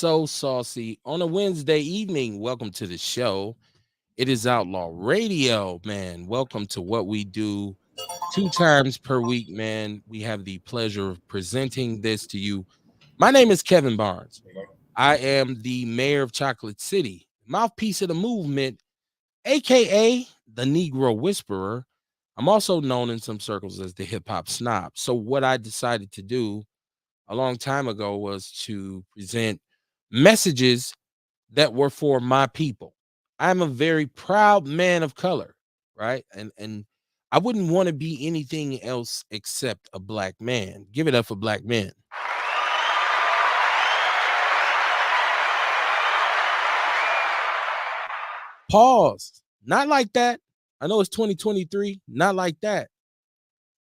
so saucy on a Wednesday evening. Welcome to the show. It is Outlaw Radio, man. Welcome to what we do 2 times per week, man. We have the pleasure of presenting this to you. My name is Kevin Barnes. I am the mayor of Chocolate City, mouthpiece of the movement, aka the Negro Whisperer. I'm also known in some circles as the hip hop snob. So, what I decided to do a long time ago was to present messages that were for my people. I'm a very proud man of color, right? And I wouldn't want to be anything else except a black man. Give it up for black men. Pause. Not like that. I know it's 2023. Not like that.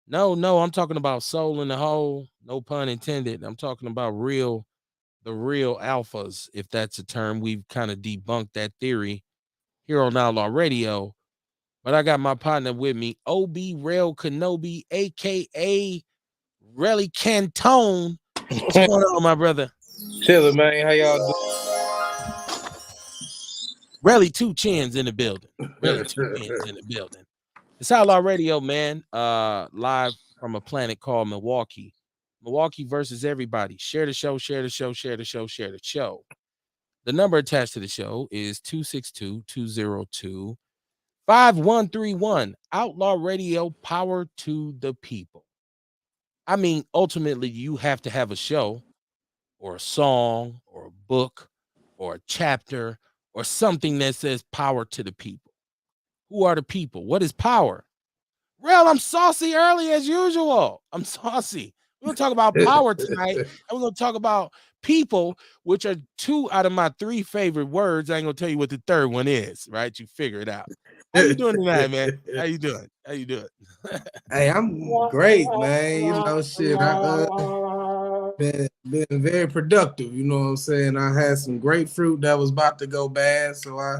No, I'm talking about soul in the hole. No pun intended. I'm talking about the real alphas, if that's a term. We've kind of debunked that theory here on Outlaw Radio. But I got my partner with me, OB Rail Kenobi, aka Relly Cantone. What's going on, my brother? Chilling, man. How y'all doing? Relly Two Chins in the building. Relly Two Chins in the building. It's Outlaw Radio, man. Live from a planet called Milwaukee. Milwaukee versus everybody. Share the show, share the show, share the show, share the show. The number attached to the show is 262-202-5131. Outlaw Radio, power to the people. I mean, ultimately, you have to have a show or a song or a book or a chapter or something that says power to the people. Who are the people? What is power? Real, I'm saucy early as usual. I'm saucy. We're going to talk about power tonight, and we're going to talk about people, which are 2 out of my 3 favorite words. I ain't going to tell you what the third one is, right? You figure it out. How you doing tonight, man? How you doing? How you doing? Hey, I'm great, man. You know, shit. I been very productive. You know what I'm saying? I had some grapefruit that was about to go bad, so I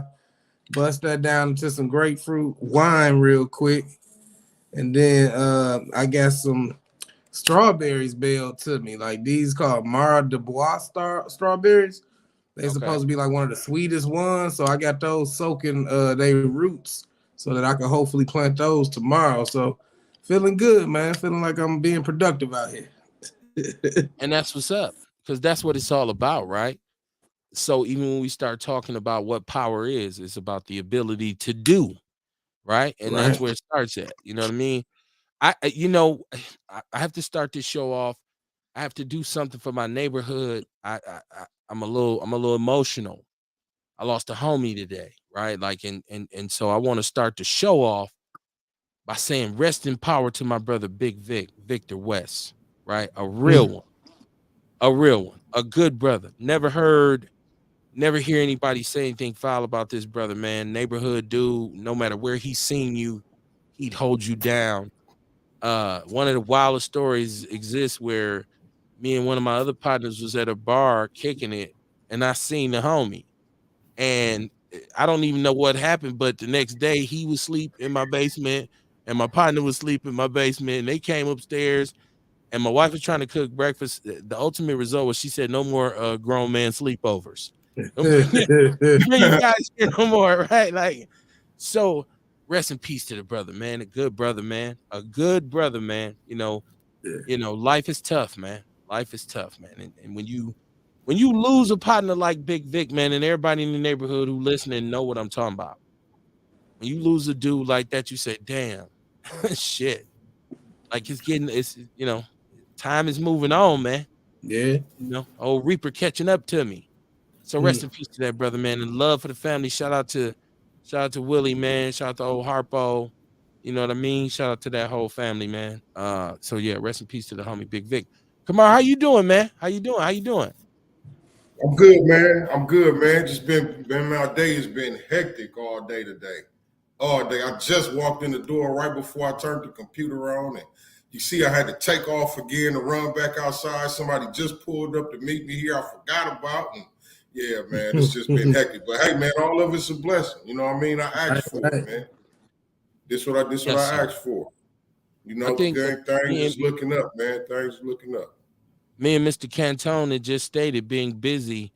bust that down into some grapefruit wine real quick, and then I got some strawberries bailed to me. Like these called Mara de Bois strawberries. They supposed to be like one of the sweetest ones, so I got those soaking their roots so that I can hopefully plant those tomorrow. So feeling good, man. Feeling like I'm being productive out here. And that's what's up, because that's what it's all about, right? So even when we start talking about what power is, it's about the ability to do, right? And that's where it starts at. You know what I mean? I have to start this show off. I have to do something for my neighborhood. I'm a little emotional. I lost a homie today, right? Like, and so I want to start the show off by saying rest in power to my brother Big Victor West, right? A real one, a good brother. Never hear anybody say anything foul about this brother, man. Neighborhood dude, no matter where he's seen you, he'd hold you down. One of the wildest stories exists where me and one of my other partners was at a bar kicking it, and I seen the homie. And I don't even know what happened, but the next day he was asleep in my basement, and my partner was asleep in my basement, and they came upstairs, and my wife was trying to cook breakfast. The ultimate result was she said, "No more grown man sleepovers. Bring you guys here no more," right? Like, so rest in peace to the brother, man. A good brother, man. A good brother, man. Life is tough, man. Life is tough, man. And when you lose a partner like Big Vic, man, and everybody in the neighborhood who listening know what I'm talking about. When you lose a dude like that, you say, damn, shit. Like time is moving on, man. Yeah. Old Reaper catching up to me. So rest in peace to that brother, man. And love for the family. Shout out to Willie, man. Shout out to old Harpo. You know what I mean? Shout out to that whole family, man. So yeah, rest in peace to the homie Big Vic. Kamar, how you doing, man? How you doing? I'm good, man. I'm good, man. Just been my day has been hectic all day today. All day. I just walked in the door right before I turned the computer on, and you see I had to take off again to run back outside. Somebody just pulled up to meet me here. I forgot about, and yeah, man, it's just been hectic. But hey, man, all of it's a blessing. You know what I mean? I asked for it, man. This what I asked for. I think things is looking up, man. Things looking up. Me and Mr. Cantone had just stated being busy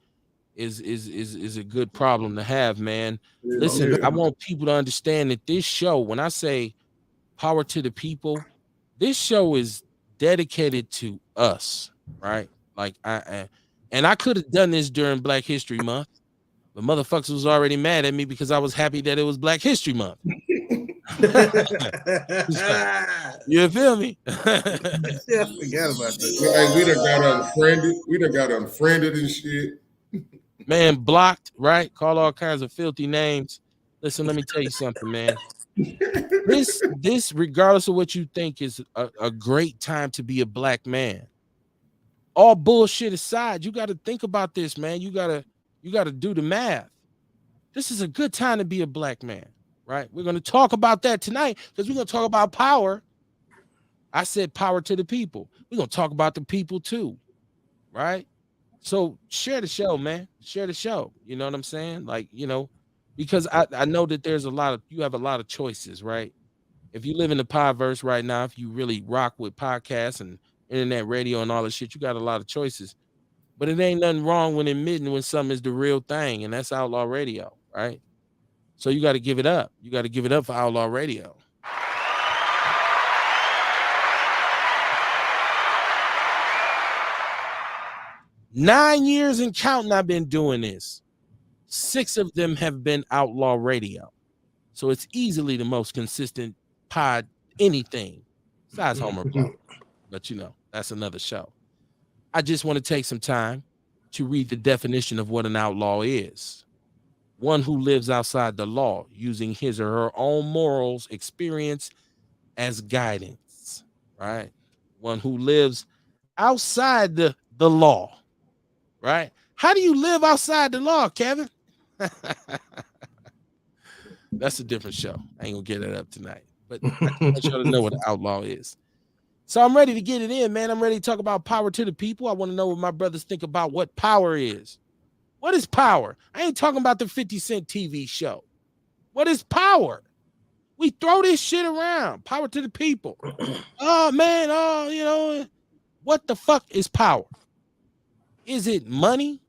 is a good problem to have, man. Listen, Yeah. I want people to understand that this show, when I say power to the people, this show is dedicated to us, right? Like and I could have done this during Black History Month, but motherfuckers was already mad at me because I was happy that it was Black History Month. You feel me? Yeah, I forgot about that. Hey, we done got unfriended. We done got unfriended and shit. Man, blocked, right? Call all kinds of filthy names. Listen, let me tell you something, man. This, regardless of what you think, is a great time to be a black man. All bullshit aside, you got to think about this, man. You gotta do the math. This is a good time to be a black man, right? We're gonna talk about that tonight because we're gonna talk about power. I said power to the people. We're gonna talk about the people too, right? So share the show, man. Share the show. You know what I'm saying? Like, because I know that you have a lot of choices, right? If you live in the podverse right now, if you really rock with podcasts and internet radio and all this shit, you got a lot of choices. But it ain't nothing wrong when admitting when something is the real thing, and that's Outlaw Radio, right? So you got to give it up. You got to give it up for Outlaw Radio. Nine years and counting, I've been doing this. 6 of them have been Outlaw Radio. So it's easily the most consistent pod anything besides Homer Blow. But that's another show. I just want to take some time to read the definition of what an outlaw is. One who lives outside the law, using his or her own morals, experience as guidance, right? One who lives outside the law, right? How do you live outside the law, Kevin? That's a different show. I ain't gonna get it up tonight, but I just want you to know what an outlaw is. So I'm ready to get it in, man. I'm ready to talk about power to the people. I want to know what my brothers think about what power is. What is power? I ain't talking about the 50 Cent TV show. What is power? We throw this shit around. Power to the people. Oh, man. What the fuck is power? Is it money?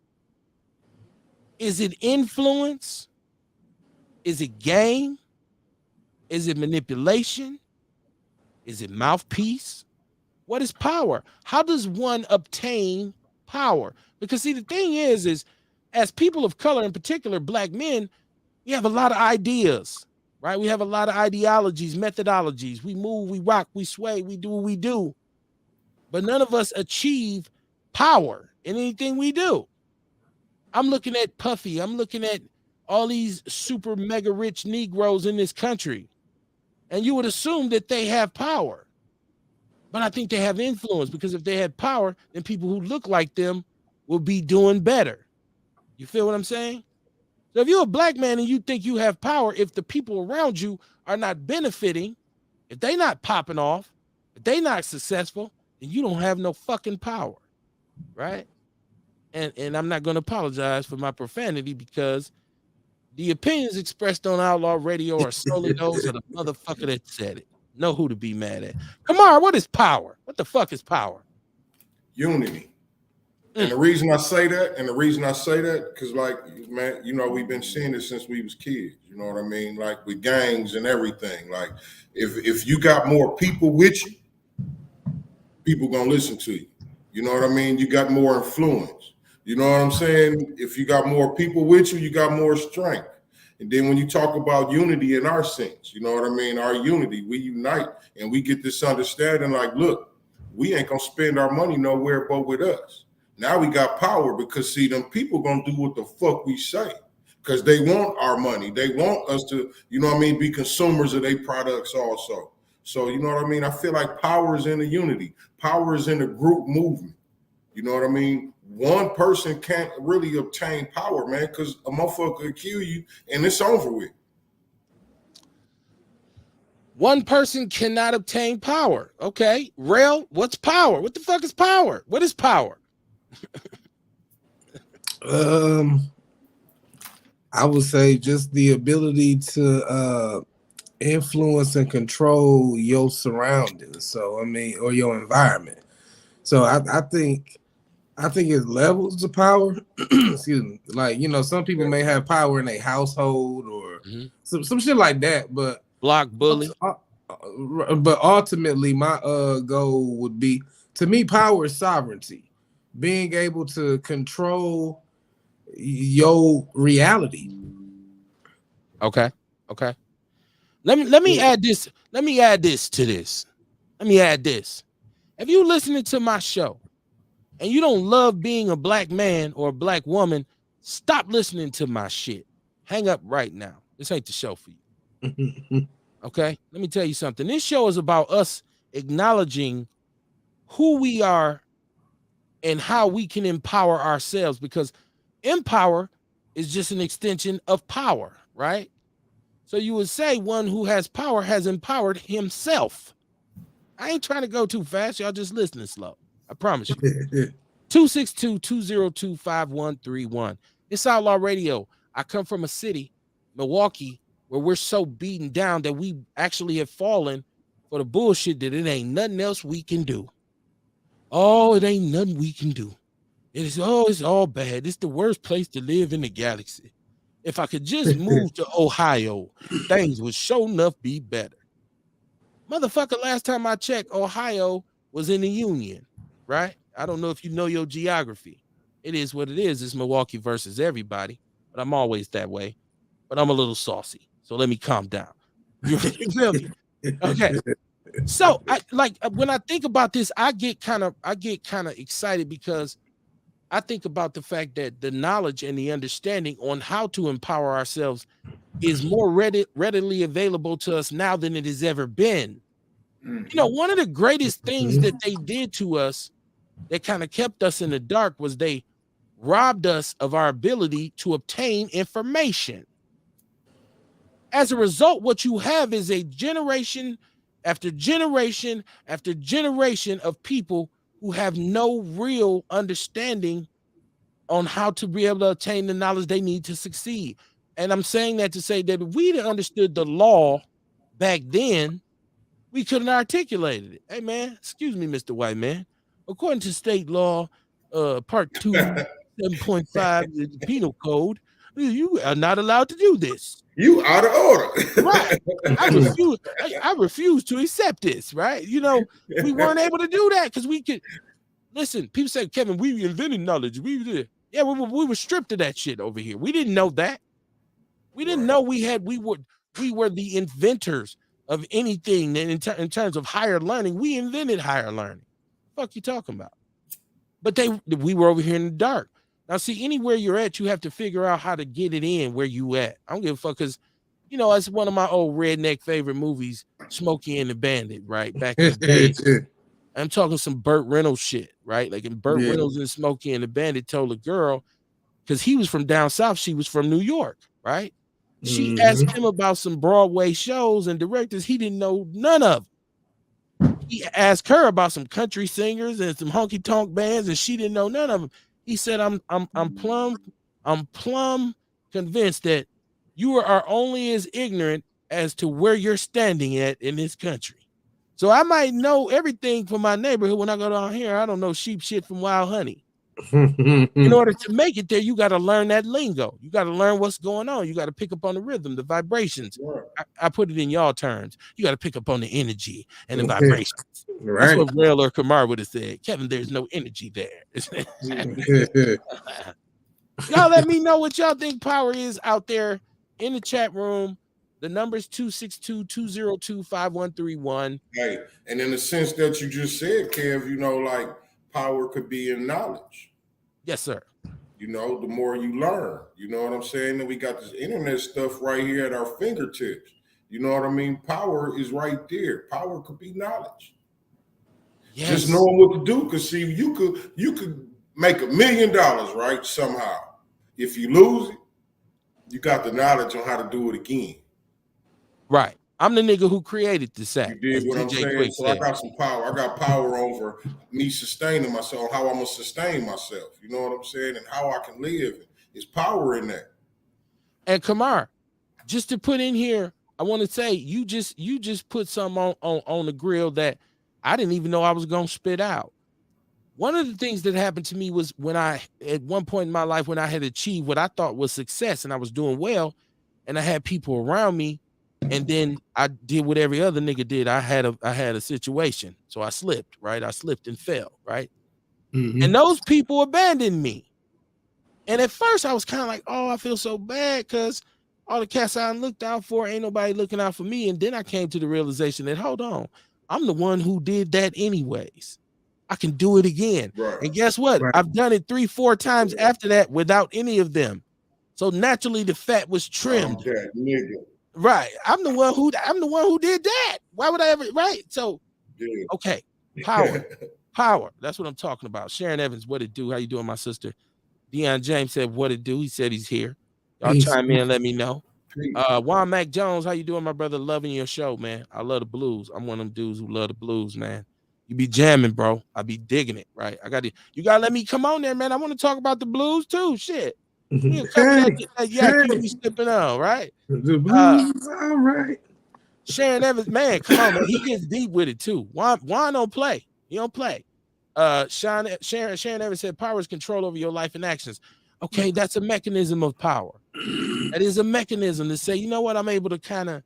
Is it influence? Is it game? Is it manipulation? Is it mouthpiece? What is power? How does one obtain power? Because see, the thing is as people of color, in particular, black men, we have a lot of ideas, right? We have a lot of ideologies, methodologies. We move, we rock, we sway, we do what we do. But none of us achieve power in anything we do. I'm looking at Puffy. I'm looking at all these super mega rich Negroes in this country. And you would assume that they have power. But I think they have influence, because if they had power, then people who look like them will be doing better. You feel what I'm saying? So if you're a black man and you think you have power, if the people around you are not benefiting, if they not popping off, if they not successful, then you don't have no fucking power, right? And I'm not going to apologize for my profanity, because the opinions expressed on Outlaw Radio are solely those of the motherfucker that said it. Know who to be mad at. Kamar, what is power? What the fuck is power? Unity. And the reason I say that, because like, man, we've been seeing this since we was kids. You know what I mean? Like with gangs and everything. Like if you got more people with you, people gonna listen to you. You know what I mean? You got more influence. You know what I'm saying? If you got more people with you, you got more strength. And then when you talk about unity in our sense, you know what I mean? Our unity, we unite and we get this understanding like, look, we ain't gonna spend our money nowhere but with us. Now we got power, because see, them people gonna do what the fuck we say, because they want our money. They want us to, be consumers of their products also. So, you know what I mean? I feel like power is in the unity. Power is in the group movement. You know what I mean? One person can't really obtain power, man, because a motherfucker could kill you and it's over with. One person cannot obtain power. Okay. Rail, what's power? What the fuck is power? What is power? I would say just the ability to influence and control your surroundings. So, or your environment. So I think I think it's levels of power. Excuse me. Like, you know, some people may have power in a household or some shit like that, but Block bully. but ultimately my goal would be, to me, power is sovereignty. Being able to control your reality. Okay. Okay. Let me add this. Let me add this to this. Let me add this. If you listening to my show and you don't love being a black man or a black woman, stop listening to my shit. Hang up right now. This ain't the show for you. Okay? Let me tell you something. This show is about us acknowledging who we are and how we can empower ourselves, because empower is just an extension of power, right? So you would say one who has power has empowered himself. I ain't trying to go too fast. Y'all just listening slow. I promise you. 262-202-5131. It's Outlaw Radio. I come from a city, Milwaukee, where we're so beaten down that we actually have fallen for the bullshit that it ain't nothing else we can do. Oh, it ain't nothing we can do. It's all bad. It's the worst place to live in the galaxy. If I could just move to Ohio, things would sure enough be better. Motherfucker, last time I checked, Ohio was in the Union, right? I don't know if you know your geography. It is what it is. It's Milwaukee versus everybody, but I'm always that way. But I'm a little saucy, so let me calm down. You feel me? Okay. So I like when I think about this, I get kind of excited because I think about the fact that the knowledge and the understanding on how to empower ourselves is more readily available to us now than it has ever been. You know, one of the greatest things that they did to us that kind of kept us in the dark was they robbed us of our ability to obtain information. As a result, what you have is a generation after generation after generation of people who have no real understanding on how to be able to attain the knowledge they need to succeed. And I'm saying that to say that if we'd understood the law back then, we couldn't articulate it. Hey man, excuse me, Mr. White Man. According to state law, part 2, 7.5, the penal code, you are not allowed to do this. You out of order. Right. I refuse to accept this, right? You know, we weren't able to do that because we could listen. People say, Kevin, we invented knowledge. We did. Yeah, we were stripped of that shit over here. We didn't know that. We didn't know we were the inventors of anything. And in terms of higher learning, we invented higher learning. What the fuck you talking about? But we were over here in the dark. Now, see, anywhere you're at, you have to figure out how to get it in where you at. I don't give a fuck because, you know, it's one of my old redneck favorite movies, Smokey and the Bandit, right? Back in the day. I'm talking some Burt Reynolds shit, right? Like in Burt Reynolds and Smokey and the Bandit told a girl, because he was from down south, she was from New York, right? She asked him about some Broadway shows and directors. He didn't know none of them. He asked her about some country singers and some honky tonk bands, and she didn't know none of them. He said, I'm plumb convinced that you are only as ignorant as to where you're standing at in this country. So I might know everything from my neighborhood. When I go down here, I don't know sheep shit from wild honey. In order to make it there, you got to learn that lingo. You got to learn what's going on. You got to pick up on the rhythm, the vibrations. I put it in y'all terms. You got to pick up on the energy and the vibrations. Right. That's what Rail or Kamar would have said. Kevin, there's no energy there. Y'all let me know what y'all think power is out there in the chat room. The number is 262-202-5131. Hey, and in the sense that you just said, Kev, you know, like power could be in knowledge. Yes, sir. You know, the more you learn, you know what I'm saying? And we got this internet stuff right here at our fingertips. You know what I mean? Power is right there. Power could be knowledge. Yes. Just knowing what to do. Because see, you could make $1 million, right? Somehow. If you lose it, you got the knowledge on how to do it again. Right. I'm the nigga who created this app. You did what I'm saying? So I got some power. I got power over me sustaining myself, how I'm going to sustain myself. You know what I'm saying? And how I can live. There's power in that. And Kamar, just to put in here, I want to say you just put some on the grill that I didn't even know I was going to spit out. One of the things that happened to me was when at one point in my life, when I had achieved what I thought was success and I was doing well, and I had people around me, and then I did what every other nigga did. I had a situation, so I slipped, right? I slipped and fell, right? And those people abandoned me. And at first I was kind of like, oh, I feel so bad because all the cats I looked out for, ain't nobody looking out for me. And then I came to the realization that, hold on, I'm the one who did that anyways. I can do it again. Right. And guess what? Right. I've done it 3-4 times after that without any of them. So naturally the fat was trimmed. That nigga. Right. I'm the one who did that. Why would I ever? Right. So, Yeah. okay. Power. That's what I'm talking about. Sharon Evans, what it do? How you doing, my sister? Deion James said, what it do? He said he's here. Y'all chime in and let me know. Juan Mac Jones, how you doing, my brother? Loving your show, man. I love the blues. I'm one of them dudes who love the blues, man. You be jamming, bro. I be digging it, right? You gotta let me come on there, man. I want to talk about the blues too. Shit. You be slipping on, right? The blues, all right. Sharon Evans, man, come on, man. He gets deep with it too. Juan don't play. He don't play. Sharon Evans said, power is control over your life and actions. Okay, that's a mechanism of power. That is a mechanism to say, you know what, I'm able to kind of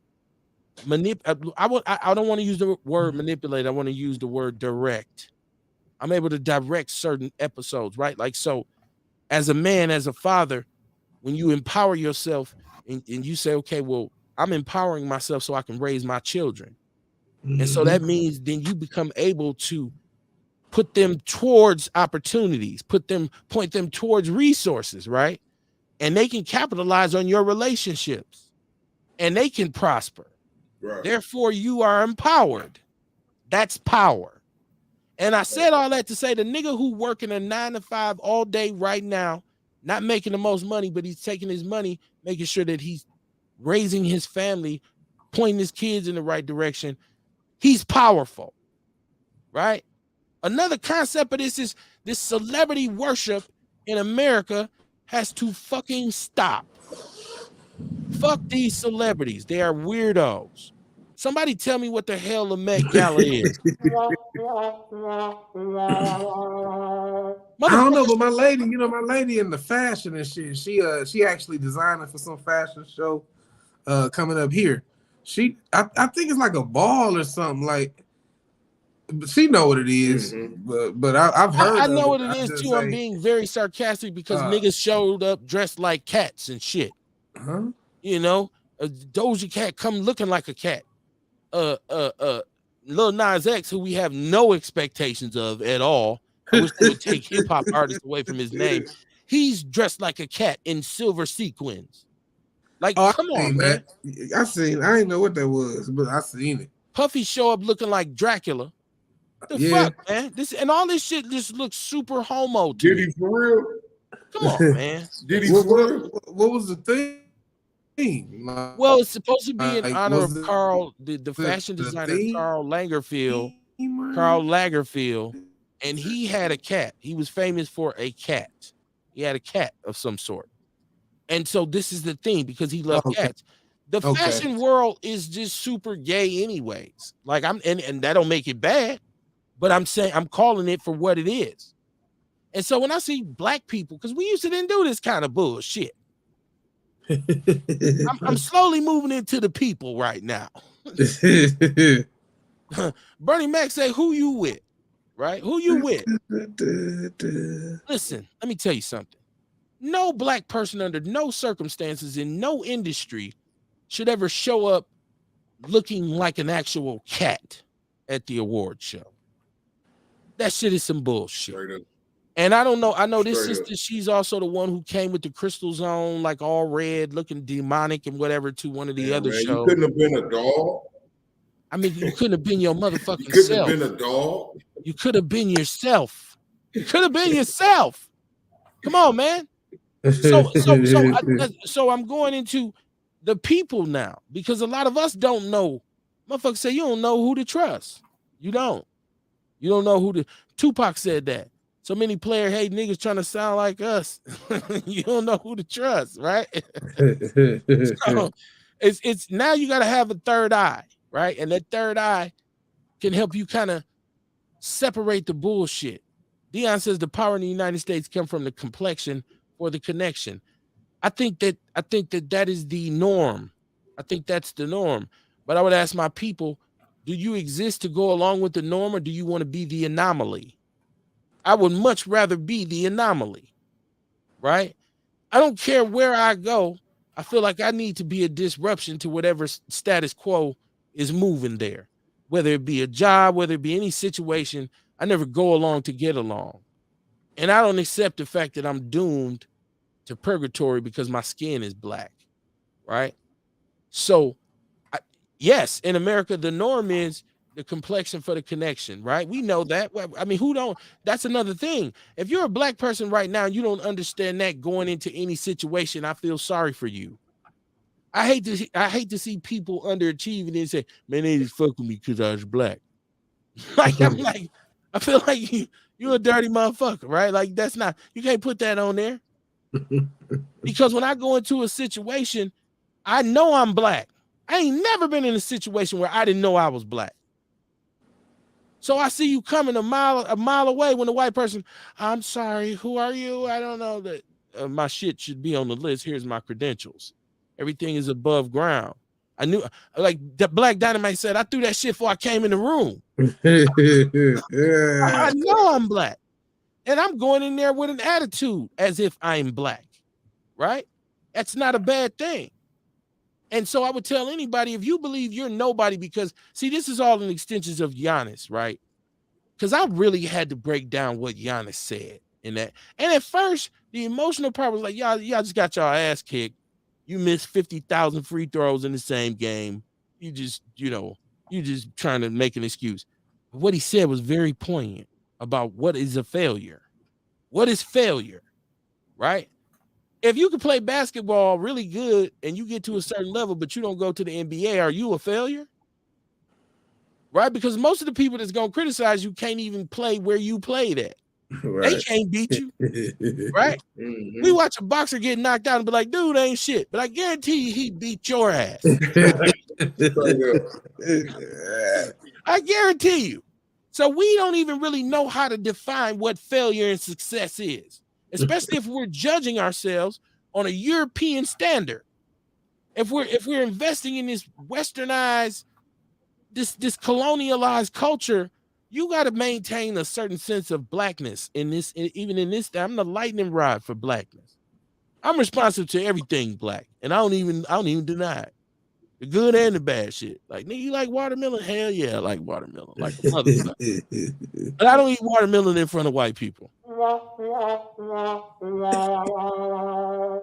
manipulate. I don't want to use the word manipulate. I want to use the word direct. I'm able to direct certain episodes, right? Like, so as a man, as a father, when you empower yourself and you say, okay, well, I'm empowering myself so I can raise my children. And so that means then you become able to put them towards opportunities, point them towards resources, right? And they can capitalize on your relationships and they can prosper. Right. Therefore, you are empowered. That's power. And I said all that to say the nigga who working a 9 to 5 all day right now, not making the most money, but he's taking his money, making sure that he's raising his family, pointing his kids in the right direction. He's powerful, right? Another concept of this is this celebrity worship in America has to fucking stop. Fuck these celebrities. They are weirdos. Somebody tell me what the hell a Met Gala is. I don't know, but my lady in the fashion and shit, she actually designing for some fashion show coming up here. I think it's like a ball or something, like, but she know what it is. But I've heard. I know what it is too. I'm being very sarcastic because niggas showed up dressed like cats and shit. You know, Doja Cat come looking like a cat. Lil Nas X, who we have no expectations of at all. I wish they would take hip hop artists away from his name. He's dressed like a cat in silver sequins. Like, come on, man. I didn't know what that was, but I seen it. Puffy show up looking like Dracula. The fuck, man? All this shit just looks super homo to me. Did he for real? Come on, man. Did he for real? What was the thing? Well, it's supposed to be in honor of Karl, the fashion designer Karl Lagerfeld. Karl Lagerfeld, and he had a cat. He was famous for a cat. He had a cat of some sort. And so this is the thing, because he loved cats. The fashion world is just super gay anyways. Like, and that don't make it bad, but I'm saying I'm calling it for what it is. And so when I see black people, because we used to didn't do this kind of bullshit. I'm slowly moving into the people right now. Bernie Mac say, who you with? Right? Who you with? Listen, let me tell you something. No black person under no circumstances in no industry should ever show up looking like an actual cat at the award show. That shit is some bullshit. And I don't know. I know this sister, she's also the one who came with the crystals on, like all red, looking demonic and whatever, to one of the other shows. You couldn't have been a dog. I mean, you couldn't have been your motherfucking you couldn't self. have been a dog. You could have been yourself. You could have been yourself. Come on, man. So I'm going into the people now, because a lot of us don't know. Motherfuckers say you don't know who to trust. You don't know who to. Tupac said that. So many player hate niggas trying to sound like us. You don't know who to trust, right? So it's now you got to have a third eye, right? And that third eye can help you kind of separate the bullshit. Dion says the power in the United States come from the complexion or the connection. I think that is the norm. I think that's the norm. But I would ask my people, do you exist to go along with the norm, or do you want to be the anomaly? I would much rather be the anomaly, right? I don't care where I go. I feel like I need to be a disruption to whatever status quo is moving there, whether it be a job, whether it be any situation. I never go along to get along. And I don't accept the fact that I'm doomed to purgatory because my skin is black, right? So, yes, in America, the norm is the complexion for the connection, right? We know that. I mean, who don't? That's another thing. If you're a black person right now, you don't understand that going into any situation. I feel sorry for you. I hate to see people underachieving and say, "Man, they just fuck with me because I was black." Like I'm like, I feel like you're a dirty motherfucker, right? Like that's not. You can't put that on there because when I go into a situation, I know I'm black. I ain't never been in a situation where I didn't know I was black. So I see you coming a mile away when the white person, I'm sorry, who are you? I don't know that my shit should be on the list. Here's my credentials. Everything is above ground. I knew, like the Black Dynamite said, I threw that shit before I came in the room. I know I'm black. And I'm going in there with an attitude as if I'm black, right? That's not a bad thing. And so I would tell anybody, if you believe you're nobody, because see, this is all in extensions of Giannis, right? Because I really had to break down what Giannis said in that. And at first, the emotional part was like, y'all just got y'all ass kicked. You missed 50,000 free throws in the same game. You just trying to make an excuse. But what he said was very poignant about what is a failure. What is failure, right? If you can play basketball really good and you get to a certain level, but you don't go to the NBA, are you a failure? Right? Because most of the people that's going to criticize you can't even play where you played at. Right. They can't beat you. Right? Mm-hmm. We watch a boxer get knocked out and be like, dude ain't shit. But I guarantee you he beat your ass. I guarantee you. So we don't even really know how to define what failure and success is, especially if we're judging ourselves on a European standard. If we're investing in this westernized, this colonialized culture, you got to maintain a certain sense of blackness in this. Even in this, I'm the lightning rod for blackness. I'm responsible to everything black, and I don't even deny it. The good and the bad shit. Like, nigga, you like watermelon? Hell yeah, I like watermelon. Like a motherfucker. But I don't eat watermelon in front of white people.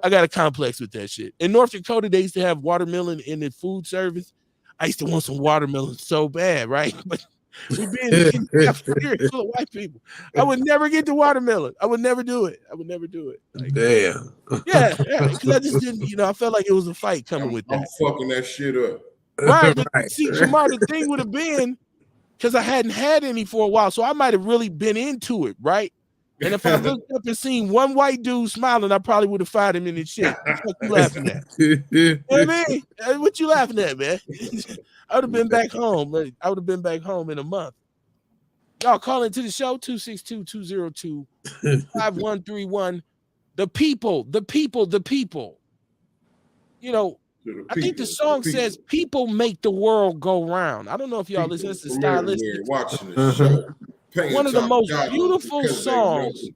I got a complex with that shit. In North Dakota, they used to have watermelon in the food service. I used to want some watermelon so bad, right? But we being in cafeteria full of white people. I would never get the watermelon. I would never do it. Like, damn. Yeah, because I just didn't, I felt like it was a fight coming with that. I'm fucking that shit up. Right. But see, Jamar, the thing would have been, because I hadn't had any for a while, so I might have really been into it, right? And if I looked up and seen one white dude smiling, I probably would have fired him in his shit. What you laughing at? You know what I mean? What you laughing at, man? I would have been back home. I would have been back home in a month. Y'all call into the show, 262-202-5131. The people. I think the song says people make the world go round. I don't know if y'all listen to Stylistic. Watching the show. One of the most beautiful songs.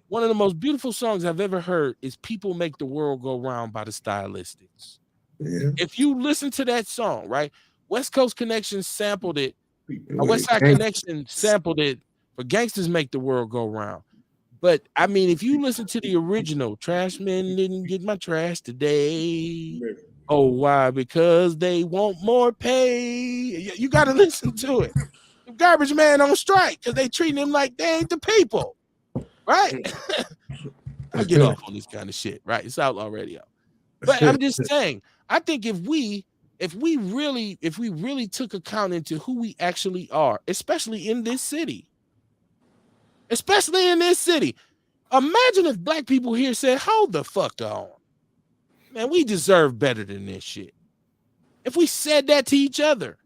One of the most beautiful songs I've ever heard is People Make the World Go Round by the Stylistics. Yeah. If you listen to that song, right? West Coast Connection sampled it. West Side Connection sampled it for Gangsters Make the World Go Round. But I mean, if you listen to the original, Trash Men Didn't Get My Trash Today. Oh, why? Because they want more pay. You got to listen to it. The garbage man on strike because they treating him like they ain't the people. Right? I get off on this kind of shit, right? It's Outlaw Radio. But I'm just saying, I think if we really took account into who we actually are, especially in this city, imagine if black people here said, hold the fuck on. Man, we deserve better than this shit. If we said that to each other,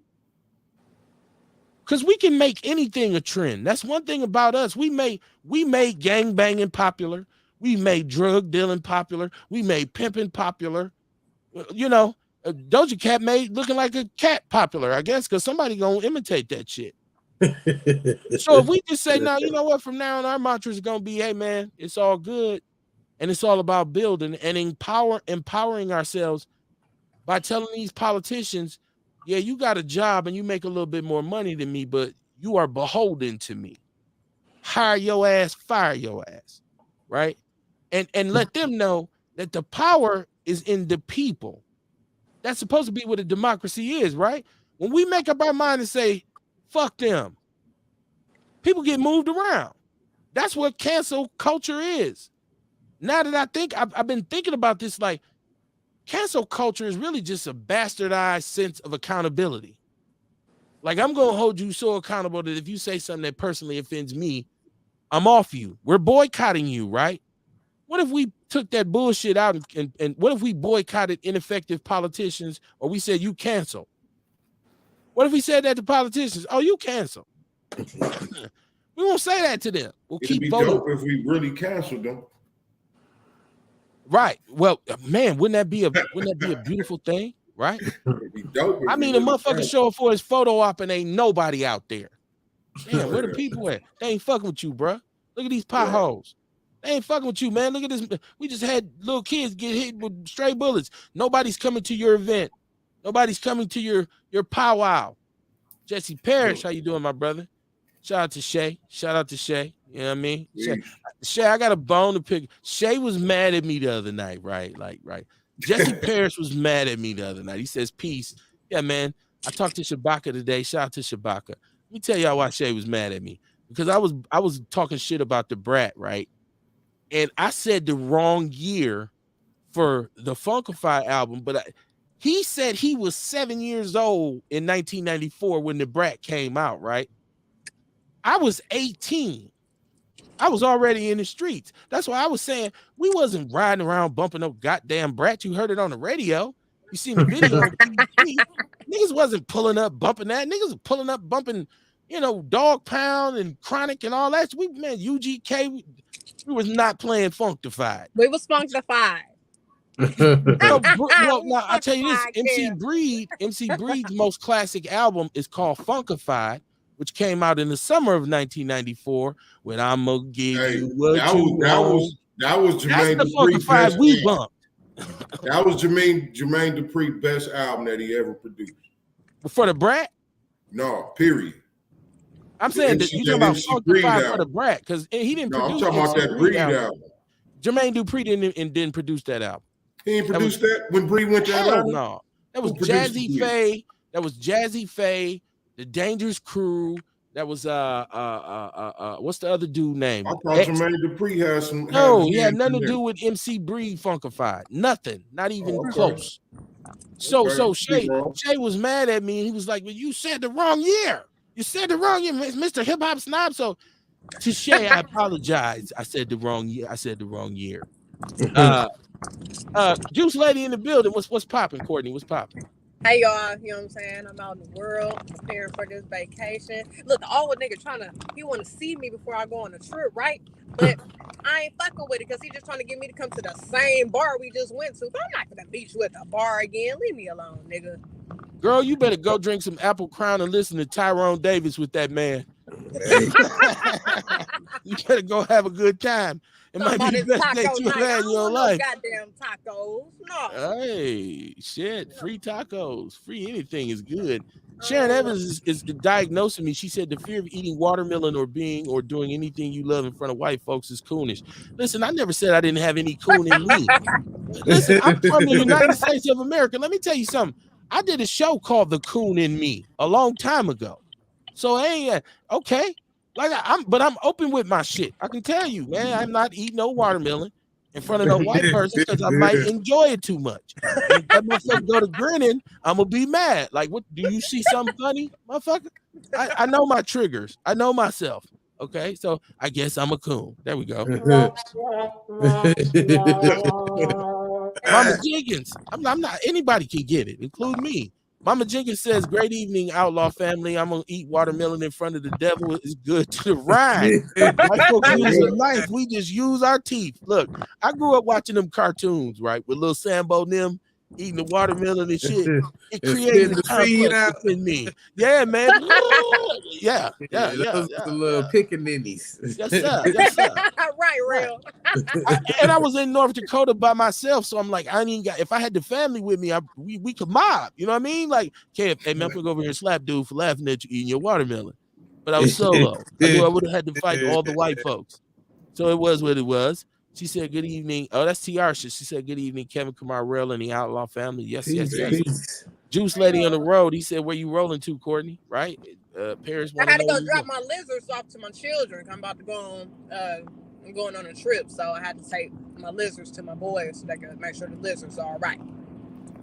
Because we can make anything a trend. That's one thing about us. We made gang banging popular. We made drug dealing popular. We made pimping popular. You know, Doja Cat made looking like a cat popular, I guess, because somebody gonna imitate that shit. So if we just say, no, you know what, from now on, our mantra is gonna be, hey man, it's all good, and it's all about building and empowering ourselves by telling these politicians, yeah, you got a job and you make a little bit more money than me, but you are beholden to me. Hire your ass, fire your ass, right? And let them know that the power is in the people. That's supposed to be what a democracy is, right? When we make up our mind and say, fuck them, people get moved around. That's what cancel culture is. Now that I think, I've been thinking about this, like, cancel culture is really just a bastardized sense of accountability. Like, I'm going to hold you so accountable that if you say something that personally offends me, I'm off you. We're boycotting you, right? What if we took that bullshit out and what if we boycotted ineffective politicians, or we said you cancel? What if we said that to politicians? Oh, you cancel. We won't say that to them. We'll It'd keep be voting. dope if we really canceled them. Right. Well, man, wouldn't that be a beautiful thing? Right. It'd be dope. I mean, a motherfucker show up for his photo op and ain't nobody out there. Damn, where the people at? They ain't fucking with you, bro. Look at these potholes. They ain't fucking with you, man. Look at this. We just had little kids get hit with stray bullets. Nobody's coming to your event. Nobody's coming to your powwow. Jesse Parrish, how you doing, my brother? Shout out to Shay. Shout out to Shay. You know what I mean? Shay, I got a bone to pick. Shay was mad at me the other night, right? Right. Jesse Parrish was mad at me the other night. He says, peace. Yeah, man. I talked to Shabaka today. Shout out to Shabaka. Let me tell y'all why Shay was mad at me. Because I was talking shit about the Brat, right? And I said the wrong year for the Funkify album, but he said he was 7 years old in 1994 when the Brat came out, right? I was 18. I was already in the streets. That's why I was saying we wasn't riding around bumping up goddamn Brat. You heard it on the radio. You seen the video on TV. Niggas wasn't pulling up, bumping that. Niggas was pulling up, bumping, Dog Pound and Chronic and all that. UGK. We was not playing Funktified. We was Funktified. Now I tell you this: MC Breed's most classic album is called Funkified, which came out in the summer of 1994. When I'ma give you what you want. That was Jermaine Dupri's best we bumped. That was Jermaine Dupri's best album that he ever produced. For the Brat? No, period. I'm saying that you talking about Funkified for the Brat because he didn't produce. I'm talking about that Breed album. Jermaine Dupri didn't produce that album. He didn't produce that when Breed went to Atlanta? No. That was Jazzy Faye. That was Jazzy Faye, The Dangerous Crew. That was what's the other dude name? I thought Jermaine Dupri had some. No, he had nothing to do with MC Breed Funkified. Nothing. Not even close. So Shay was mad at me and he was like, well, you said the wrong year. You said the wrong year, Mr. Hip Hop Snob. So to Shay, I apologize. I said the wrong year. Juice Lady in the building. What's popping, Courtney? What's popping? Hey y'all, you know what I'm saying? I'm out in the world preparing for this vacation. Look, the old nigga he want to see me before I go on a trip, right? But I ain't fucking with it because he just trying to get me to come to the same bar we just went to. But I'm not gonna meet you at the bar again. Leave me alone, nigga. Girl, you better go drink some Apple Crown and listen to Tyrone Davis with that man. You better go have a good time. It might be the best day you've had in your life. Goddamn tacos. No. Hey, shit. Free tacos. Free anything is good. Sharon Evans is diagnosing me. She said the fear of eating watermelon or doing anything you love in front of white folks is coonish. Listen, I never said I didn't have any coon in me. Listen, I'm from the United States of America. Let me tell you something. I did a show called The Coon in Me a long time ago. So, hey, okay. I'm open with my shit. I can tell you, man, I'm not eating no watermelon in front of no white person because I might enjoy it too much. And if that motherfucker go to grinning, I'm gonna be mad. Like, what? Do you see something funny, motherfucker? I know my triggers. I know myself. Okay, so I guess I'm a coon. There we go. Mama Jenkins. I'm not. Anybody can get it, including me. Mama Jenkins says, "Great evening, Outlaw family. I'm gonna eat watermelon in front of the devil. It's good to the rind. White folks use a knife. We just use our teeth. Look, I grew up watching them cartoons, right, with little Sambo and them eating the watermelon and shit. It And created spit a the seed complex out. within me. Yeah, man. Yeah. Those are the little pickaninnies. Yes, sir. Yes, sir. Right, Right. real. And I was in North Dakota by myself, so I'm like, I ain't got. If I had the family with me, we could mob. You know what I mean? Like, okay, hey man, I'm gonna go over here and slap dude for laughing at you eating your watermelon. But I was solo. I knew I would have had to fight all the white folks. So it was what it was. She said, "Good evening." Oh, that's Tiarsha. She said, "Good evening, Kevin Camarell and the Outlaw family." Yes, yes, yes. Peace. Juice Lady on the road. He said, "Where you rolling to, Courtney?" Right? Paris I want to had to know go where you drop go. my lizards off to my children. I'm about to go on. I'm going on a trip, so I had to take my lizards to my boys so they can make sure the lizards are all right.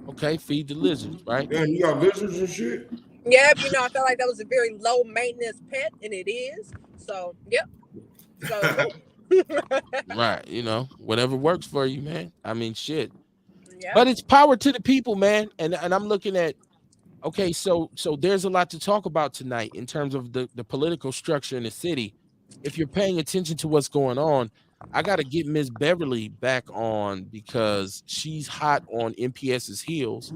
Okay, feed the lizards, right? Damn, you got lizards and shit? Yep, you know, I felt like that was a very low maintenance pet, and it is. So, yep. So, Right. You know, whatever works for you, man. I mean, shit. yeah. But it's power to the people, man. And I'm looking at okay, so there's a lot to talk about tonight in terms of the political structure in the city. If you're paying attention to what's going on, I got to get Miss Beverly back on because she's hot on MPS's heels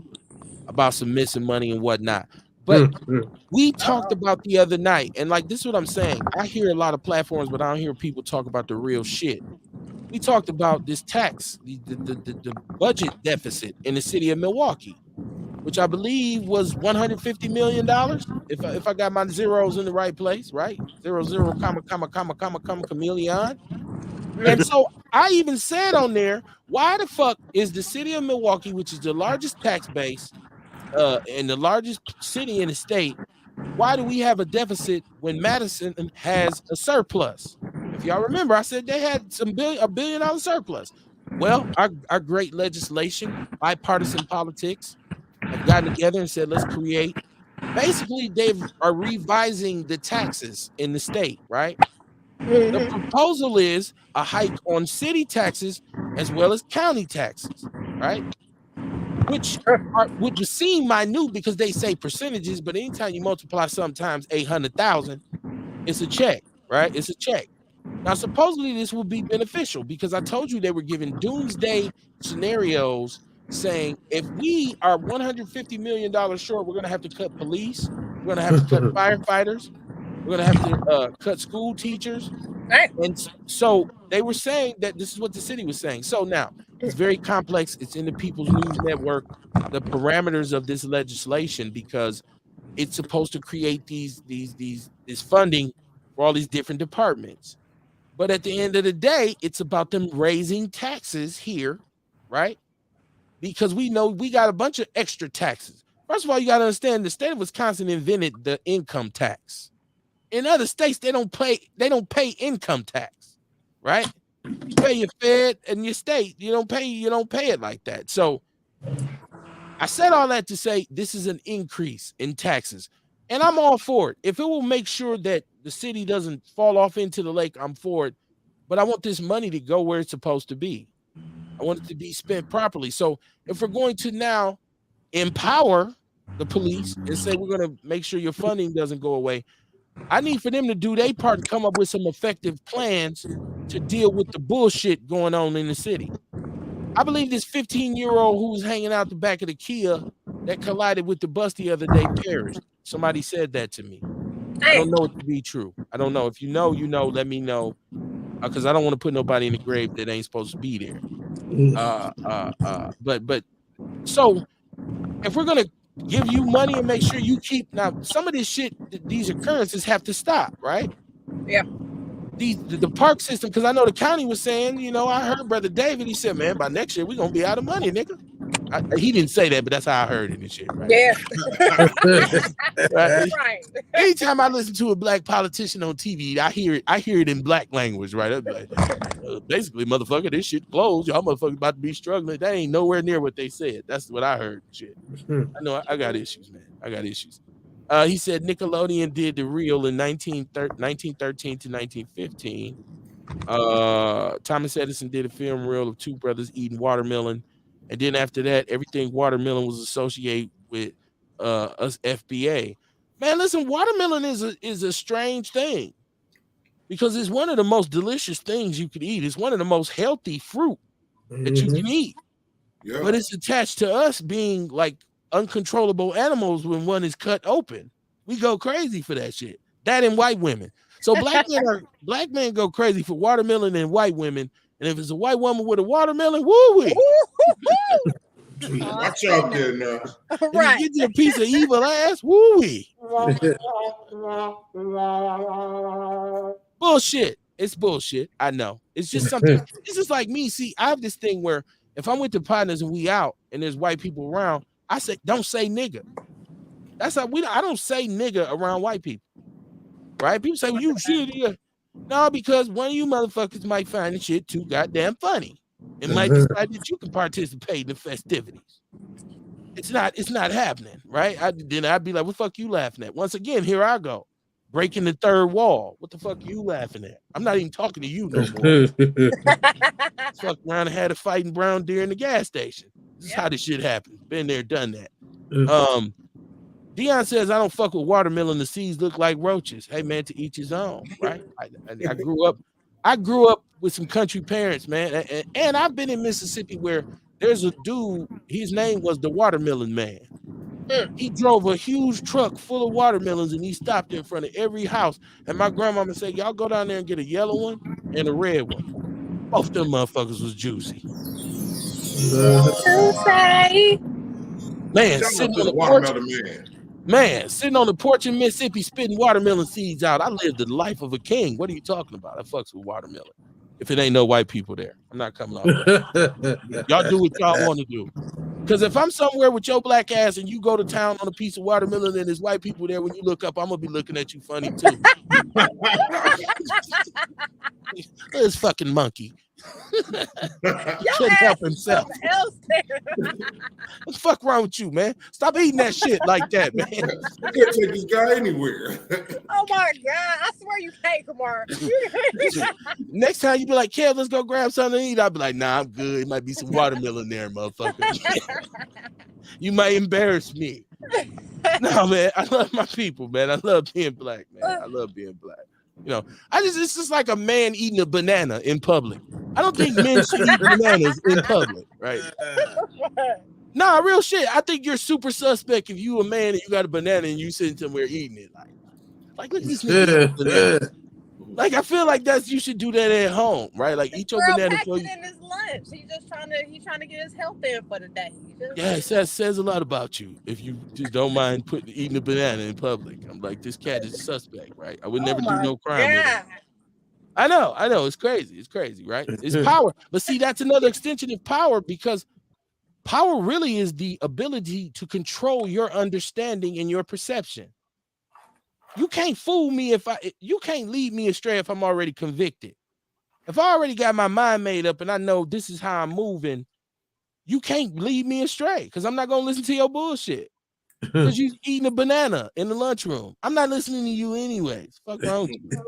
about some missing money and whatnot. But we talked about the other night, and like this is what I'm saying. I hear a lot of platforms, but I don't hear people talk about the real shit. We talked about this tax, the budget deficit in the city of Milwaukee, which I believe was $150 million. If I got my zeros in the right place, right? Zero zero comma comma comma comma comma chameleon. And so I even said on there, why the fuck is the city of Milwaukee, which is the largest tax base, and the largest city in the state, why do we have a deficit when Madison has a surplus? If y'all remember, I said they had a $1 billion surplus. Well, our great legislation, bipartisan politics, have gotten together and said, let's create. Basically, they are revising the taxes in the state, right? The proposal is a hike on city taxes as well as county taxes, right? Which would seem minute because they say percentages, but anytime you multiply sometimes 800,000, it's a check, right? It's a check. Now, supposedly this will be beneficial because I told you they were giving doomsday scenarios saying if we are $150 million short, we're going to have to cut police, we're going to have to cut firefighters, we're going to have to cut school teachers. And so they were saying that this is what the city was saying. So now it's very complex. It's in the People's News Network, the parameters of this legislation, because it's supposed to create this funding for all these different departments. But at the end of the day, it's about them raising taxes here, right? Because we know we got a bunch of extra taxes. First of all, you got to understand the state of Wisconsin invented the income tax. In other states, they don't pay income tax, right? You pay your Fed and your state. You don't pay it like that. So I said all that to say this is an increase in taxes. And I'm all for it. If it will make sure that the city doesn't fall off into the lake, I'm for it. But I want this money to go where it's supposed to be. I want it to be spent properly. So if we're going to now empower the police and say we're going to make sure your funding doesn't go away, I need for them to do their part and come up with some effective plans to deal with the bullshit going on in the city. I believe this 15-year-old who was hanging out the back of the Kia that collided with the bus the other day perished. Somebody said that to me. I don't know it to be true. I don't know. If you know, let me know. Because I don't want to put nobody in the grave that ain't supposed to be there. But so if we're gonna give you money and make sure you keep now some of this shit, these occurrences have to stop, right? Yeah. The park system, because I know the county was saying, I heard Brother David, he said, man, by next year we're gonna be out of money, nigga. He didn't say that, but that's how I heard it and shit, right? Yeah. Right. Right. Anytime I listen to a black politician on TV, I hear it in black language, right? I'd be like, basically, motherfucker, this shit closed. Y'all motherfuckers about to be struggling. That ain't nowhere near what they said. That's what I heard. Shit. I know I got issues, man. I got issues. He said Nickelodeon did the reel in 1913 to 1915. Thomas Edison did a film reel of two brothers eating watermelon. And then after that, everything watermelon was associated with us FBA. Man, listen, watermelon is a strange thing because it's one of the most delicious things you could eat. It's one of the most healthy fruit that you can eat. Yeah. But it's attached to us being like uncontrollable animals when one is cut open. We go crazy for that shit. That and white women. So black men go crazy for watermelon and white women. And if it's a white woman with a watermelon, woo-wee. Watch out there now. Right. If you get you a piece of evil ass, woo-wee. Bullshit. It's bullshit. I know. It's just something. It's just like me. See, I have this thing where if I'm with the partners and we out and there's white people around, I say, don't say nigga. That's how I don't say nigga around white people. Right? People say, well, you shit. Yeah. No, because one of you motherfuckers might find the shit too goddamn funny and might decide that you can participate in the festivities. It's not happening, right? Then I'd be like, what the fuck you laughing at? Once again, here I go. Breaking the third wall. What the fuck are you laughing at? I'm not even talking to you no more. Fuck around and had a fighting brown deer in the gas station. This is how this shit happens. Been there, done that. Dion says, I don't fuck with watermelon. The seeds look like roaches. Hey man, to each his own, right? I grew up with some country parents, man. And I've been in Mississippi where there's a dude, his name was the Watermelon Man. He drove a huge truck full of watermelons and he stopped in front of every house. And my grandmama said, y'all go down there and get a yellow one and a red one. Both them motherfuckers was juicy. Man, sitting on the porch. Man, sitting on the porch in Mississippi spitting watermelon seeds out. I lived the life of a king. What are you talking about? I fucks with watermelon. If it ain't no white people there, I'm not coming off that. Y'all do what y'all want to do. Because if I'm somewhere with your black ass and you go to town on a piece of watermelon and there's white people there, when you look up, I'm going to be looking at you funny too. This fucking monkey. Couldn't help himself. What the fuck wrong with you, man? Stop eating that shit like that, man. I can't take this guy anywhere. Oh my God. I swear you can't, Kamar. Next time you be like, Kev, let's go grab something to eat. I'll be like, nah, I'm good. It might be some watermelon there, motherfucker. You might embarrass me. No, man. I love my people, man. I love being black, man. I love being black. You know, it's just like a man eating a banana in public. I don't think men should eat bananas in public, right? Nah, real shit. I think you're super suspect if you a man and you got a banana and you sitting somewhere eating it. Like look at this nigga. Like I feel like you should do that at home, right? Like eat your banana for you. In his lunch. He's trying to get his health in for the day. Yeah, it says a lot about you if you just don't mind eating a banana in public. I'm like, this cat is suspect, right? I would never do no crime with him. I know. It's crazy, right? It's power. But see, that's another extension of power because power really is the ability to control your understanding and your perception. You can't fool me you can't lead me astray if I'm already convicted. If I already got my mind made up and I know this is how I'm moving, you can't lead me astray because I'm not going to listen to your bullshit. Because you eating a banana in the lunchroom. I'm not listening to you anyways. Fuck wrong with you?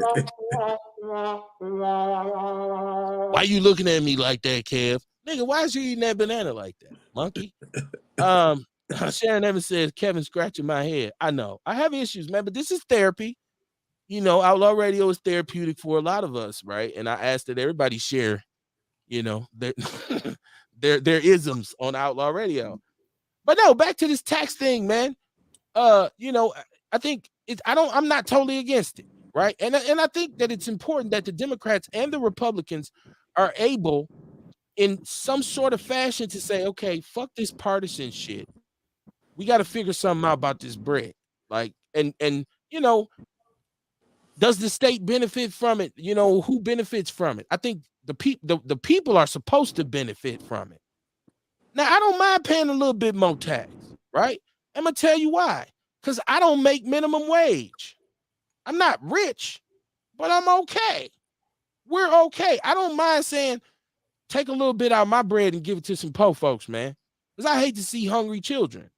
Why you looking at me like that, Kev? Nigga, why is you eating that banana like that, monkey? Sharon Evans says, Kevin scratching my head. I know. I have issues, man, but this is therapy. You know, Outlaw Radio is therapeutic for a lot of us, right? And I ask that everybody share, you know, their isms on Outlaw Radio. But no, back to this tax thing, man. You know, I think I'm not totally against it, right? And I think that it's important that the Democrats and the Republicans are able in some sort of fashion to say, okay, fuck this partisan shit. We got to figure something out about this bread. Like, and you know, does the state benefit from it? You know, who benefits from it? I think the people are supposed to benefit from it. Now, I don't mind paying a little bit more tax, right? I'm going to tell you why. Because I don't make minimum wage. I'm not rich, but I'm okay. We're okay. I don't mind saying, take a little bit out of my bread and give it to some poor folks, man. Because I hate to see hungry children.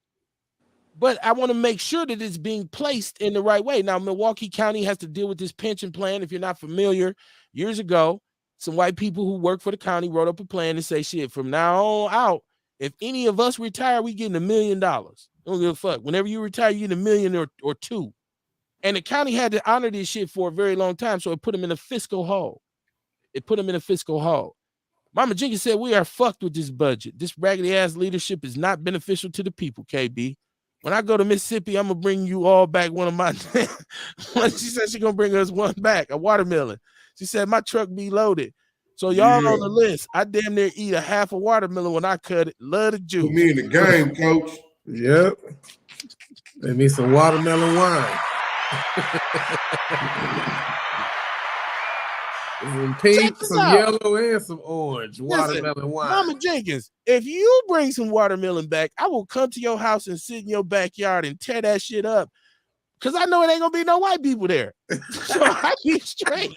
But I want to make sure that it's being placed in the right way. Now, Milwaukee County has to deal with this pension plan. If you're not familiar, years ago, some white people who work for the county wrote up a plan to say, shit, from now on out, If any of us retire, we getting $1 million. Don't give a fuck. Whenever you retire, you get $1 million or two. And the county had to honor this shit for a very long time, so it put them in a fiscal hole. Mama Jenkins said, we are fucked with this budget. This raggedy ass leadership is not beneficial to the people, KB. When I go to Mississippi, I'm going to bring you all back one of my... She said she's going to bring us one back, a watermelon. She said, my truck be loaded. So y'all on the list, I damn near eat a half a watermelon when I cut it. Love the juice. Put me in the game, coach. Yep. Let me some watermelon wine. Some pink, some yellow, and some orange. Watermelon wine. Mama Jenkins, if you bring some watermelon back, I will come to your house and sit in your backyard and tear that shit up. Because I know it ain't going to be no white people there. So I be straight.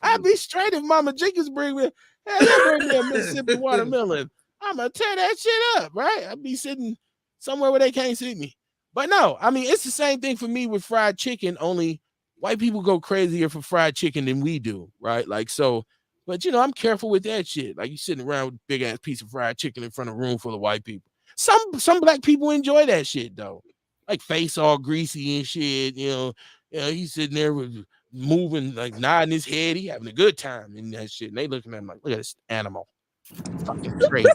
I'd be straight if Mama Jenkins bring me a Mississippi watermelon. I'm going to tear that shit up, right? I'd be sitting somewhere where they can't see me. But no, I mean, it's the same thing for me with fried chicken, only white people go crazier for fried chicken than we do, right? Like, so, but you know, I'm careful with that shit. Like, you sitting around with a big ass piece of fried chicken in front of a room full of white people. Some black people enjoy that shit though. Like face all greasy and shit, you know, he's sitting there with moving, like nodding his head. He having a good time in that shit. And they looking at him like, look at this animal. Fucking crazy.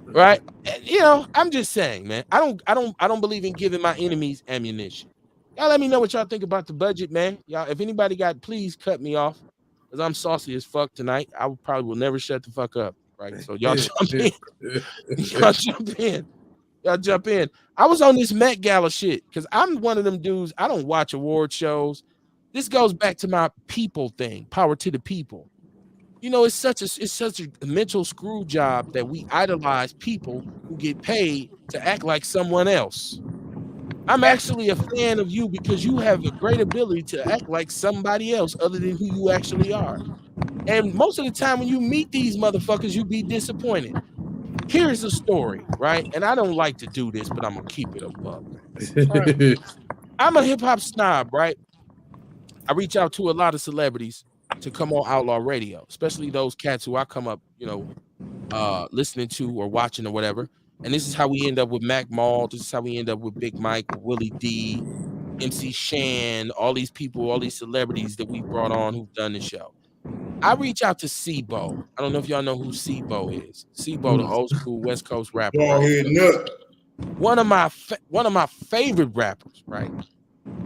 Right? And, you know, I'm just saying, man. I don't believe in giving my enemies ammunition. Y'all let me know what y'all think about the budget, man. Y'all, if anybody please cut me off. Because I'm saucy as fuck tonight. I probably will never shut the fuck up. Right. So y'all jump in. Y'all jump in. I was on this Met Gala shit because I'm one of them dudes. I don't watch award shows. This goes back to my people thing. Power to the people. You know, it's such a mental screw job that we idolize people who get paid to act like someone else. I'm actually a fan of you because you have a great ability to act like somebody else other than who you actually are. And most of the time when you meet these motherfuckers, you be disappointed. Here's the story, right? And I don't like to do this, but I'm going to keep it a buck. Right. I'm a hip hop snob, right? I reach out to a lot of celebrities to come on Outlaw Radio, especially those cats who I come up, you know, listening to or watching or whatever. And this is how we end up with Mac Mall. This is how we end up with Big Mike, Willie D, MC Shan, all these people, all these celebrities that we brought on who've done the show. I reach out to Sibo. I don't know if y'all know who Sibo is. Sibo, the old school West Coast rapper. Right? One of my favorite rappers, right?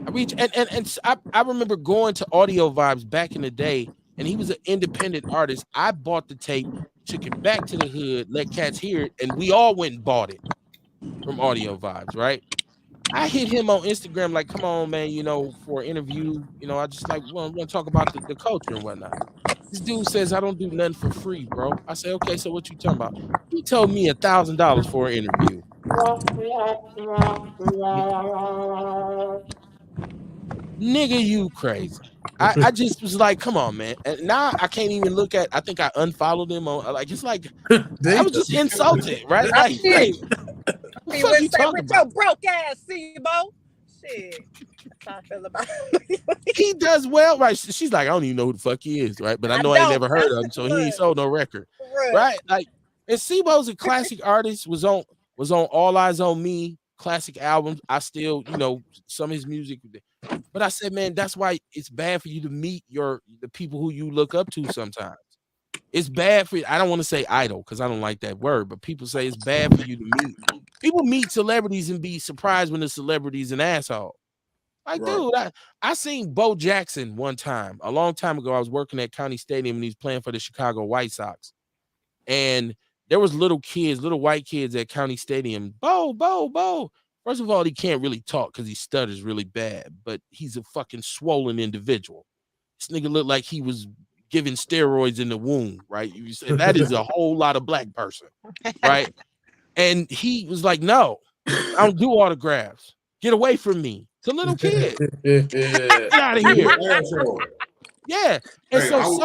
I remember going to Audio Vibes back in the day, and he was an independent artist. I bought the tape, took it back to the hood, let cats hear it, and we all went and bought it from Audio Vibes, right? I hit him on Instagram like, come on, man, you know, for an interview. You know, I just like want to talk about the culture and whatnot. This dude says, I don't do nothing for free, bro. I say, okay, so what you talking about? He told me $1,000 for an interview. Nigga, you crazy. I just was like, come on, man. And now I can't even look at, I think I unfollowed him on, like, it's like, I was just insulted, right? Like, he would say with your broke ass, Sibo. Shit. That's how I feel about it. He does well, right? She's like, I don't even know who the fuck he is, right? But I know I ain't never heard of him, so he ain't sold no record, right? Like, and Sibo's a classic artist, was on All Eyes on Me, classic albums. I still, you know, some of his music. But I said, man, that's why it's bad for you to meet the people who you look up to sometimes. It's bad for you. I don't want to say idol because I don't like that word, but people say it's bad for you to meet. People meet celebrities and be surprised when the celebrity's an asshole. Like, right. Dude, I seen Bo Jackson one time, a long time ago. I was working at County Stadium and he's playing for the Chicago White Sox. And there was little white kids at County Stadium. Bo. First of all, he can't really talk because he stutters really bad, but he's a fucking swollen individual. This nigga looked like he was giving steroids in the womb, right? That is a whole lot of black person, right? And he was like, no, I don't do autographs. Get away from me. It's a little kid. Get out of here. Yeah. And so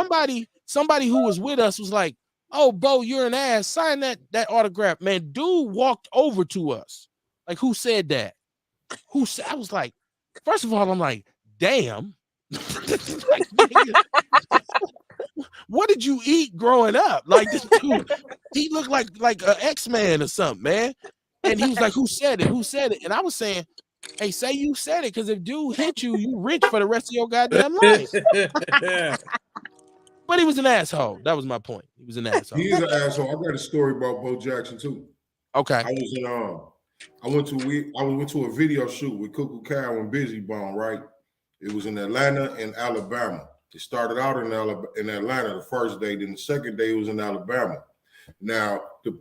somebody who was with us was like, oh, Bo, you're an ass. Sign that autograph. Man, dude walked over to us. Like, who said that? Who said? I was like, first of all, I'm like, damn. Like, what did you eat growing up? Like, this dude, He looked like an X-Man or something, man. And he was like, "Who said it? Who said it?" And I was saying, "Hey, say you said it, because if dude hit you, you rich for the rest of your goddamn life." But he was an asshole. That was my point. He was an asshole. He is an asshole. I got a story about Bo Jackson too. Okay. I was in I went to a video shoot with Cuckoo Cow and Busy Bone, right? It was in Atlanta and Alabama. It started out in Atlanta the first day, then the second day it was in Alabama. Now the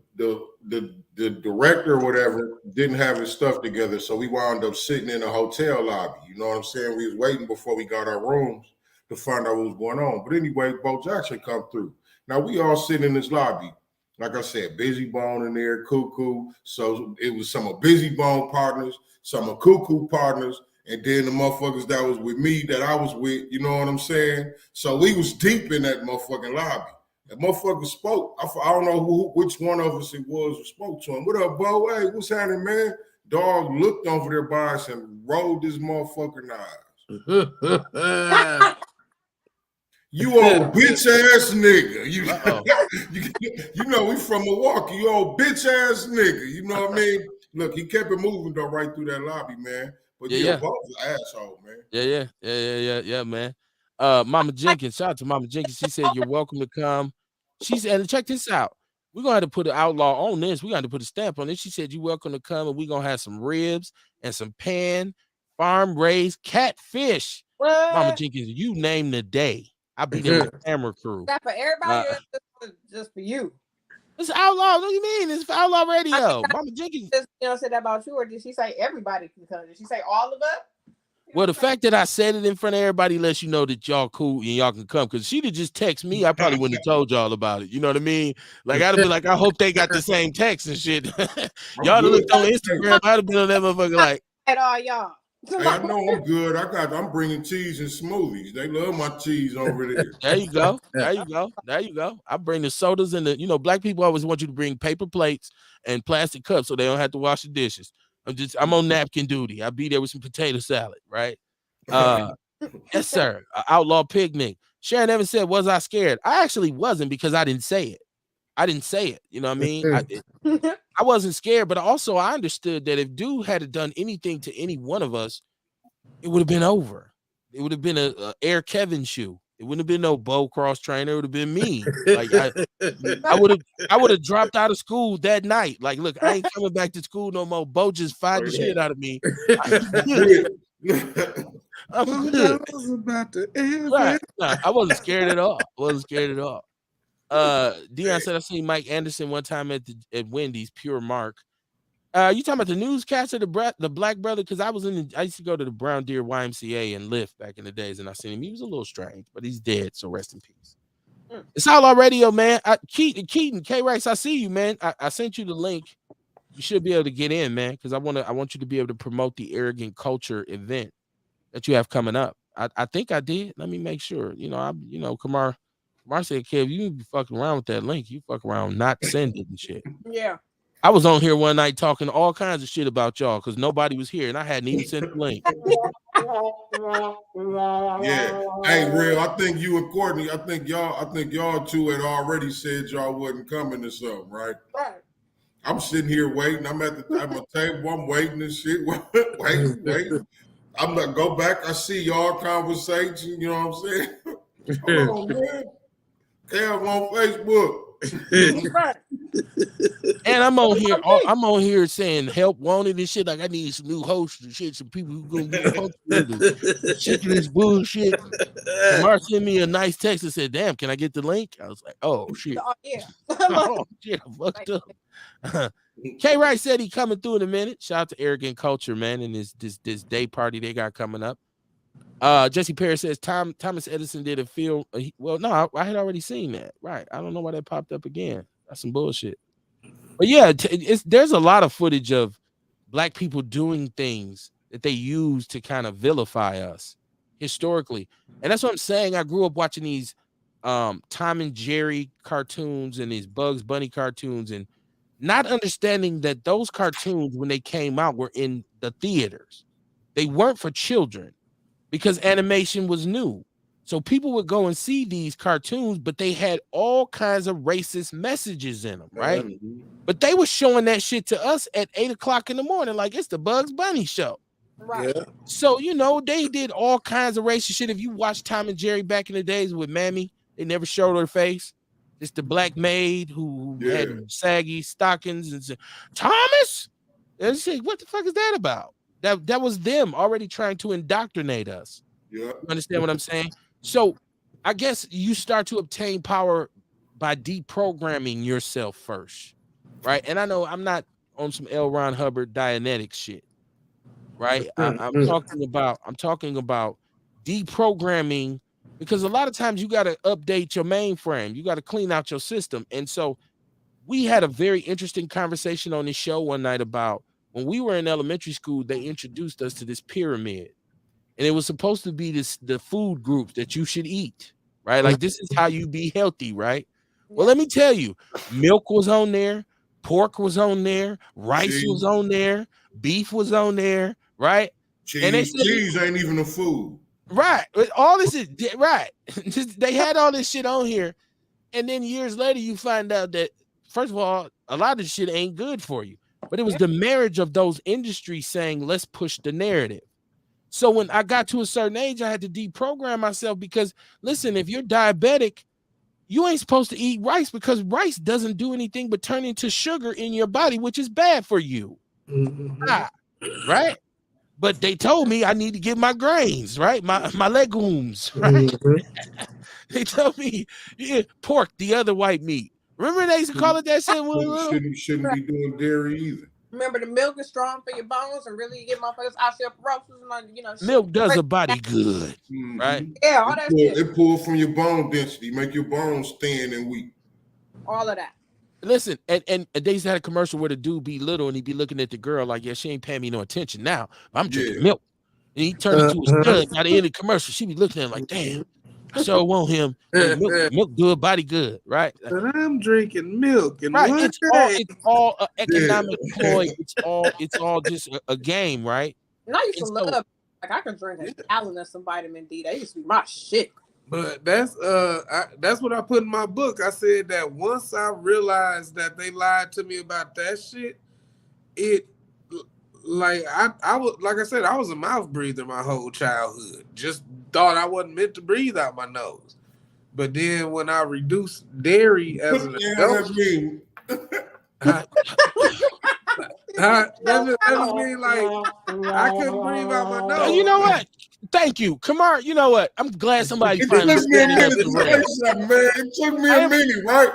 director or whatever didn't have his stuff together, so we wound up sitting in a hotel lobby. You know what I'm saying? We was waiting before we got our rooms to find out what was going on. But anyway, Bo Jackson come through. Now we all sitting in this lobby. Like I said, Busy Bone in there, Cuckoo. So it was some of Busy Bone partners, some of Cuckoo partners, and then the motherfuckers that was with me that I was with, you know what I'm saying? So we was deep in that motherfucking lobby. That motherfucker spoke. I don't know which one of us it was who spoke to him. What up, Bo? Hey, what's happening, man? Dog looked over there by us and rolled his motherfucking eyes. You old bitch ass nigga. You know we from Milwaukee. You old bitch ass nigga. You know what I mean? Look, he kept it moving though right through that lobby, man. But yeah, Bo's an asshole, man. Yeah, man. Mama Jenkins, shout out to Mama Jenkins. She said, "You're welcome to come." She said, and check this out. We're gonna have to put an outlaw on this. We got to put a stamp on it. She said, "You're welcome to come, and we're gonna have some ribs and some farm-raised catfish." What? Mama Jenkins, you name the day. I'll be there with the camera crew. Is that for everybody or just for you? It's Outlaw. What do you mean? It's for Outlaw Radio. Mama Jenkins. Just, said that about you, or did she say everybody can come? Did she say all of us? Well, the fact that I said it in front of everybody lets you know that y'all cool and y'all can come. Because she'd have just text me, I probably wouldn't have told y'all about it. You know what I mean? Like, I'd have been like, I hope they got the same text and shit. Y'all looked on Instagram. I'd have been on that motherfucker like, at all y'all. Hey, I know I'm good. I'm bringing cheese and smoothies. They love my cheese over there. There you go. I bring the sodas and the, black people always want you to bring paper plates and plastic cups so they don't have to wash the dishes. I'm on napkin duty. I'll be there with some potato salad, right? Yes, sir. Outlaw picnic. Sharon Evans said, "Was I scared?" I actually wasn't, because I didn't say it. You know what I mean? I wasn't scared, but also I understood that if dude had done anything to any one of us, it would have been over. It would have been a Air Kevin shoe. It wouldn't have been no Bo Cross trainer. It would have been me. Like I would have dropped out of school that night. Like, look, I ain't coming back to school no more. Bo just fired the shit out of me. I was about to end. Right. No, I wasn't scared at all. Dion said, "I seen Mike Anderson one time at Wendy's. Pure Mark." You talking about the newscaster, the black brother? Because I used to go to the Brown Deer YMCA and lift back in the days, and I seen him. He was a little strange, but he's dead, so rest in peace. It's Outlaw Radio, man. Keaton, K Rice, I see you, man. I sent you the link. You should be able to get in, man, because I want you to be able to promote the Arrogant Culture event that you have coming up. I think I did. Let me make sure. Kamar said, "Kev, you be fucking around with that link. You fuck around, not send it and shit." Yeah. I was on here one night talking all kinds of shit about y'all because nobody was here and I hadn't even sent the link. Yeah. Hey, real. I think you and Courtney, I think y'all two had already said y'all wasn't coming or something, right? Right. I'm sitting here waiting. I'm at my table. I'm waiting and shit. waiting. I'm like, go back. I see y'all conversation. You know what I'm saying? Hold on, man. Kev on Facebook. And I'm on here saying help wanted and shit. Like, I need some new hosts and shit, some people who gonna get hosted. Shit to this bullshit. Mark sent me a nice text and said, "Damn, can I get the link?" I was like, "Oh shit." Oh yeah. Oh shit, I fucked up. K Rice said he coming through in a minute. Shout out to Arrogant Culture, man, and this day party they got coming up. Jesse Perry says Thomas Edison did a film. No, I had already seen that. Right. I don't know why that popped up again. That's some bullshit. But yeah, there's a lot of footage of black people doing things that they use to kind of vilify us historically. And that's what I'm saying. I grew up watching these Tom and Jerry cartoons and these Bugs Bunny cartoons and not understanding that those cartoons, when they came out, were in the theaters. They weren't for children because animation was new. So people would go and see these cartoons, but they had all kinds of racist messages in them, right? But they were showing that shit to us at 8 o'clock in the morning, like it's the Bugs Bunny show. Right. Yeah. So, you know, they did all kinds of racist shit. If you watch Tom and Jerry back in the days with Mammy, they never showed her face. It's the black maid who had saggy stockings and said, Thomas? And she, what the fuck is that about? That was them already trying to indoctrinate us. Yeah. You understand what I'm saying? So I guess you start to obtain power by deprogramming yourself first, right? And I know I'm not on some L. Ron Hubbard Dianetics shit, right? I'm talking about deprogramming, because a lot of times you got to update your mainframe, you got to clean out your system. And so we had a very interesting conversation on this show one night about when we were in elementary school, they introduced us to this pyramid. And it was supposed to be the food groups that you should eat, right? Like this is how you be healthy, right? Well, let me tell you, milk was on there, pork was on there, rice was on there, beef was on there, right? Cheese ain't even a food. Right. All this is right. They had all this shit on here. And then years later, you find out that, first of all, a lot of shit ain't good for you. But it was the marriage of those industries saying, let's push the narrative. So when I got to a certain age, I had to deprogram myself because, listen, if you're diabetic, you ain't supposed to eat rice because rice doesn't do anything but turn into sugar in your body, which is bad for you. Right? But they told me I need to get my grains, right? My legumes, right? They told me, pork, the other white meat. Remember they used to call it that shit? Shouldn't be doing dairy either. Remember, the milk is strong for your bones and really get motherfuckers osteoporosis and, you know, milk does a body good, right? Yeah, all that shit. It pulls from your bone density, make your bones thin and weak. All of that. Listen, and they used to have a commercial where the dude be little and he'd be looking at the girl like, yeah, she ain't paying me no attention now. I'm drinking milk. And he turned into a stud by the end of the commercial. She be looking at him like, damn, I sure want him. Milk good, body good, right? But I'm drinking milk, and right. It's all an economic ploy. It's all just a game, right? And I used to love, like, I could drink a gallon of some vitamin D. That used to be my shit. But that's what I put in my book. I said that once I realized that they lied to me about that shit, I was a mouth breather my whole childhood. Just thought I wasn't meant to breathe out my nose. But then when I reduced dairy as an adult, that just mean like I couldn't breathe out my nose. You know what? Thank you, Kamar. You know what? I'm glad somebody finally standing up to rail. It took me a minute, right?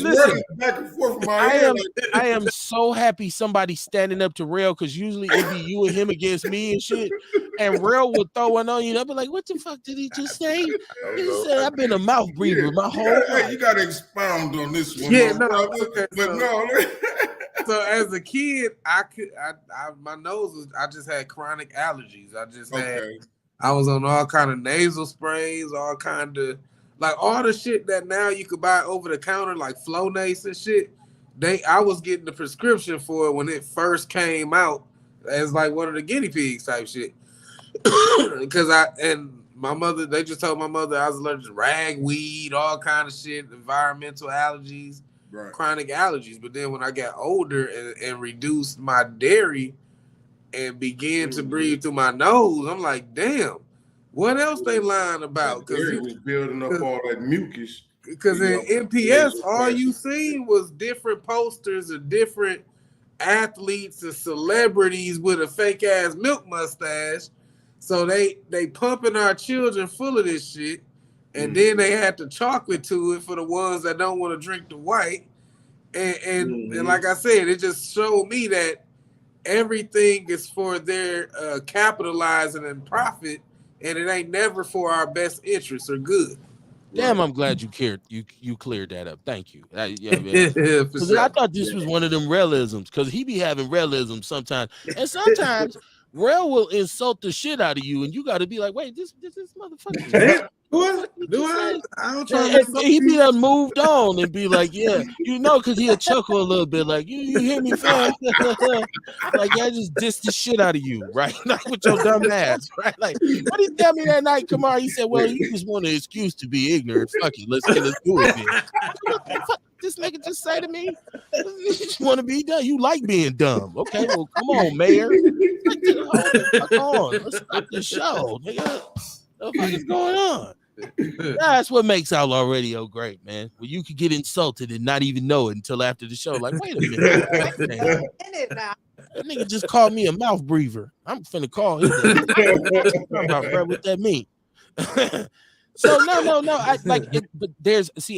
Listen, back and forth from my head. I am so happy somebody standing up to rail, because usually it'd be you and him against me and shit. And rail would throw one on you. I'd be like, what the fuck did he just say? He said, I've been a mouth breather my whole life. You got to expound on this one. Yeah, no. So as a kid, my nose was, I just had chronic allergies. I was on all kind of nasal sprays, all kind of, like all the shit that now you could buy over the counter, like Flonase and shit. I was getting the prescription for it when it first came out as like one of the guinea pigs type shit. Because my mother, they just told my mother I was allergic to ragweed, all kind of shit, environmental allergies. Right. Chronic allergies. But then when I got older and reduced my dairy and began to breathe through my nose, I'm like, damn, what else they lying about? Because it was building up all that mucus. Because in MPS, all you seen was different posters of different athletes and celebrities with a fake ass milk mustache. So they pumping our children full of this shit. And then they had the chocolate to it for the ones that don't want to drink the white. And like I said, it just showed me that everything is for their capitalizing and profit, and it ain't never for our best interests or good. Damn, I'm glad you cared. You cleared that up. Thank you. I thought this was one of them realisms, because he be having realisms sometimes. And sometimes Rel will insult the shit out of you, and you got to be like, wait, this motherfucker. Damn, What do you I? say? I don't try to And insult he be you. done moved on and be like, yeah, because he'll chuckle a little bit, like, you hear me, fam? Like, yeah, I just dissed the shit out of you, right? Like with your dumb ass, right? Like, what did he tell me that night, Kamar? He said, well, you just want an excuse to be ignorant. Fuck it, let's do it then. What the fuck this nigga just say to me? You just want to be done. You like being dumb. Okay, well, come on, mayor. Like, hold the fuck on. Let's start the show, nigga. What the fuck is going on? That's what makes Outlaw Radio great, man. Well, you could get insulted and not even know it until after the show. Like, wait a minute. That nigga just called me a mouth breather. I'm finna call his ass. About, bro, what that mean? So no. I like it, but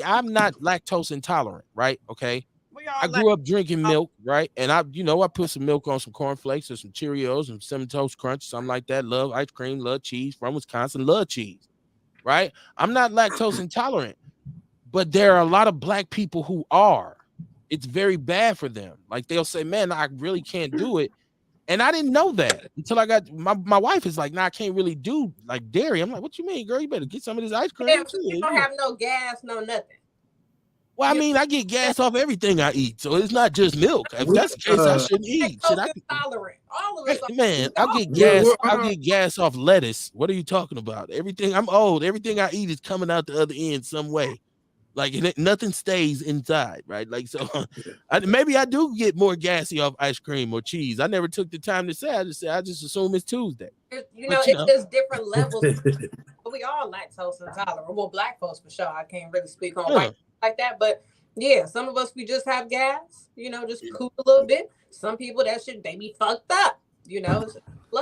I'm not lactose intolerant, right? Okay. I grew up drinking milk, right? And I put some milk on some cornflakes or some Cheerios and Cinnamon Toast Crunch, something like that. Love ice cream, love cheese from Wisconsin, love cheese. Right? I'm not lactose intolerant, but there are a lot of black people who are. It's very bad for them. Like they'll say, man, I really can't do it. And I didn't know that until I got my wife is like, nah, I can't really do like dairy. I'm like, what you mean, girl? You better get some of this ice cream. Yeah, you don't have no gas, no nothing. Well, I mean, I get gas off everything I eat, so it's not just milk. If that's the case, I shouldn't eat. Tolerant. All of us. Man, I'll get gas. I'll get gas off lettuce. What are you talking about? Everything. I'm old. Everything I eat is coming out the other end some way. Like nothing stays inside, right? Like so, maybe I do get more gassy off ice cream or cheese. I never took the time to say. I just assume it's Tuesday. It's just different levels. We all lactose intolerant. Well, black folks for sure. I can't really speak on white like that, but yeah, some of us we just have gas. Just cool a little bit. Some people that shit they be fucked up.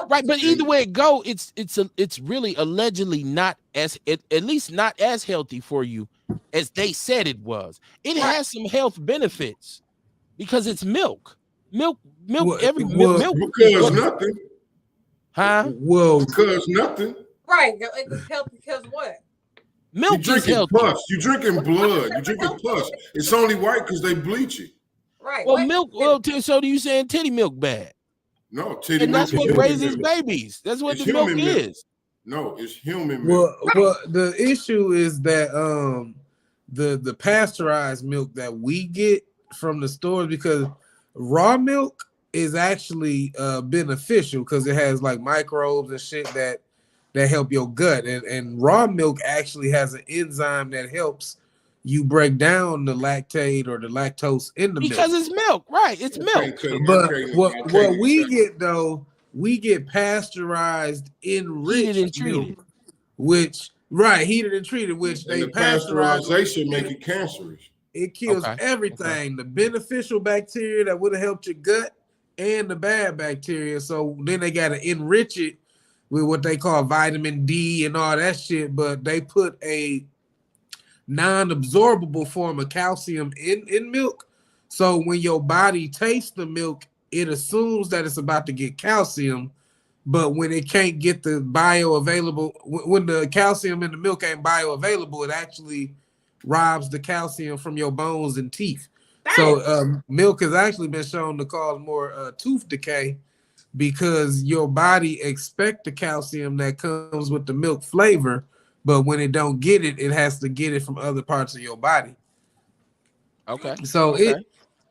Right, but either way it go, it's really allegedly not at least not as healthy for you as they said it was. It has some health benefits because it's milk. Milk. Milk because nothing. Huh? Well, because nothing. Right, it's healthy because what? Milk you is healthy. Pus. You drinking blood. You drinking pus. It's only white because they bleach it. Right. Well, milk. Well, so do you saying titty milk bad? No, titty and milk. That's what raises babies. That's what the milk is. No, it's human milk. Well, the issue is that the pasteurized milk that we get from the stores, because raw milk is actually beneficial because it has like microbes and shit that help your gut, and raw milk actually has an enzyme that helps you break down the lactate or the lactose in the milk. Because it's milk, right? It's milk. But what we get though, we get pasteurized enriched milk, which heated and treated, which and they pasteurization make it cancerous. It kills everything, the beneficial bacteria that would have helped your gut and the bad bacteria. So then they got to enrich it with what they call vitamin D and all that shit, but they put a non-absorbable form of calcium in milk. So when your body tastes the milk, it assumes that it's about to get calcium, but when it can't get the bioavailable, when the calcium in the milk ain't bioavailable, it actually robs the calcium from your bones and teeth. So milk has actually been shown to cause more tooth decay because your body expects the calcium that comes with the milk flavor, but when it don't get it, it has to get it from other parts of your body. Okay. So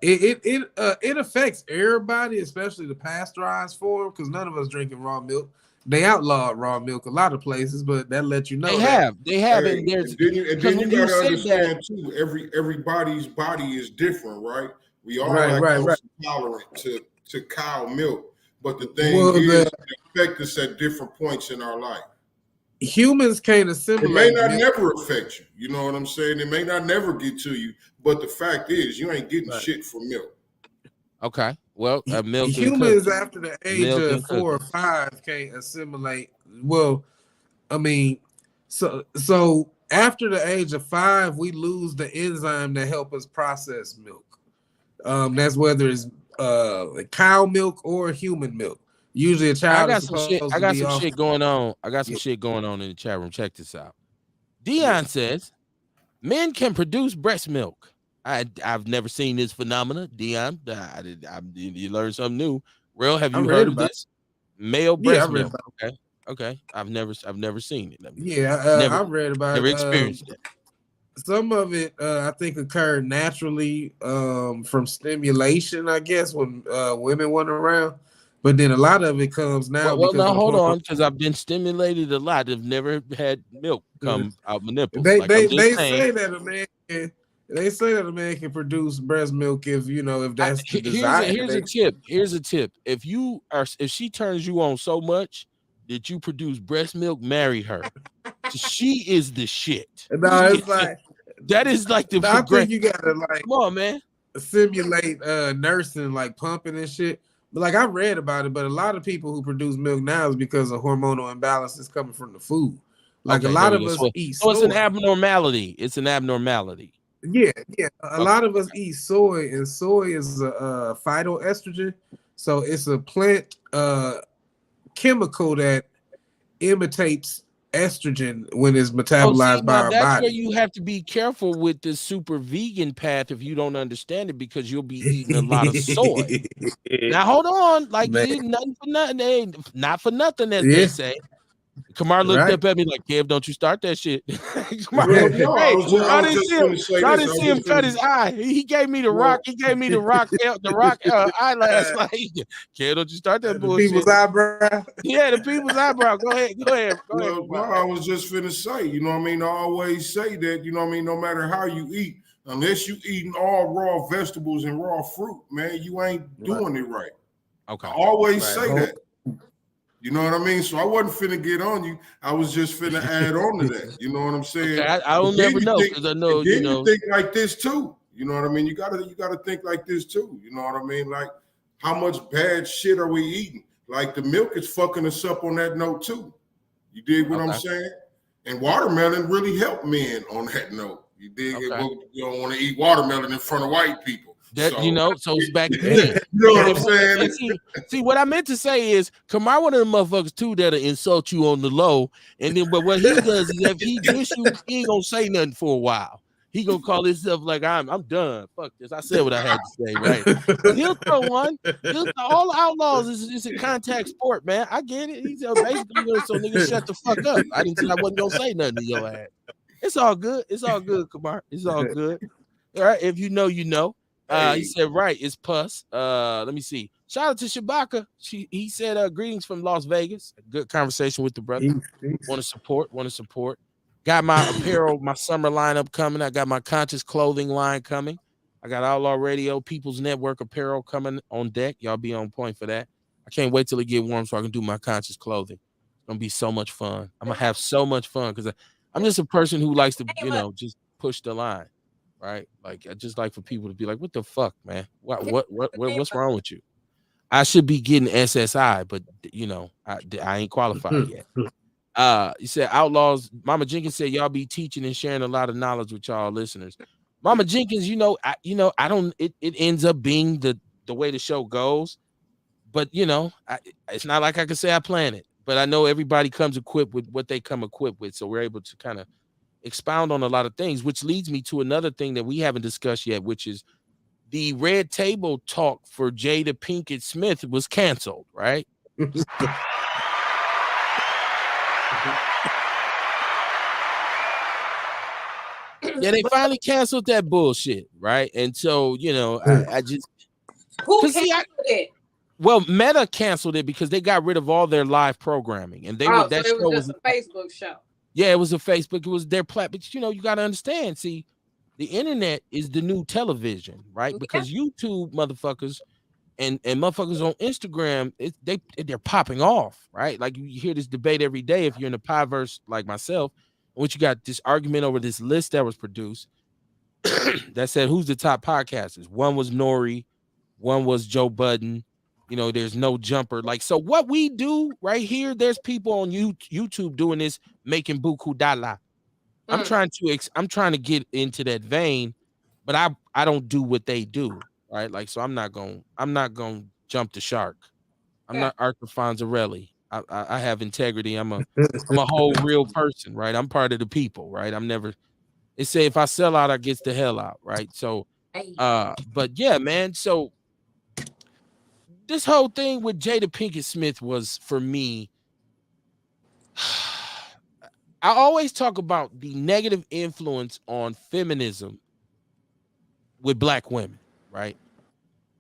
it affects everybody, especially the pasteurized form, because none of us drinking raw milk. They outlawed raw milk a lot of places, but that lets you know they have. And then you gotta understand too. Everybody's body is different, right? We all lactose intolerant to cow milk, but the thing is, it affects us at different points in our life. Humans can't assimilate. It may not never affect you. You know what I'm saying? It may not never get to you, but the fact is, you ain't getting shit from milk. Okay. Well, milk. Humans after the age of 4 or 5 can't assimilate. Well, I mean, so after the age of 5, we lose the enzyme that help us process milk. That's whether it's cow milk or human milk. Usually a child. I got some shit going on. I got some shit going on in the chat room. Check this out. Dion says men can produce breast milk. I've never seen this phenomena. Dion, you learned something new. Real, have you heard of this? Male Yeah, I breast read milk. about. Okay. Okay. I've never seen it. Yeah, Never I read about never experienced it. some of it. I think occurred naturally from stimulation, I guess, when women weren't around. But then a lot of it comes now Well, because now of the hold hormone. on, because I've been stimulated a lot. I've never had milk come out my nipples. Like I'm just They saying. say that a man can, they say that a man can produce breast milk if if that's the desire. Here's a tip. Here's a tip. If she turns you on so much that you produce breast milk, marry her. She is the shit. No, it's like That is like the I great. think you gotta like Come on, man. simulate nursing, like pumping and shit. But like I read about it, but a lot of people who produce milk now is because of hormonal imbalances coming from the food. Like a Okay, there lot we of go. us So, eat so it's an soy. abnormality. It's an abnormality. Yeah, yeah. A Okay. lot of us eat soy, and soy is a phytoestrogen. So it's a plant chemical that imitates estrogen when it's Oh, see, metabolized by now our that's where body. you have to be careful with the super vegan path if you don't understand it, because you'll be eating a lot of soy. Now, hold on, like Man, you nothing for nothing, not for nothing, as they yeah, say. Kamar looked right. up at me like, Kev, don't you start that shit. Kamar, Well, no, hey, I y'all was didn't just see him. going to say Y'all this. didn't I was see him just cut going his to, eye. He gave me the rock. well, He gave me the rock, eyelash. Like, Kev, don't you start that The people's bullshit. eyebrow. Yeah, the people's eyebrow. Go ahead, well, no, Kamar. I was just going to say, you know what I mean? I always say that, you know what I mean? No matter how you eat, unless you eating all raw vegetables and raw fruit, man, you ain't Right, doing it right. I Okay. always right. say that. You know what I mean? So I wasn't finna get on you. I was just finna add on to that. You know what I'm Okay, saying? I And don't then never you know think, because I and know, then you think like this too. You know what I mean? You gotta think like this too. You know what I mean? Like how much bad shit are we eating? Like the milk is fucking us up on that note too. You dig what I'm okay, saying? And watermelon really helped men on that note. You dig it? okay. Well, you don't want to eat watermelon in front of white people. That So so it's back to you me. know what And, I'm saying? and see, what I meant to say is, Kamar one of the motherfuckers too that'll insult you on the low, and then but what he does is if he diss you, he ain't gonna say nothing for a while. He gonna call himself like I'm done. Fuck this. I said what I had to say, right? But he'll throw one. All outlaws is a contact sport, man. I get it. He's basically so niggas shut the fuck up. I didn't say I wasn't gonna say nothing to your ass. It's all good. It's all good, Kamar. It's all good. All right, if you know, you know. He Hey, said, right, it's Puss. Let me see. Shout out to Shabaka. He said, greetings from Las Vegas. Good conversation with the brother. Want to support, want to support. Got my apparel, my summer lineup coming. I got my conscious clothing line coming. I got Outlaw Radio, People's Network apparel coming on deck. Y'all be on point for that. I can't wait till it get warm so I can do my conscious clothing. It's gonna be so much fun. I'm gonna have so much fun because I'm just a person who likes to, just push the line, right? Like I just like for people to be like, "What the fuck, man? What's wrong with you?" I should be getting SSI, but I ain't qualified yet. You said Outlaws. Mama Jenkins said y'all be teaching and sharing a lot of knowledge with y'all listeners. Mama Jenkins, I don't. It ends up being the way the show goes, but it's not like I can say I plan it. But I know everybody comes equipped with what they come equipped with, so we're able to kind of expound on a lot of things, which leads me to another thing that we haven't discussed yet, which is the red table talk for Jada Pinkett Smith was canceled, right? Yeah, they finally canceled that bullshit, right? And so, I just Who because canceled it? well, Meta canceled it because they got rid of all their live programming, and Oh, so that it was show just a Facebook show. yeah, it was a Facebook, it was their platform. But you got to understand, see, the internet is the new television, right? Yeah. Because YouTube motherfuckers and motherfuckers on Instagram, they're popping off, right? Like you hear this debate every day if you're in the pieverse like myself, which you got this argument over this list that was produced that said who's the top podcasters. One was Nori, one was Joe Budden. There's no jumper. Like, so what we do right here, there's people on YouTube doing this, making buku dala. I'm trying to get into that vein, but I don't do what they do, right? Like, so I'm not gonna jump the shark. I'm Yeah. not Arthur Fonzarelli. I have integrity. I'm a whole real person, right? I'm part of the people, right? I'm never. They say if I sell out, I gets the hell out, right? So, Hey. but yeah, man. So this whole thing with Jada Pinkett Smith was for me. I always talk about the negative influence on feminism with black women, right?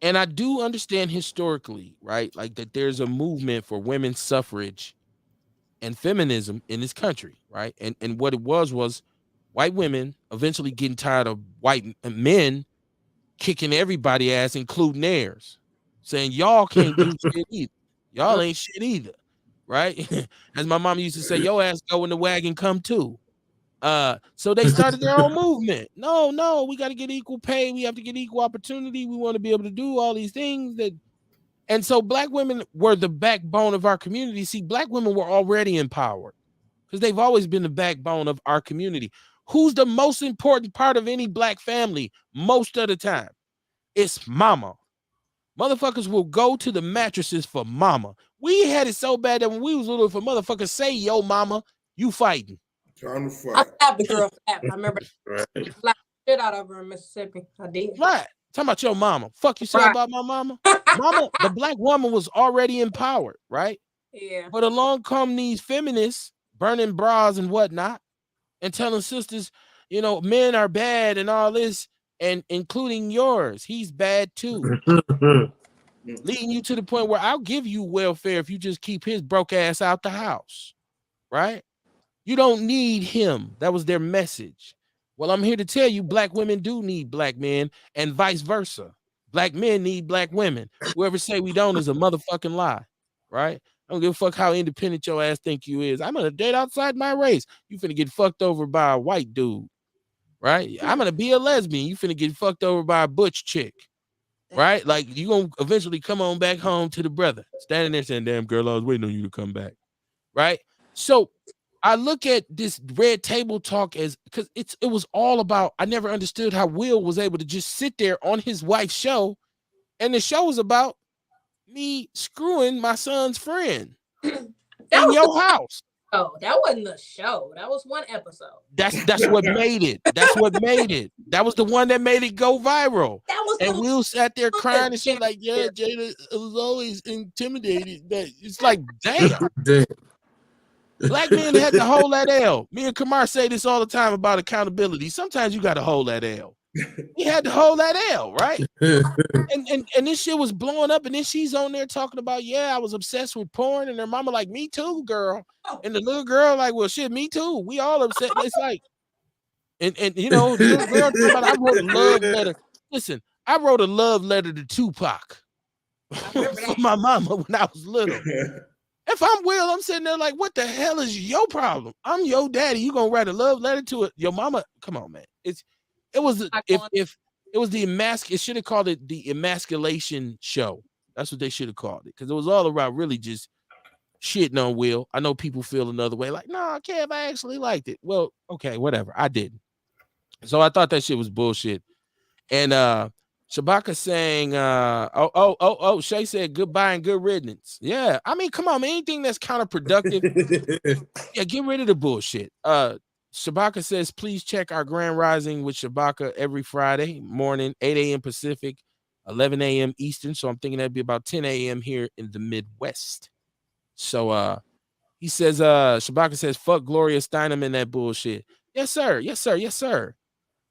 And I do understand historically, right? Like that there's a movement for women's suffrage and feminism in this country, right? And what it was white women eventually getting tired of white men kicking everybody ass, including theirs, saying y'all can't do shit either. Y'all ain't shit either, right? As my mom used to say, yo ass go in the wagon, come too. So they started their own movement. No, we got to get equal pay. We have to get equal opportunity. We want to be able to do all these things that. And so black women were the backbone of our community. See, black women were already empowered because they've always been the backbone of our community. Who's the most important part of any black family most of the time? It's mama. Motherfuckers will go to the mattresses for mama. We had it so bad that when we was little, if a motherfucker say, yo, mama, you fighting. Trying to I fight. slapped the girl flat. I remember slapped the shit out of her in Mississippi. I did. Right. Talking about your mama. Fuck you say Right. about my mama? Mama, the black woman was already empowered, right? Yeah. But along come these feminists burning bras and whatnot and telling sisters, you know, men are bad and all this, and including yours. He's bad too. Leading you to the point where I'll give you welfare if you just keep his broke ass out the house, right? You don't need him. That was their message. Well, I'm here to tell you, black women do need black men and vice versa. Black men need black women. Whoever say we don't is a motherfucking lie, right? I don't give a fuck how independent your ass think you is. I'm gonna date outside my race. You finna get fucked over by a white dude, right? I'm gonna be a lesbian. You finna get fucked over by a butch chick, right? Like you gonna eventually come on back home to the brother, standing there saying, "Damn girl, I was waiting on you to come back," right? So I look at this red table talk as because it was all about. I never understood how Will was able to just sit there on his wife's show, and the show was about me screwing my son's friend in your house. Oh, that wasn't the show. That was one episode. That's what made it. That's what made it. That was the one that made it go viral. That was And the Will sat there crying and shit like, yeah, Jada was always intimidated. That it's like, damn. Black men had to hold that L. Me and Kamar say this all the time about accountability. Sometimes you got to hold that L. He had to hold that L, right? And this shit was blowing up, and then she's on there talking about, yeah, I was obsessed with porn, and her mama like, me too, girl. And the little girl like, well, shit, me too. We all upset. It's like, and you know, the little girl talking about, I wrote a love letter. Listen, I wrote a love letter to Tupac for my mama when I was little. If I'm Will, I'm sitting there like, what the hell is your problem? I'm your daddy. You gonna write a love letter to it? Your mama? Come on, man. It was if it was the it should have called it the emasculation show. That's what they should have called it, because it was all about really just shitting on Will. I know people feel another way, like, no, I can't. I actually liked it. Well, okay, whatever. I didn't. So I thought that shit was bullshit. And Shabaka saying, Shay said goodbye and good riddance. Yeah, I mean, come on, man. Anything that's counterproductive, yeah, get rid of the bullshit. Shabaka says, please check our Grand Rising with Shabaka every Friday morning, 8 a.m. Pacific, 11 a.m. Eastern. So I'm thinking that'd be about 10 a.m. here in the Midwest. So he says, Shabaka says, fuck Gloria Steinem and that bullshit. Yes, sir. Yes, sir. Yes, sir.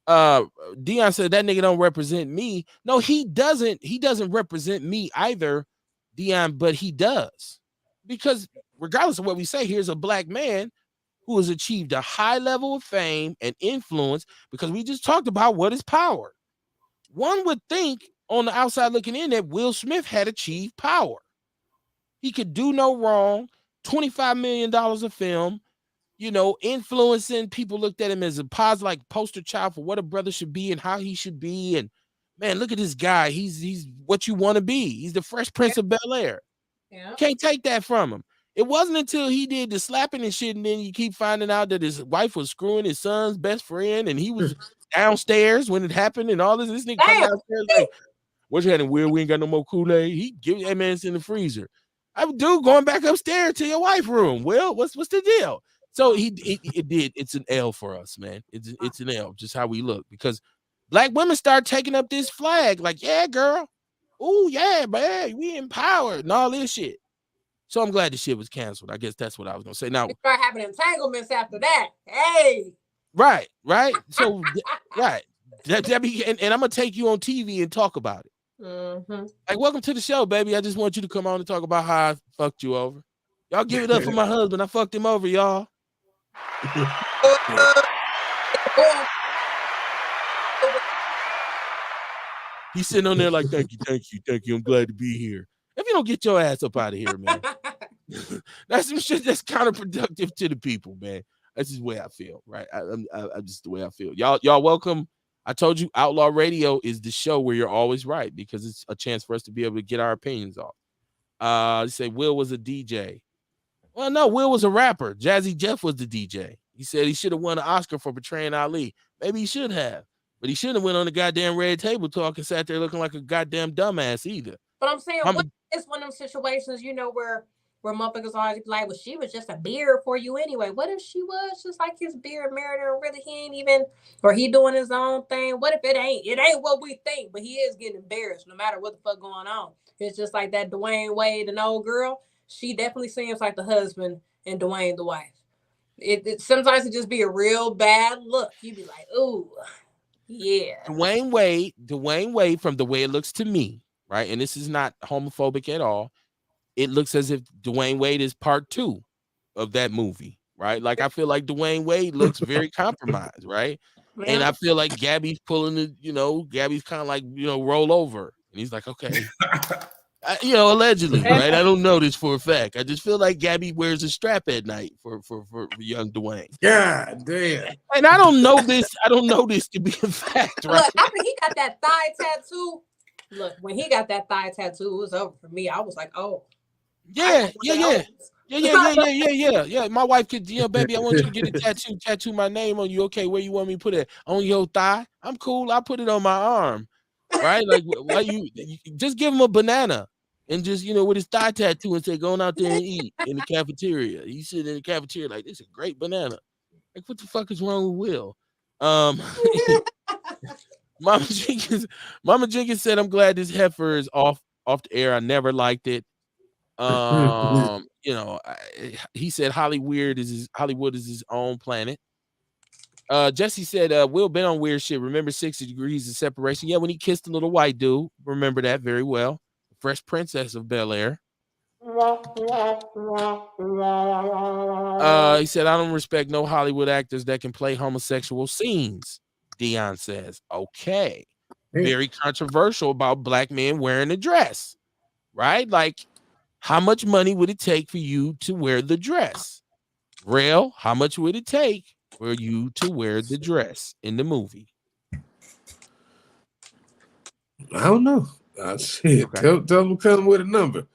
Dion said that nigga don't represent me. No, he doesn't. He doesn't represent me either, Dion, but he does. Because regardless of what we say, here's a black man who has achieved a high level of fame and influence, because we just talked about what is power. One would think on the outside looking in that Will Smith had achieved power. He could do no wrong, $25 million a film, you know, influencing. People looked at him as a positive, like poster child for what a brother should be and how he should be. And man, look at this guy. He's what you want to be. He's the Fresh Prince of Bel-Air. Yeah. Can't take that from him. It wasn't until he did the slapping and shit, and then you keep finding out that his wife was screwing his son's best friend, and he was downstairs when it happened, and all this. This nigga come downstairs like, "What's happening, Will? We ain't got no more Kool-Aid." He give that man's in the freezer. I do going back upstairs to your wife's room. Will, what's the deal? So it did. It's an L for us, man. It's an L, just how we look, because black women start taking up this flag. Like, yeah, girl, Oh yeah, man, we empowered and all this shit. So I'm glad the shit was canceled. I guess that's what I was gonna say. Now, We start having entanglements after that. Hey. right. So, right. Debbie, and I'm gonna take you on TV and talk about it. Mm-hmm. Like, welcome to the show, baby. I just want you to come on and talk about how I fucked you over. Y'all give it up for my husband. I fucked him over, y'all. He's sitting on there like, thank you. I'm glad to be here. If you don't get your ass up out of here, man. That's some shit that's counterproductive to the people, man. That's just the way I feel, right? I'm just the way I feel. Y'all welcome. I told you Outlaw Radio is the show where you're always right because it's a chance for us to be able to get our opinions off. You say Will was a DJ. Well, no, Will was a rapper. Jazzy Jeff was the DJ. He said he should have won an Oscar for portraying Ali. Maybe he should have, but he shouldn't have went on the goddamn red table talk and sat there looking like a goddamn dumbass either. But I'm saying, it's one of them situations, where motherfuckers always be like, well, she was just a beard for you anyway. What if she was just like his beard married her and really he ain't even, or he doing his own thing? What if it ain't what we think, but he is getting embarrassed no matter what the fuck going on? It's just like that Dwayne Wade and old girl. She definitely seems like the husband and Dwayne the wife. It sometimes it just be a real bad look. You be like, ooh, yeah. Dwayne Wade, from the way it looks to me, right? And this is not homophobic at all. It looks as if Dwayne Wade is part 2 of that movie, right? Like I feel like Dwayne Wade looks very compromised, right? Man. And I feel like Gabby's pulling the, Gabby's kind of like, roll over. And he's like, okay. Allegedly, right? I don't know this for a fact. I just feel like Gabby wears a strap at night for young Dwayne. God damn. And I don't know this. I don't know this to be a fact, right? Look, after he got that thigh tattoo. Look, when he got that thigh tattoo, it was over for me. I was like, oh. Yeah. My wife could, baby, I want you to get a tattoo my name on you. Okay, where you want me to put it? On your thigh? I'm cool. I'll put it on my arm. Right? Like, why you just give him a banana and just, with his thigh tattoo and say, going out there and eat in the cafeteria. You sit in the cafeteria like, this is a great banana. Like, what the fuck is wrong with Will? Mama Jenkins said, I'm glad this heifer is off the air. I never liked it. He said Hollywood is his own planet. Jesse said, Will been on weird shit. Remember 60 Degrees of Separation? Yeah, when he kissed the little white dude. Remember that very well. Fresh Princess of Bel-Air. He said, I don't respect no Hollywood actors that can play homosexual scenes. Dion says, okay. Very controversial about black men wearing a dress, right? Like, how much money would it take for you to wear the dress? Rail, how much would it take for you to wear the dress in the movie? I don't know. Shit. Okay. Tell them to come with a number.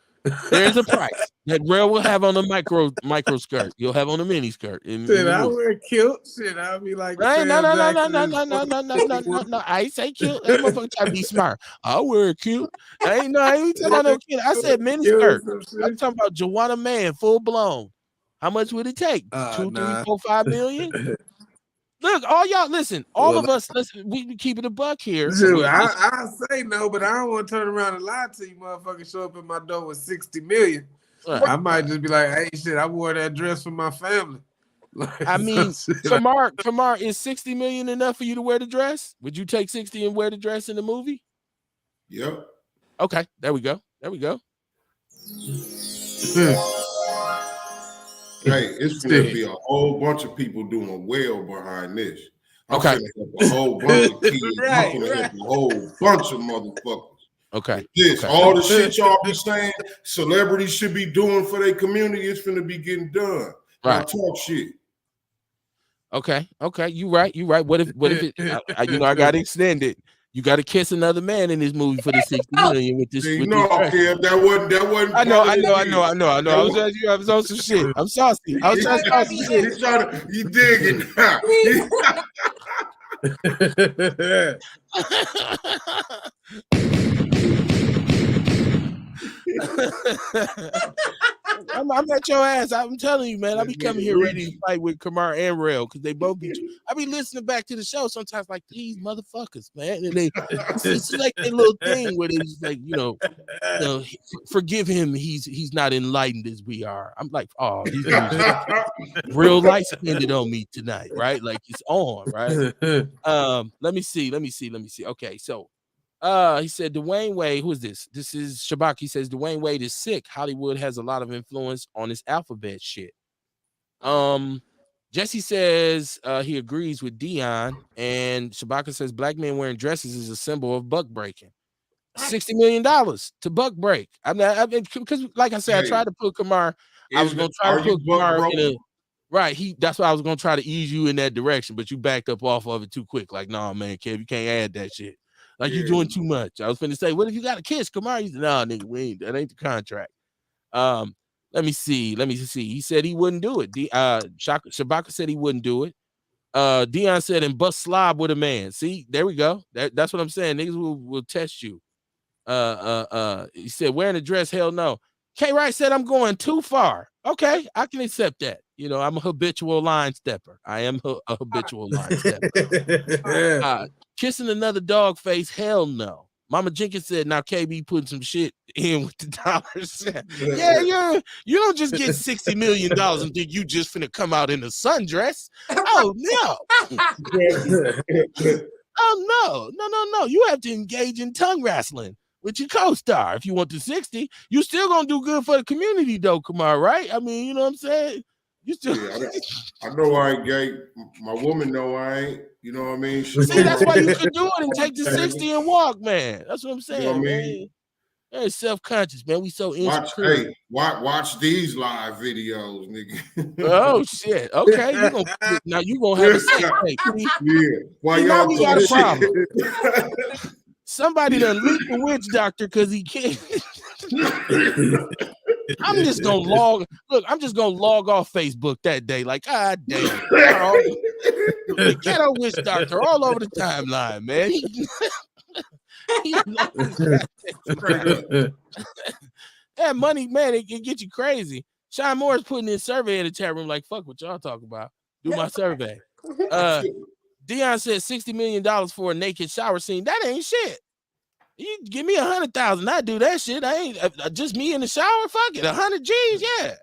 There's a price that Rail will have on a micro skirt. You'll have on a mini skirt. Shit, I wear kilt. Shit, I'll be like, no. I ain't say kilt. That motherfucker try to be smart. I wear a kilt. I ain't talking about no kilt. I said mini skirt. I'm talking about Joanna Man, full blown. How much would it take? 2, 3, 4, 5 million? Look, all y'all, listen, of us, listen, we keep it a buck here. Dude, I say no, but I don't want to turn around and lie to you, motherfucker. Show up at my door with 60 million. Right. I might just be like, hey, shit, I wore that dress for my family. I mean, Kamar, is 60 million enough for you to wear the dress? Would you take 60 and wear the dress in the movie? Yep. Okay, there we go. Hey, it's going to be a whole bunch of people doing well behind this. I'm going to have a whole bunch of kids. I'm going to have a whole bunch of motherfuckers. Okay. All the shit y'all be saying celebrities should be doing for their community, it's going to be getting done. Right. Talk shit. Okay. You right. What if it, I got extended. You got to kiss another man in this movie for the 60 million with this. Kim, that wasn't. I know. I was on some shit. I'm saucy. I was trying to sauce some shit. You digging? I'm at your ass. I'm telling you, man. I be That coming nigga here ready to reaching. fight with Kamar and Rail because they both be. I be listening back to the show sometimes, like these motherfuckers, man. And it's like a little thing where they just like, forgive him. He's not enlightened as we are. I'm like, oh, these dudes real light skinned on me tonight, right? Like it's on, right? Let me see. Okay, so he said Dwayne Wade. Who is this? This is Shabak. He says Dwayne Wade is sick. Hollywood has a lot of influence on his alphabet shit. Jesse says he agrees with Dion, and Shabaka says black men wearing dresses is a symbol of buck breaking. $60 million to buck break. I mean, because like I said, I tried to put Kamar. I was gonna try to put Kamar in a right. That's why I was gonna try to ease you in that direction, but you backed up off of it too quick. Like, nah, man, Kev, you can't add that shit. Like you doing too much. I was finna say, what if you got a kiss, Kamar? He said, nah, nigga, that ain't the contract. Let me see. He said he wouldn't do it. Shabaka said he wouldn't do it. Dion said, and bust slob with a man. See, there we go. That's what I'm saying. Niggas will test you. He said wearing a dress, hell no. K Wright said I'm going too far. Okay, I can accept that. I'm a habitual line stepper. I am a habitual line stepper. Kissing another dog face, hell no. Mama Jenkins said, now KB putting some shit in with the dollars. Yeah. You don't just get $60 million and think you just finna come out in a sundress. Oh no. Oh no. You have to engage in tongue wrestling with your co-star. If you want the 60, you still gonna do good for the community though, Kamar, right? I mean, you know what I'm saying? You still I know I ain't gay. My woman know I ain't. You know what I mean? See, that's why you could do it and take the 60 and walk, man. That's what I'm saying, you know what man. I mean? They're self-conscious, man. We so insecure. Watch these live videos, nigga. Oh shit. Okay, you gonna have a sex tape. Yeah. Why now y'all we got a talk problem. Somebody done leaked the witch doctor because he can't. I'm just gonna log off Facebook that day. Like, damn. The ghetto witch doctor all over the timeline, man. That money, man, it can get you crazy. Sean Moore's putting in survey in the chat room, like, fuck what y'all talking about. Do my survey. Dion said $60 million for a naked shower scene. That ain't shit. You give me 100,000, I do that shit. I ain't just me in the shower. Fuck it, 100 G's, yeah.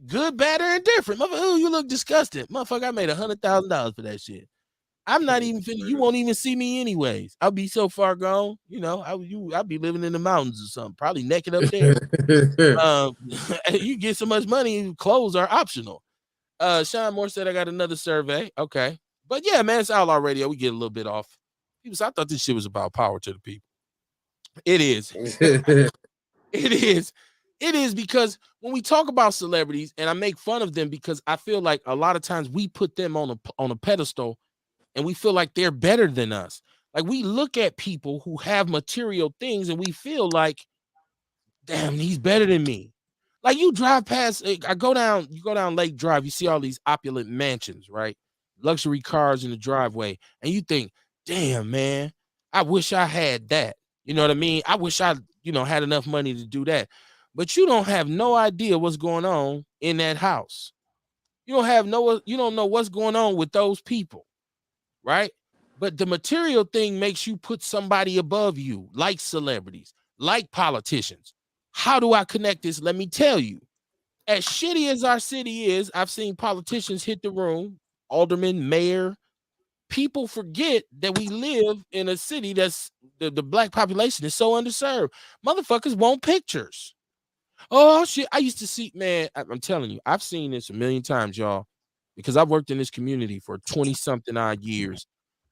Good, bad, or indifferent. Motherfucker, you look disgusted. Motherfucker, I made $100,000 for that shit. I'm not even finna. You won't even see me anyways. I'll be so far gone. I'll be living in the mountains or something. Probably naked up there. You get so much money, clothes are optional. Sean Moore said I got another survey. Okay, but yeah, man, it's Outlaw Radio. We get a little bit off. I thought this shit was about power to the people. It is. It is because when we talk about celebrities, and I make fun of them because I feel like a lot of times we put them on a pedestal. And we feel like they're better than us. Like we look at people who have material things and we feel like, damn, he's better than me. Like you drive past, you go down Lake Drive, you see all these opulent mansions, right? Luxury cars in the driveway. And you think, damn, man, I wish I had that. You know what I mean? I wish I, had enough money to do that. But you don't have no idea what's going on in that house. You don't know what's going on with those people. Right? But the material thing makes you put somebody above you, like celebrities, like politicians. How do I connect this? Let me tell you. As shitty as our city is, I've seen politicians hit the room, alderman, mayor. People forget that we live in a city that's the black population is so underserved. Motherfuckers want pictures. Oh shit. I used to see, man, I'm telling you, I've seen this a million times, y'all, because I've worked in this community for 20-something odd years.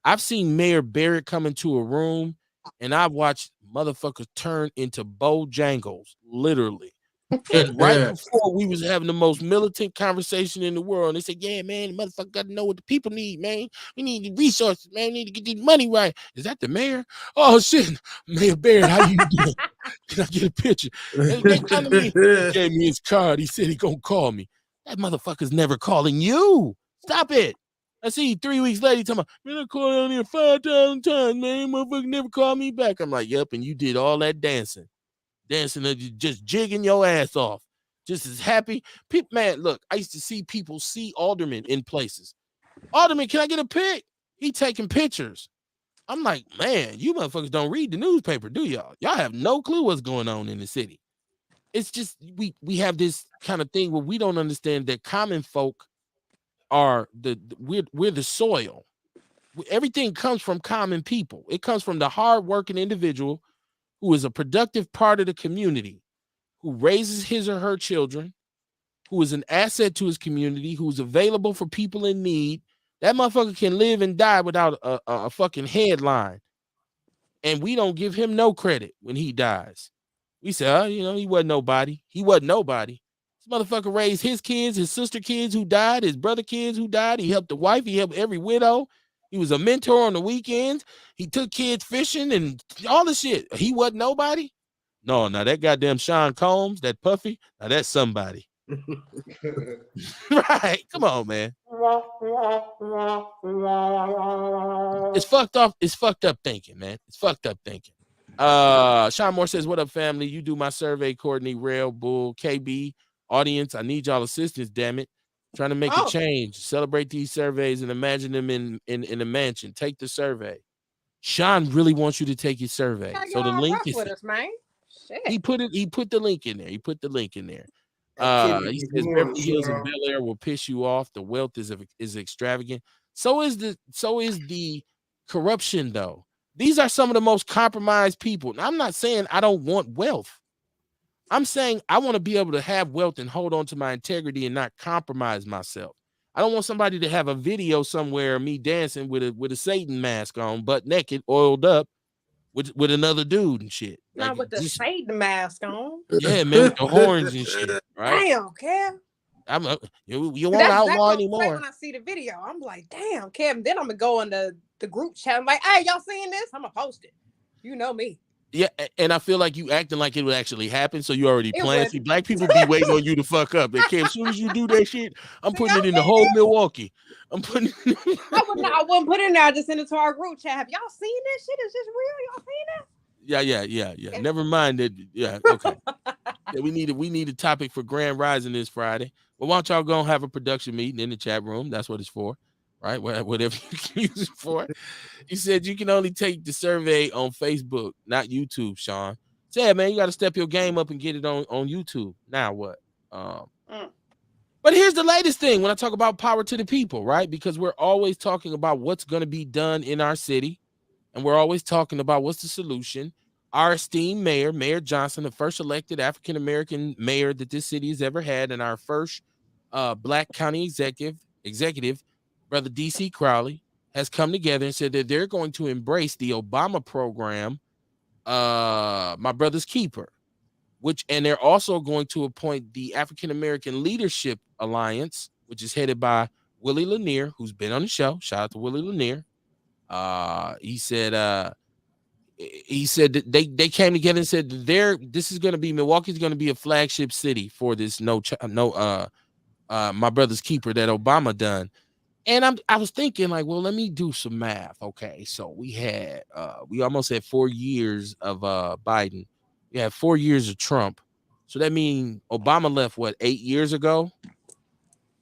I've seen Mayor Barrett come into a room and I've watched motherfuckers turn into Bojangles, literally. And right before we was having the most militant conversation in the world, they said, yeah, man, the motherfucker got to know what the people need, man. We need the resources, man. We need to get this money right. Is that the mayor? Oh, shit. Mayor Barrett, how you doing? Can I get a picture? And they come to me. He gave me his card. He said he gonna call me. That motherfucker's never calling you. Stop it. I see 3 weeks later, he talking about, man, I called on here 5,000 times, man. Motherfucker never called me back. I'm like, yep, and you did all that dancing, just jigging your ass off just as happy. People, man, look, I used to see people see Alderman in places. Alderman, can I get a pic? He taking pictures. I'm like, man, you motherfuckers don't read the newspaper, do y'all? Y'all have no clue what's going on in the city. It's just we have this kind of thing where we don't understand that common folk are we're the soil. Everything comes from common people. It comes from the hardworking individual who is a productive part of the community, who raises his or her children, who is an asset to his community, who's available for people in need. That motherfucker can live and die without a fucking headline. And we don't give him no credit when he dies. We say, oh, you know, he wasn't nobody. He wasn't nobody. This motherfucker raised his kids, his sister kids who died, his brother kids who died. He helped the wife. He helped every widow. He was a mentor on the weekends. He took kids fishing and all the shit. He wasn't nobody. No, now that goddamn Sean Combs, that Puffy, now that's somebody. Right? Come on, man. It's fucked up. It's fucked up thinking, man. It's fucked up thinking. Sean Moore says, what up, family? You do my survey, Courtney, Rail, Bull, KB, audience. I need y'all assistance, damn it. Trying to make a change. Celebrate these surveys and imagine them in a mansion. Take the survey. Sean really wants you to take his survey. So the link is with us, man. Shit. He put the link in there. He says Beverly Hills and Bel Air will piss you off. The wealth is extravagant. So is the corruption, though. These are some of the most compromised people. Now, I'm not saying I don't want wealth. I'm saying I want to be able to have wealth and hold on to my integrity and not compromise myself. I don't want somebody to have a video somewhere of me dancing with a Satan mask on, butt naked, oiled up, with another dude and shit. Not with the Satan mask on. Yeah, man, with the horns and shit. Right? Damn, Kev. You won't outlaw anymore. When I see the video, I'm like, damn, Kevin. Then I'm gonna go in the group chat. I'm like, hey, y'all seeing this? I'm gonna post it. You know me. Yeah, and I feel like you acting like it would actually happen, so you already planned. See, black people be waiting on you to fuck up. And Kev, as soon as you do that shit, I'm putting it in the whole Milwaukee. I'm putting. I wouldn't put it in there. I just send it to our group chat. Have y'all seen this shit? Is this real? Y'all seen that? Yeah. Never mind that. Yeah, okay. Yeah, we need a topic for Grand Rising this Friday. Well, why don't y'all go and have a production meeting in the chat room? That's what it's for, right? Whatever you can use it for. He said you can only take the survey on Facebook, not YouTube, Sean. Said, man, you got to step your game up and get it on YouTube. Now what? But here's the latest thing when I talk about power to the people, right? Because we're always talking about what's going to be done in our city, and we're always talking about what's the solution. Our esteemed mayor, Mayor Johnson, the first elected African-American mayor that this city has ever had, and our first Black county executive, Brother D.C. Crowley, has come together and said that they're going to embrace the Obama program, My Brother's Keeper, and they're also going to appoint the African-American Leadership Alliance, which is headed by Willie Lanier, who's been on the show. Shout out to Willie Lanier. He said that they came together and said this is going to be Milwaukee's going to be a flagship city for this My Brother's Keeper that Obama done. And I was thinking like, well, let me do some math. Okay, so we almost had 4 years of Biden. We had 4 years of Trump. So that means Obama left 8 years ago?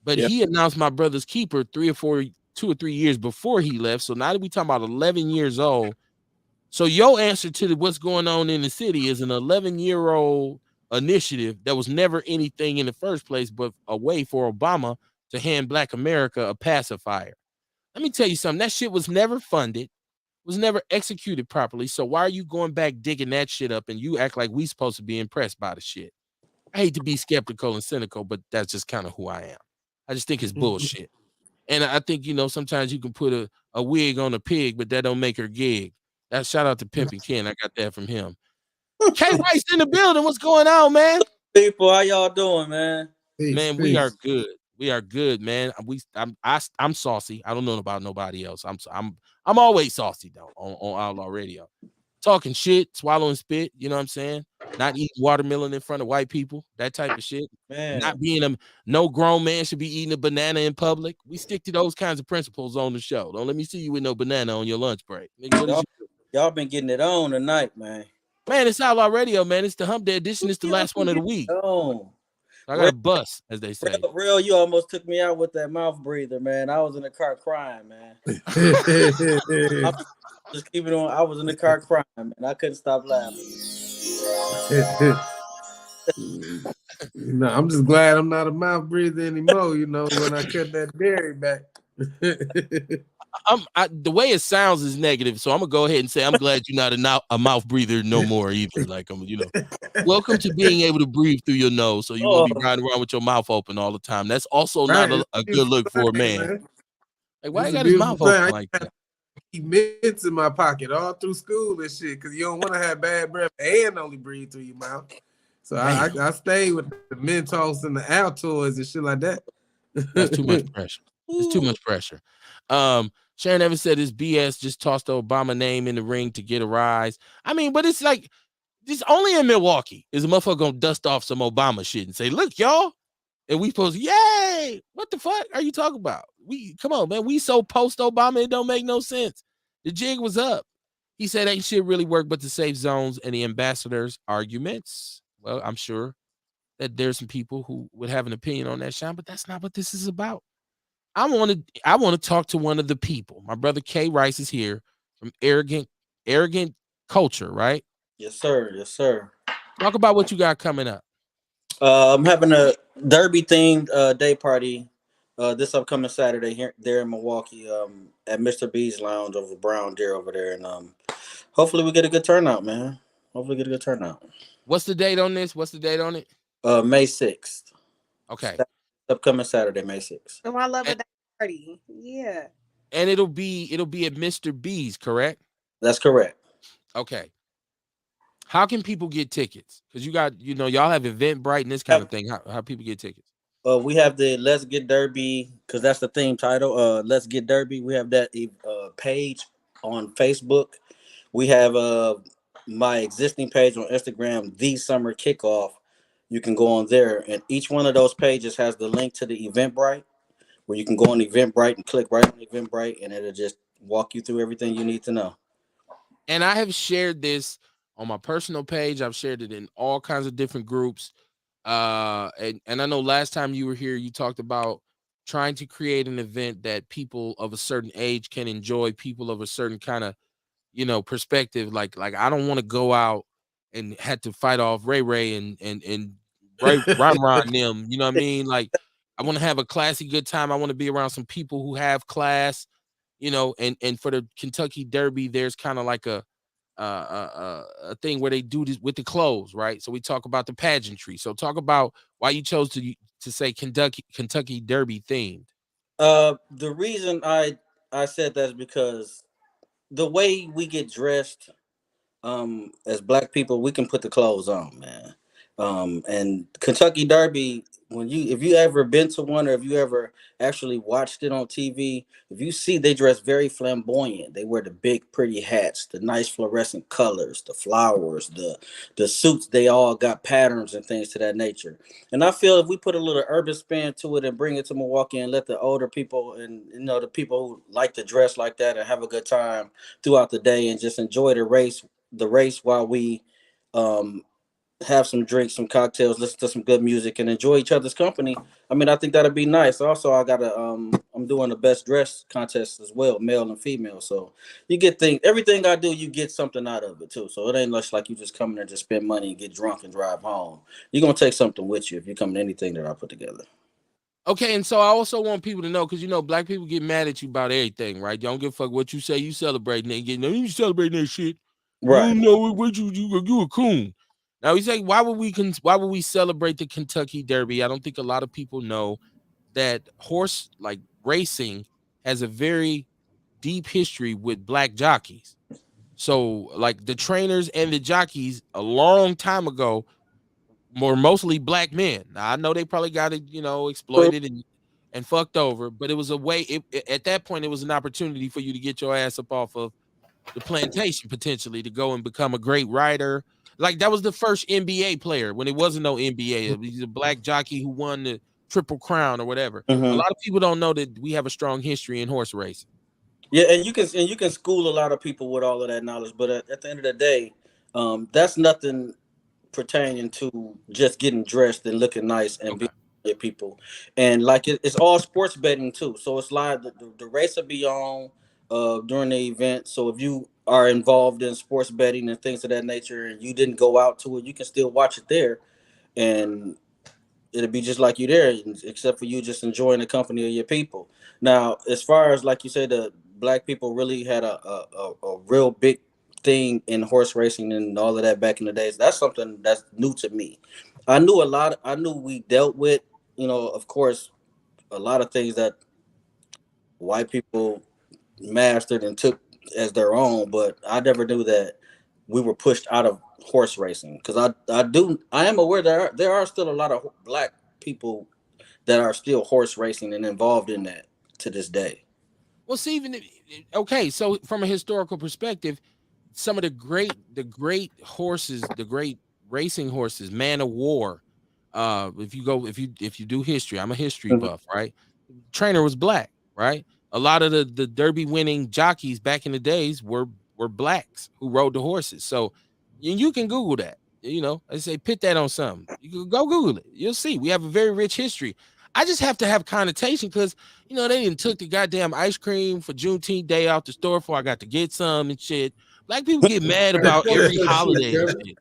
But He announced My Brother's Keeper 2 or 3 years before he left. So now that we talking about 11 years old. So your answer to what's going on in the city is an 11-year-old initiative that was never anything in the first place, but a way for Obama to hand Black America a pacifier. Let me tell you something. That shit was never funded, was never executed properly. So why are you going back digging that shit up and you act like we supposed to be impressed by the shit? I hate to be skeptical and cynical, but that's just kind of who I am. I just think it's bullshit. And I think, sometimes you can put a wig on a pig, but that don't make her gig. That shout out to Pimpin' Ken. I got that from him. K White's in the building. What's going on, man? People, how y'all doing, man? Man, we are good. We are good, man. I'm saucy. I don't know about nobody else. I'm always saucy though on Outlaw Radio. Talking shit, swallowing spit, you know what I'm saying? Not eating watermelon in front of white people, that type of shit. Man. Not being no grown man should be eating a banana in public. We stick to those kinds of principles on the show. Don't let me see you with no banana on your lunch break. Y'all been getting it on tonight, man. Man, it's Outlaw Radio, man. It's the Hump Day edition. It's the last one of the week. I got a bus, as they say. Real, you almost took me out with that mouth breather, man. I was in the car crying, man. I'm just keeping on. I was in the car crying, man. I couldn't stop laughing. No, I'm just glad I'm not a mouth breather anymore. You know, when I cut that dairy back. The way it sounds is negative, so I'm gonna go ahead and say I'm glad you're not a mouth breather no more either. Like welcome to being able to breathe through your nose, so you won't be Oh, riding around with your mouth open all the time. That's also not Right. a It's a good look for a beautiful thing, man. man. Like, why It's he a got his beautiful mouth thing. open I like that? keep mints in my pocket all through school and shit because you don't want to have bad breath and only breathe through your mouth. So I stay with the Mentos and the Altoids and shit like that. That's too much pressure. It's too much pressure. Sharon Evans said this BS, just tossed the Obama name in the ring to get a rise. I mean, but it's like this only in Milwaukee is a motherfucker gonna dust off some Obama shit and say, look, y'all. And we supposed, yay! What the fuck are you talking about? We come on, man. We so post Obama, it don't make no sense. The jig was up. He said ain't shit really work but the safe zones and the ambassadors' arguments. Well, I'm sure that there's some people who would have an opinion on that, Sean, but that's not what this is about. I want to talk to one of the people. My brother K Rice is here from Arrogant Culture, right? yes, sir. Yes, sir. Talk about what you got coming up. I'm having a derby themed day party this upcoming Saturday here there in Milwaukee at Mr. B's Lounge over Brown Deer over there, and hopefully we get a good turnout, man. Hopefully get a good turnout. What's the date on this? What's the date on it? May 6th. Okay. Upcoming Saturday, May 6th. Oh, I love a And, day party. Yeah. and it'll be at Mr. B's, correct? That's correct. Okay. How can people get tickets? Because you got, y'all have Eventbrite and this kind of thing. How people get tickets? We have the Let's Get Derby because that's the theme title. Let's Get Derby. We have that page on Facebook. We have my existing page on Instagram, The Summer Kickoff. You can go on there, and each one of those pages has the link to the Eventbrite, where you can go on Eventbrite and click right on Eventbrite, and it'll just walk you through everything you need to know. And I have shared this on my personal page. I've shared it in all kinds of different groups. And I know last time you were here, you talked about trying to create an event that people of a certain age can enjoy, people of a certain kind of, perspective. Like I don't want to go out and had to fight off Ray and Ron them. You know what I mean? Like I want to have a classy good time. I want to be around some people who have class, and for the Kentucky Derby, there's kind of like a thing where they do this with the clothes, right? So we talk about the pageantry. So talk about why you chose to say Kentucky Derby themed. The reason I said that is because the way we get dressed as black people, we can put the clothes on, man. And Kentucky Derby, if you ever been to one, or if you ever actually watched it on TV, if you see, they dress very flamboyant. They wear the big pretty hats, the nice fluorescent colors, the flowers, the suits. They all got patterns and things to that nature. And I feel if we put a little urban spin to it and bring it to Milwaukee and let the older people and the people who like to dress like that and have a good time throughout the day and just enjoy the race while we have some drinks, some cocktails, listen to some good music, and enjoy each other's company. I mean, I think that'd be nice. Also, I'm doing the best dress contest as well, male and female. So you get everything I do, you get something out of it too. So it ain't much like you just come in there to spend money and get drunk and drive home. You're gonna take something with you if you come to anything that I put together. Okay, and so I also want people to know, because black people get mad at you about everything, right? You don't give a fuck what you say, you celebrating it. You celebrating that shit. You Right. don't know what you a coon. Now he's like, why would we celebrate the Kentucky Derby? I don't think a lot of people know that horse like racing has a very deep history with black jockeys. So like the trainers and the jockeys a long time ago were mostly black men. Now I know they probably got it, exploited and fucked over, but it was a way. At that point, it was an opportunity for you to get your ass up off of the plantation, potentially to go and become a great rider. Like that was the first NBA player when it wasn't no NBA. He's a black jockey who won the Triple Crown or whatever. A Mm-hmm. lot of people don't know that we have a strong history in horse racing. Yeah, and you can school a lot of people with all of that knowledge, but at the end of the day, that's nothing pertaining to just getting dressed and looking nice and Okay. being with people, and like it's all sports betting too. So it's live. The race will be on during the event. So if you are involved in sports betting and things of that nature, and you didn't go out to it, you can still watch it there, and it'll be just like you there, except for you just enjoying the company of your people. Now, as far as like you said, the black people really had a real big thing in horse racing and all of that back in the days. That's something that's new to me. I knew a lot. I knew we dealt with, of course, a lot of things that white people mastered and took as their own, but I never knew that we were pushed out of horse racing because I am aware there are still a lot of black people that are still horse racing and involved in that to this day. Well, see, okay, so from a historical perspective, some of the great horses, the great racing horses, man of war. If you do history, I'm a history Mhm. buff, right? Trainer was black, right? A lot of the Derby winning jockeys back in the days were blacks who rode the horses. So you can Google that. I say put that on something. You can go Google it. You'll see. We have a very rich history. I just have to have connotation because they didn't took the goddamn ice cream for Juneteenth day out the store before I got to get some and shit. Black people get mad Man, about fuck every that shit, holiday and Kevin. shit.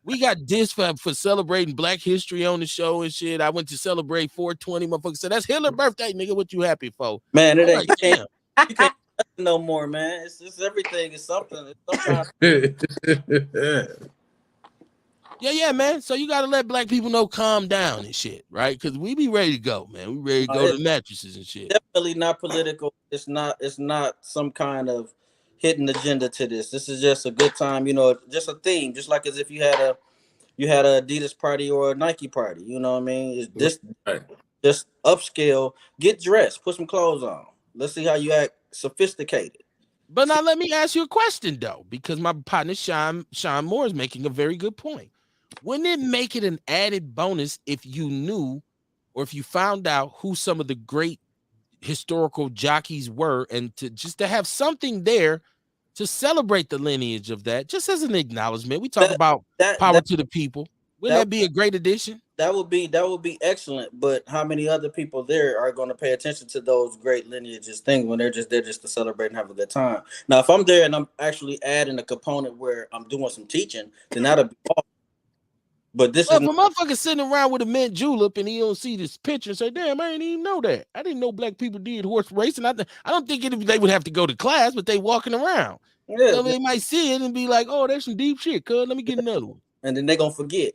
We got dissed for celebrating Black history on the show and shit. I went to celebrate 420. Motherfucker said, "That's Hitler's birthday, nigga. What you happy for?" Man, it I'm ain't like, damn. you can't do nothing no more, man. It's everything is something. It's some kind Yeah, yeah, man. So you got to let Black people know, calm down and shit, right? Because we be ready to go, man. We ready to go to it's the mattresses and shit. definitely not political. It's not some kind of hidden agenda to this. This is just a good time, just a theme, just like as if you had a Adidas party or a Nike party. You know what I mean? It's this Right. just upscale, get dressed, put some clothes on. Let's see how you act sophisticated. But now let me ask you a question though, because my partner Sean Moore is making a very good point. Wouldn't it make it an added bonus if you knew or if you found out who some of the great historical jockeys were, and to have something there to celebrate the lineage of that, just as an acknowledgement? We talk That about that power that to the people. Wouldn't that that be a great addition? that would be excellent. But how many other people there are going to pay attention to those great lineages things when they're just there just to celebrate and have a good time? Now, if I'm there and I'm actually adding a component where I'm doing some teaching, then that'll be awesome. But this Well, is if a motherfucker sitting around with a mint julep and he don't see this picture and say, "Damn, I didn't even know that. I didn't know Black people did horse racing." I don't think they would have to go to class, but they walking around. yeah, So they might see it and be like, "Oh, that's some deep shit, cuz. Let me get another one." and then they're gonna forget.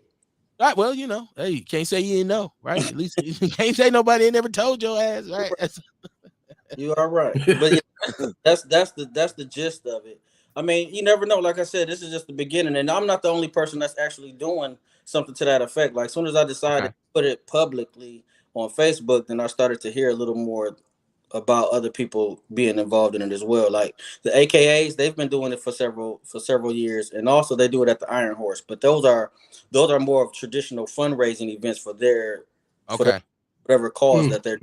All right, well, hey, you can't say you didn't know, right? At least you can't say nobody ain't never told your ass, right? You are right, but yeah, that's the gist of it. I mean, you never know. Like I said, this is just the beginning, and I'm not the only person that's actually doing something to that effect. Like, as soon as I decided Okay. to put it publicly on Facebook, then I started to hear a little more about other people being involved in it as well. Like the AKAs, they've been doing it for several years, and also they do it at the Iron Horse. But those are more of traditional fundraising events for their Okay. whatever cause Mm, that they're.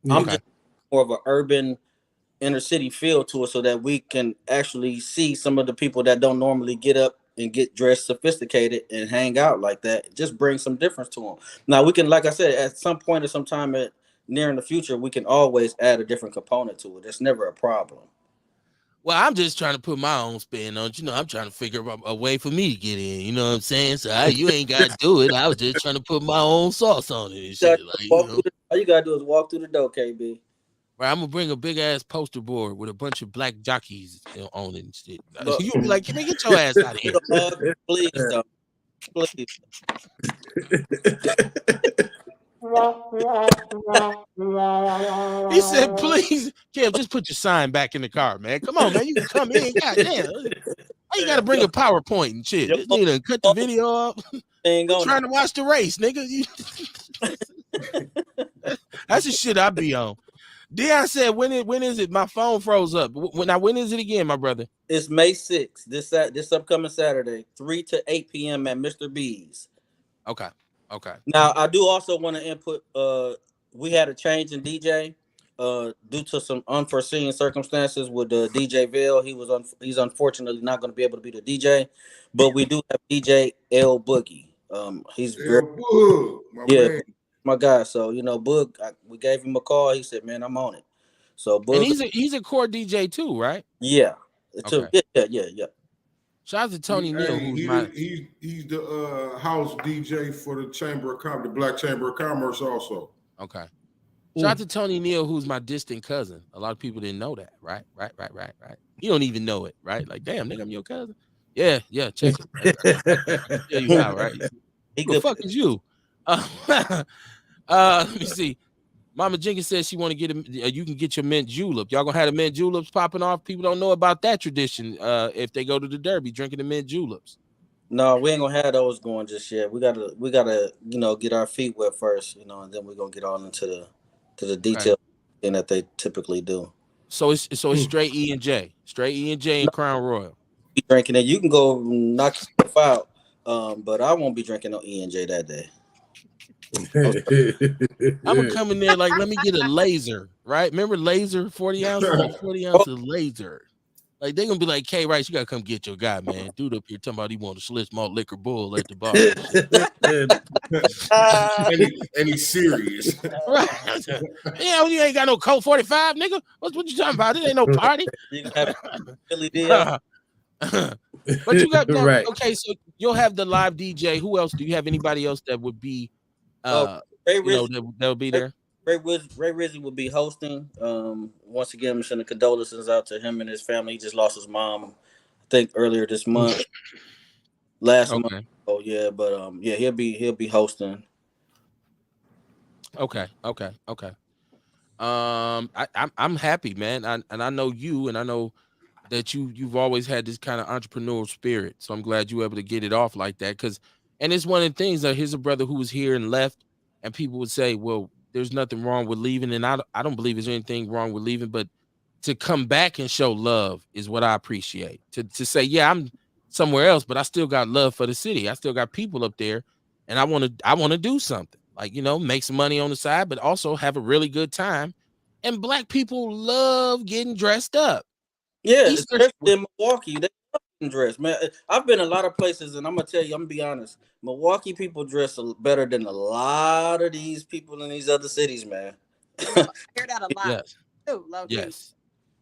I'm yeah. Okay. just more of an urban inner city feel to it so that we can actually see some of the people that don't normally get up and get dressed sophisticated and hang out like that. Just bring some difference to them. Now we can, like I said, at some point or some time near in the future, we can always add a different component to it. It's never a problem. Well, I'm just trying to put my own spin on it. I'm trying to figure out a way for me to get in. You know what I'm saying? So you ain't got to do it. I was just trying to put my own sauce on it and shit. All you gotta do is walk through the door, KB. Right, I'm gonna bring a big ass poster board with a bunch of black jockeys on it and shit. But You'll be like, "Can they get your ass out of here?" please don't, please. He said, "Please, Kev, just put your sign back in the car, man. Come on, man. You can come in. God damn. Why you gotta bring a PowerPoint and shit? Your This nigga done cut the video off. thing We on trying to watch the race, nigga. That's the shit I be on." Dion said, when is it? My phone froze up. When is it again, my brother? It's May 6th, this upcoming Saturday, 3 to 8 p.m. at Mr. B's. Okay. Okay. Now, I do also want to input. We had a change in DJ. due to some unforeseen circumstances with DJ Ville, he's unfortunately not going to be able to be the DJ, but we do have DJ L Boogie. He's very Boog, my yeah, man. my guy. So Boog, we gave him a call. He said, "Man, I'm on it." So And Boog, he's a core DJ too, right? yeah, Okay. yeah. Shout out to Tony Neal, who's He's the house DJ for the Chamber of Commerce, the Black Chamber of Commerce, also. okay. Shout out to Tony Neal, who's my distant cousin. A lot of people didn't know that, right? Right. You don't even know it, right? Like, damn, nigga, I'm your cousin. Yeah, check it. Yeah, you how, right? Who the fuck is you? Let me see. Mama Jenkins says she want to get you can get your mint julep. Y'all gonna have the mint juleps popping off. People don't know about that tradition. If they go to the Derby, drinking the mint juleps. No, we ain't gonna have those going just yet. We gotta get our feet wet first, and then we're gonna get all into the detail thing that they typically do. So it's straight E&J, and Crown Royal. Be drinking it. You can go knock yourself out, but I won't be drinking no E&J that day. I'm gonna come in there like, let me get a laser, right? Remember laser, 40 ounces, 40 ounces laser. Like they gonna be like, K Rice, you gotta come get your guy, man. Dude up here talking about he want a Schlitz malt liquor bull at the bar. and he's serious. Right. Yeah, you ain't got no Colt 45, nigga. What you talking about? It ain't no party. You have Billy Deal. But you got that, right. Okay, so you'll have the live DJ. Who else? Do you have anybody else that would be Ray Rizzy, that'll be there? Ray Rizzy will be hosting. Once again, I'm sending condolences out to him and his family. He just lost his mom, I think earlier this month. Last month. Oh yeah, but he'll be hosting. Okay. I'm happy, man. I know you, and I know that you've always had this kind of entrepreneurial spirit. So I'm glad you were able to get it off like that. And it's one of the things that here's a brother who was here and left, and people would say, well, there's nothing wrong with leaving. And I don't believe there's anything wrong with leaving, but to come back and show love is what I appreciate. To say, yeah, I'm somewhere else, but I still got love for the city. I still got people up there, and I want to do something, like, make some money on the side, but also have a really good time. And Black people love getting dressed up. Yeah, especially in Milwaukee, they love getting dressed, man. I've been a lot of places, and I'm gonna tell you, I'm gonna be honest. Milwaukee people dress better than a lot of these people in these other cities, man. I hear that a lot. Yes.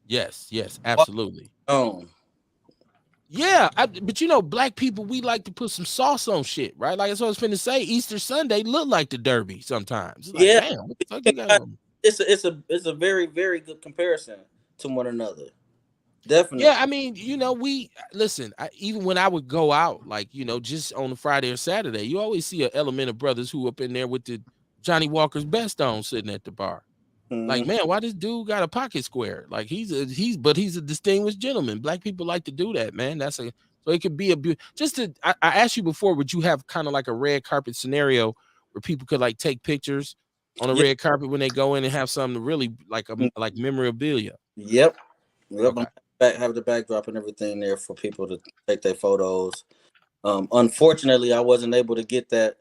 Yes, absolutely. Yeah, but Black people, we like to put some sauce on shit, right? Like, that's what I was finna say. Easter Sunday look like the Derby sometimes. It's like, damn, what the fuck you got on? It's a very, very good comparison to one another. Definitely. Yeah, I mean, we listen. Even when I would go out, like, just on a Friday or Saturday, you always see an element of brothers who up in there with the Johnny Walker's best on sitting at the bar. Mm-hmm. Like, man, why this dude got a pocket square? Like, he's a distinguished gentleman. Black people like to do that, man. So it could be I asked you before, would you have kind of like a red carpet scenario where people could like take pictures on a red carpet when they go in and have something really like memorabilia? Yep. Okay. Have the backdrop and everything there for people to take their photos. Unfortunately, I wasn't able to get that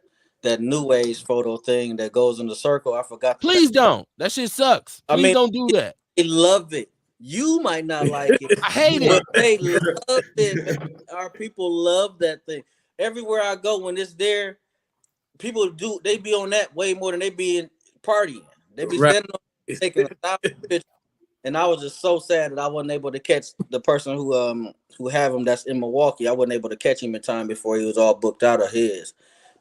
new age photo thing that goes in the circle. I forgot. Please don't. That shit sucks. Please don't do that. They love it. You might not like it. I hate it. But they love it. Man. Our people love that thing. Everywhere I go, when it's there, people they be on that way more than they be in partying. They be standing on taking 1,000 pictures. And I was just so sad that I wasn't able to catch the person who have him that's in Milwaukee. I wasn't able to catch him in time before he was all booked out of his.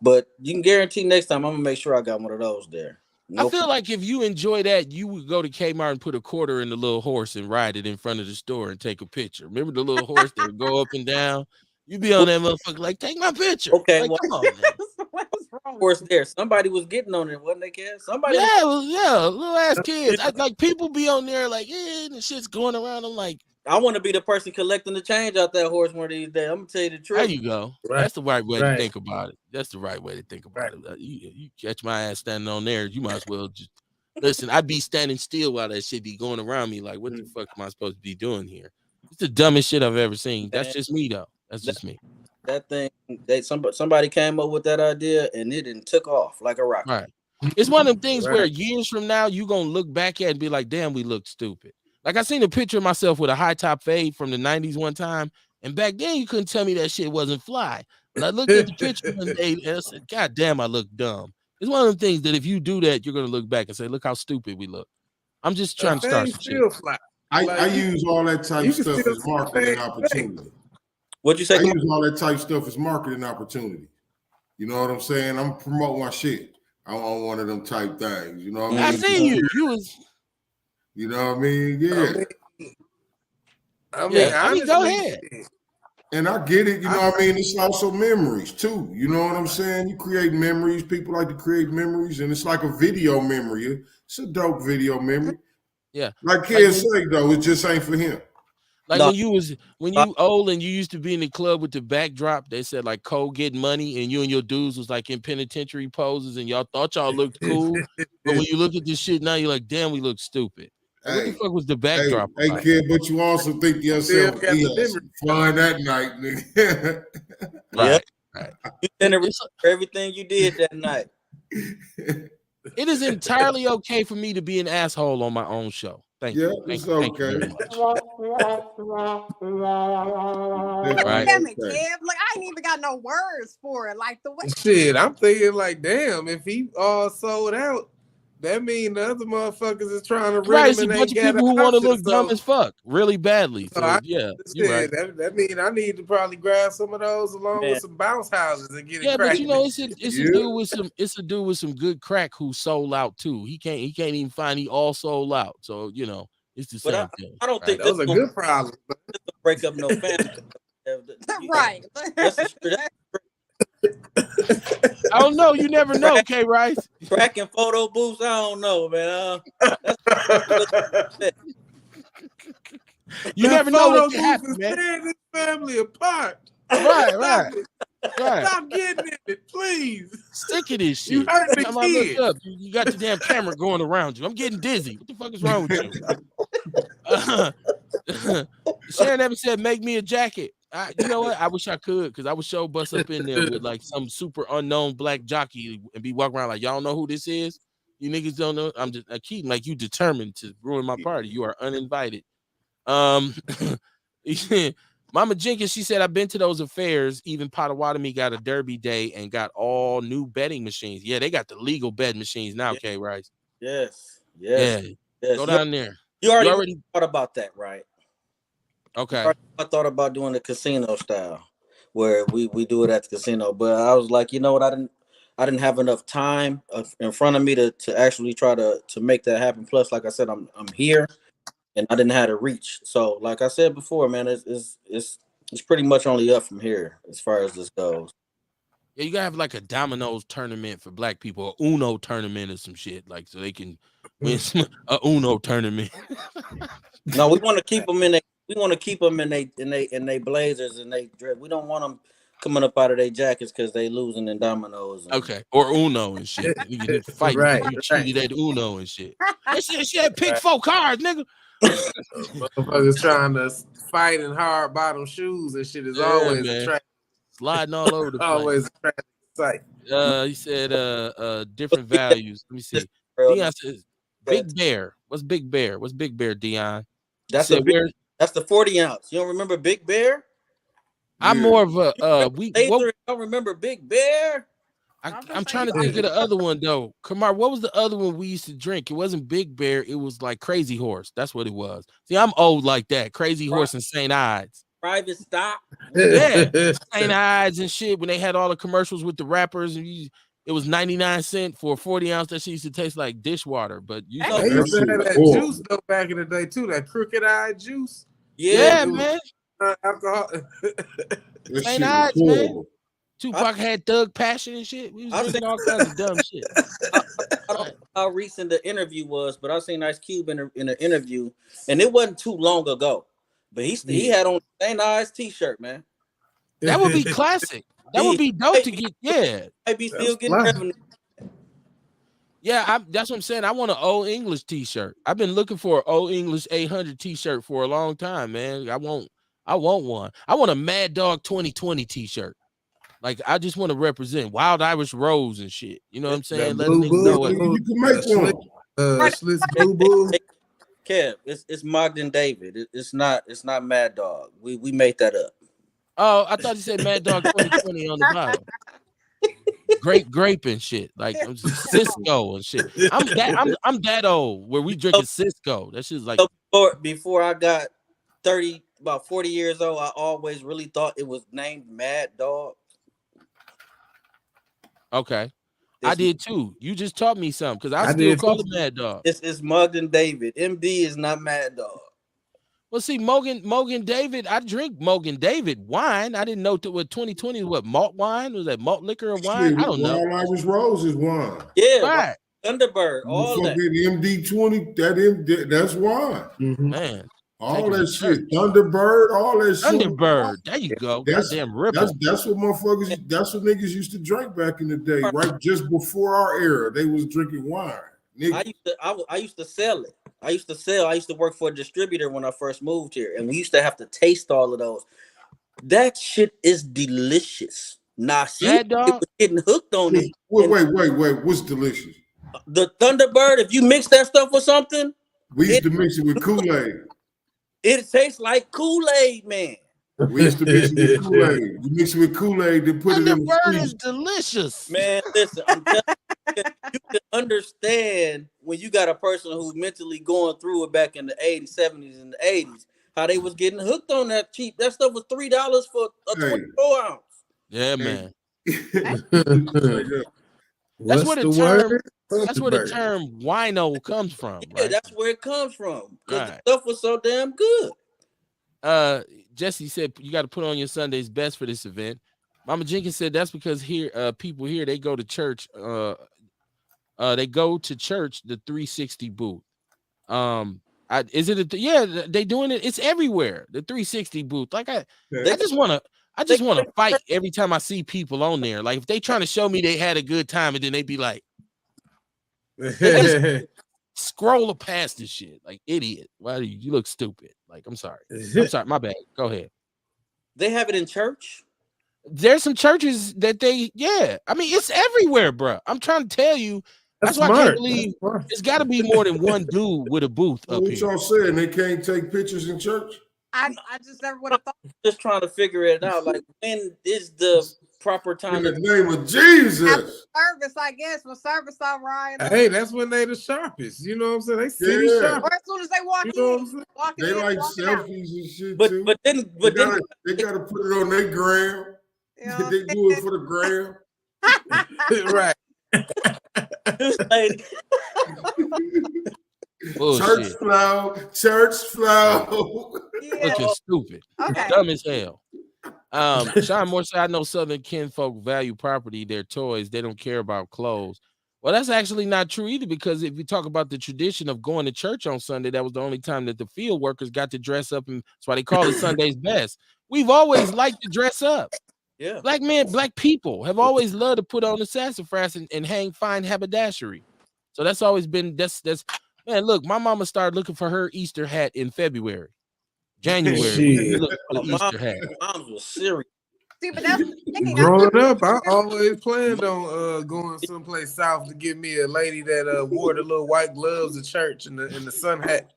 But you can guarantee next time I'm gonna make sure I got one of those there. I feel like if you enjoy that, you would go to Kmart and put a quarter in the little horse and ride it in front of the store and take a picture. Remember the little horse that would go up and down? You be on that motherfucker like, take my picture. Okay, like, come on, man. What's wrong? Of course, there somebody was getting on it, wasn't they, kid? Somebody. Yeah, little ass kids. Like people be on there like, and the shit's going around. I'm like, I want to be the person collecting the change out that horse one of these days. I'm gonna tell you the truth. There you go. Right. That's the right way to think about it. That's the right way to think about it. You catch my ass standing on there, you might as well just listen. I'd be standing still while that shit be going around me. Like, what the fuck am I supposed to be doing here? It's the dumbest shit I've ever seen. That's just me, though. That's just me. That thing, somebody came up with that idea and it took off like a rocket. Right. It's one of them things where Right. years from now you gonna look back at it and be like, damn, we look stupid. Like I seen a picture of myself with a high top fade from the 90s one time, and back then you couldn't tell me that shit wasn't fly. But I looked at the picture one day and I said, God damn, I look dumb. It's one of them things that if you do that, you're gonna look back and say, look how stupid we look. I'm just trying to start Things some shit. still fly. I Like, use all that type you can stuff still as see marketing things opportunity. What'd you say? I use all that type stuff as marketing opportunity. You know what I'm saying? I'm promoting my shit. I'm on one of them type things. You know what I I mean? see you. You was You know what I mean? I Yeah. mean, I mean, yeah. I mean, go honestly, ahead. shit, And I get it, you know what I mean? It's also memories too. You know what I'm saying? You create memories. People like to create memories, and it's like a video memory. It's a dope video memory. Yeah. Like Like kids when, say though, it just ain't for him. like No, when you old and you used to be in the club with the backdrop, they said like Cole getting money and you and your dudes was like in penitentiary poses and y'all thought y'all looked cool. But when you look at this shit now, you're like, damn, we look stupid. Like, what the Hey, fuck was the hey, backdrop hey, about? kid, but you also think to still yourself, got he the had memory. some fun that night, nigga. yeah, Right. you send It's, everything you did that night. it is entirely okay for me to be an asshole on my own show. Thank Yeah, you. it's Thank you very okay. much. Right. Damn it, Okay. Kev. Look, I ain't even got no words for it. Like the way. Shit, I'm thinking like, damn, if he all sold out, that mean the other motherfuckers is trying to rent Right. him It's a and bunch ain't of got an people who want to option. look dumb as fuck really badly. So So I yeah, you're right. said that mean I need to probably grab some of those along Man. with some bounce houses and get it Yeah, but you cracking. know, it's a Yeah. dude with some good crack who sold out too. He can't even find he all sold out. So you know, it's the But same thing. I don't Right? think this Those are gonna good problems. break up no family. Right. That's a straight I don't know. You never know, K Rice. cracking photo booths. I don't know, man. That's You That never know what photo can booth happen, is man. tearing this family apart. Right. Stop getting in it, please. Sick of this You shit. hurt Every the time I look kids. up, you got the damn camera going around you. I'm getting dizzy. What the fuck is wrong with you? Sharon ever said, "Make me a jacket." You know what? I wish I could, because I would show bust up in there with like some super unknown black jockey and be walking around like, y'all know who this is? You niggas don't know. I'm just Keaton, like you determined to ruin my party. You are uninvited. Mama Jenkins, she said, I've been to those affairs. Even Potawatomi got a derby day and got all new betting machines. Yeah, they got the legal bet machines now, Yeah. K Rice. yes. Yeah. Yes. Go down there. You You already already thought about that, right? okay. I thought about doing the casino style, where we do it at the casino. But I was like, you know what? I didn't have enough time in front of me to actually try to make that happen. Plus, like I said, I'm here, and I didn't have to reach. So, like I said before, man, it's pretty much only up from here as far as this goes. Yeah, you gotta have like a dominoes tournament for black people, or Uno tournament or some shit, like so they can win a Uno tournament. No, we want to keep them in they. We want to keep them in they blazers and they dress. We don't want them coming up out of their jackets because they losing in dominoes. And, Okay, or Uno and shit. You get fighting Right, because you cheated at Uno and shit. She had pick Right. 4 cards, nigga. Motherfuckers trying to fight in hard bottom shoes and shit is Yeah, always man. attractive. Sliding all over the place. Always attractive sight. He said different values. Let me see. Dion says Big Bear. What's Big Bear? What's Big Bear, Dion? That's Said where that's the 40 ounce. You don't remember Big Bear? I'm Yeah. more of a Laser, don't remember Big Bear? I'm trying to think of the other one though. Kamar, what was the other one we used to drink? It wasn't Big Bear, it was like Crazy Horse. That's what it was. See, I'm old like that. Crazy Horse and St. Ides. Private stock. Yeah, St. Ides and shit. When they had all the commercials with the rappers, and it was 99 cents for a 40 ounce. That shit used to taste like dishwater. But you They used to have that Cool. juice though back in the day too, that crooked eye juice. yeah, It was man. alcohol. That St. shit was Ides, man. horrible. Tupac had Thug Passion and shit. We was I drinking all kinds of dumb shit. I don't know how recent the interview was, but I seen Ice Cube in an interview, and it wasn't too long ago. But he had on St. Ides t-shirt, man. That would be classic. That would be dope to get. Yeah, Might be still getting fly. revenue. yeah. That's what I'm saying. I want an Old English T-shirt. I've been looking for an Old English 800 T-shirt for a long time, man. I want one. I want a Mad Dog 2020 T-shirt. Like I just want to represent Wild Irish Rose and shit. You know what I'm saying? The Let a Blue nigga know what. Bull, You can make Schlitz, one. Schlitz Blue Bull. Kev, it's Mogden David. It's not Mad Dog. We made that up. Oh, I thought you said Mad Dog 2020 on the bottle. Grape and shit. Like I'm Cisco and shit. I'm that old where we drinking Cisco. That shit's like Before I got 30, about 40 years old, I always really thought it was named Mad Dog. okay. I did too. You just taught me something because I still did call too. it Mad Dog. It's Mogden David. MD is not Mad Dog. Well, see, Mogan David, I drink Mogan David wine. I didn't know what 2020 what malt wine was that malt liquor or wine? I don't know. Wild Irish Rose is wine. Yeah, Right, Thunderbird, all that. MD20, that's wine. man. All that shit, Thunderbird, all that shit. Thunderbird, there you go. Goddamn ripple. That's what motherfuckers. That's what niggas used to drink back in the day, right? Just before our era, they was drinking wine. Niggas. I used to sell it. I used to work for a distributor when I first moved here, and we used to have to taste all of those. That shit is delicious. Nah, see, Mad Dog? was getting hooked on it. Wait. What's delicious? The Thunderbird, if you mix that stuff with something, We used to mix it with Kool-Aid. it tastes like Kool-Aid, man. We used to mix it with Kool-Aid. You mix it with Kool-Aid, then put it in the Thunderbird is freezer. delicious. Man, listen, I'm telling you, you can understand when you got a person who's mentally going through it back in the 80s, 70s, and the 80s, how they was getting hooked on that cheap. That stuff was $3 for a 24 ounce. Yeah, man. That's where the term wino comes from, right? Yeah, that's where it comes from. Because Right. the stuff was so damn good. Jesse said you got to put on your Sunday's best for this event. Mama Jenkins said that's because here, people here they go to church. They go to church the 360 booth. Is it? Yeah, they doing it. It's everywhere. The 360 booth. Like I just want to fight every time I see people on there. Like if they trying to show me they had a good time, and then they be like, scroll past this shit like idiot. Why do you look stupid? Like I'm sorry, my bad. Go ahead. They have it in church. There's some churches that I mean it's everywhere, bro. I'm trying to tell you. That's why I can't believe it's got to be more than one dude with a booth up What here. y'all saying? They can't take pictures in church? I just never would have thought. Just trying to figure it out. Like when is the proper time? In the name of Jesus. Service, I guess. For service, all right. Hey, that's when they the sharpest. You know what I'm saying? They city sharp. Or as soon as they walk in, walking they in, like walking selfies out. and shit But too. then They gotta put it on their gram. You know They do it for the gram. Right. Church flow. Yeah. Looking stupid. Okay. Dumb as hell. Sean Moore said, I know Southern kinfolk value property, their toys. They don't care about clothes. Well, that's actually not true either, because if you talk about the tradition of going to church on Sunday, that was the only time that the field workers got to dress up, and that's why they call it Sunday's best. We've always liked to dress up. Yeah. Black people have always loved to put on the sassafras and hang fine haberdashery. So that's always been that's man. Look, my mama started looking for her Easter hat in February, January. Look for the Easter hat. Moms was serious. See, but that's growing up, I always planned on going someplace south to get me a lady that wore the little white gloves to church and the sun hat.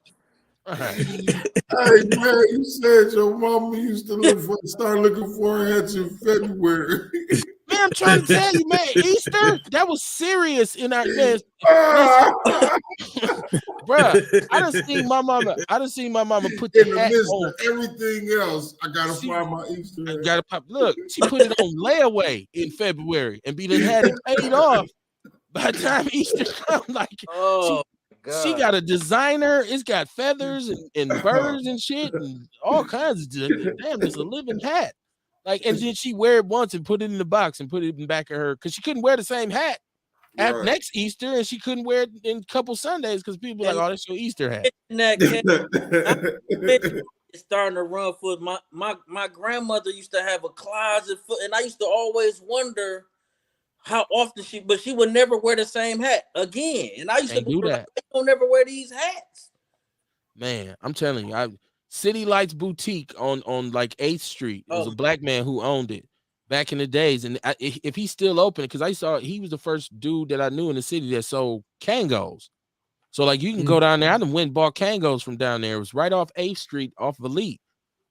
Right. Hey man, you said your mama used to start looking for her hats in February. Man, I'm trying to tell you, man, Easter, that was serious in our man. Bruh, I done seen my mama put the in the hat midst on. of everything else. I gotta find my Easter hat. Gotta pop. Look, she put it on layaway in February and be done had it paid off by the time Easter comes. Like, she got a designer. It's got feathers and birds and shit and all kinds of damn. It's a living hat. Like, and then she wear it once and put it in the box and put it in the back of her because she couldn't wear the same hat at next Easter, and she couldn't wear it in a couple Sundays because people were like, "Oh, that's your Easter hat." It's starting to run for my grandmother used to have a closet full, and I used to always wonder how often she would never wear the same hat again. And I used to do that. I don't never wear these hats. Man, I'm telling you, City Lights Boutique on like 8th Street. It was a black man who owned it. back in the days. And if he's still open, because I saw he was the first dude that I knew in the city that sold Kangos. So like you can go down there. I done went and bought Kangos from down there. It was right off 8th Street off of Elite.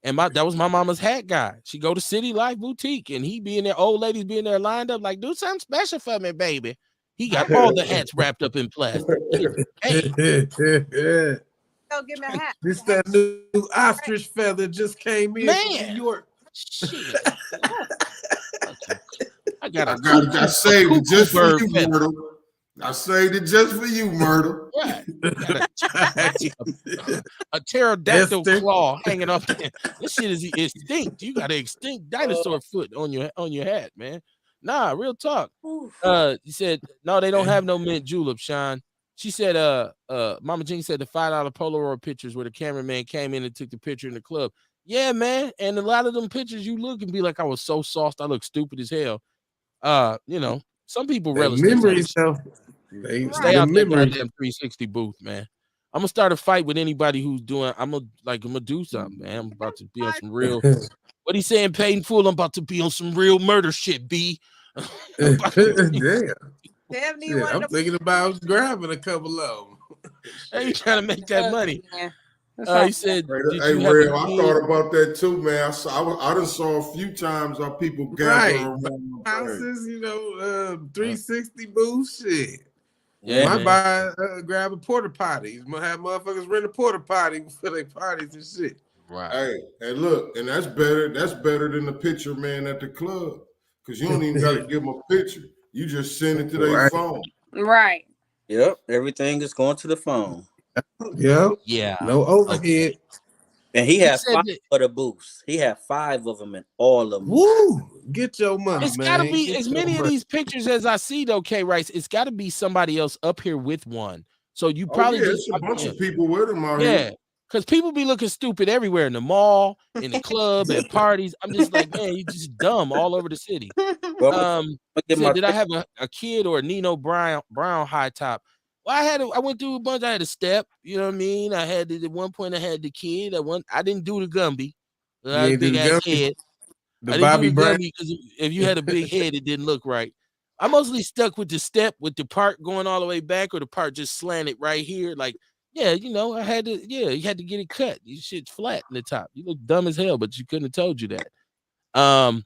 And that was my mama's hat guy. She go to City Life Boutique and he be in there, old ladies be in there lined up like, do something special for me, baby. He got all the hats wrapped up in plastic. Hey, Go get me a hat. This that new ostrich feather just came in from man, New York. shit. I got I saved it just for bird you, feather. Myrtle. I saved it just for you, Myrtle. Right. A pterodactyl Esther. claw hanging off there. This shit is extinct. You got an extinct dinosaur foot on your hat, man. Nah, real talk. He said, no, they don't have no mint julep, Sean. She said, Mama Jean said the $5 Polaroid pictures where the cameraman came in and took the picture in the club. Yeah, man. And a lot of them pictures you look and be like, I was so sauced, I look stupid as hell. You know, some people relish that type of Memories, shit. though. Stay out that memories. goddamn 360 booth, man. I'm gonna start a fight with anybody who's doing. I'm gonna do something, man. I'm about to be on some real. What he saying, Payton Fool? I'm about to be on some real murder shit, B. Damn. 71. I'm thinking about grabbing a couple of them. Hey, you trying to make that money? Yeah. He said, Hey, did you have Real, a I kid? thought about that too, man. I done saw a few times how people gather Right. around the thing. Houses, 360 booth shit. Yeah, Might man. buy grab a porta potty. Might have motherfuckers rent a porta potty for their parties and shit. Right. Hey, and look, and that's better than the picture man at the club. Cause you don't even gotta give them a picture. You just send it to their Right. phone. Right. Yep, everything is going to the phone. Yep. Yeah. No overhead. And he He had said 5 that- of the booths. He had 5 of them, and all of them. Woo! Get your money, It's man. gotta be Get as your many of money. these pictures as I see, though, K Rice. It's gotta be somebody else up here with one. So you probably yeah, just it's a bunch of people with them out yeah. here. Because people be looking stupid everywhere in the mall, in the club, at parties. I'm just like, man, you just dumb all over the city. Well, I'm Said, gonna did I have a kid or a Nino Brown high top? Well, I went through a bunch. I had a step, you know what I mean? I had at one point I had the kid. I didn't do the Gumby. I had a ain't do big the ass Gumby? head. The I didn't Bobby do the Brown. Gumby because if you had a big head, it didn't look right. I mostly stuck with the step with the part going all the way back or the part just slanted right here. Like, yeah, I had to, you had to get it cut. You shit's flat in the top. You look dumb as hell, but you couldn't have told you that.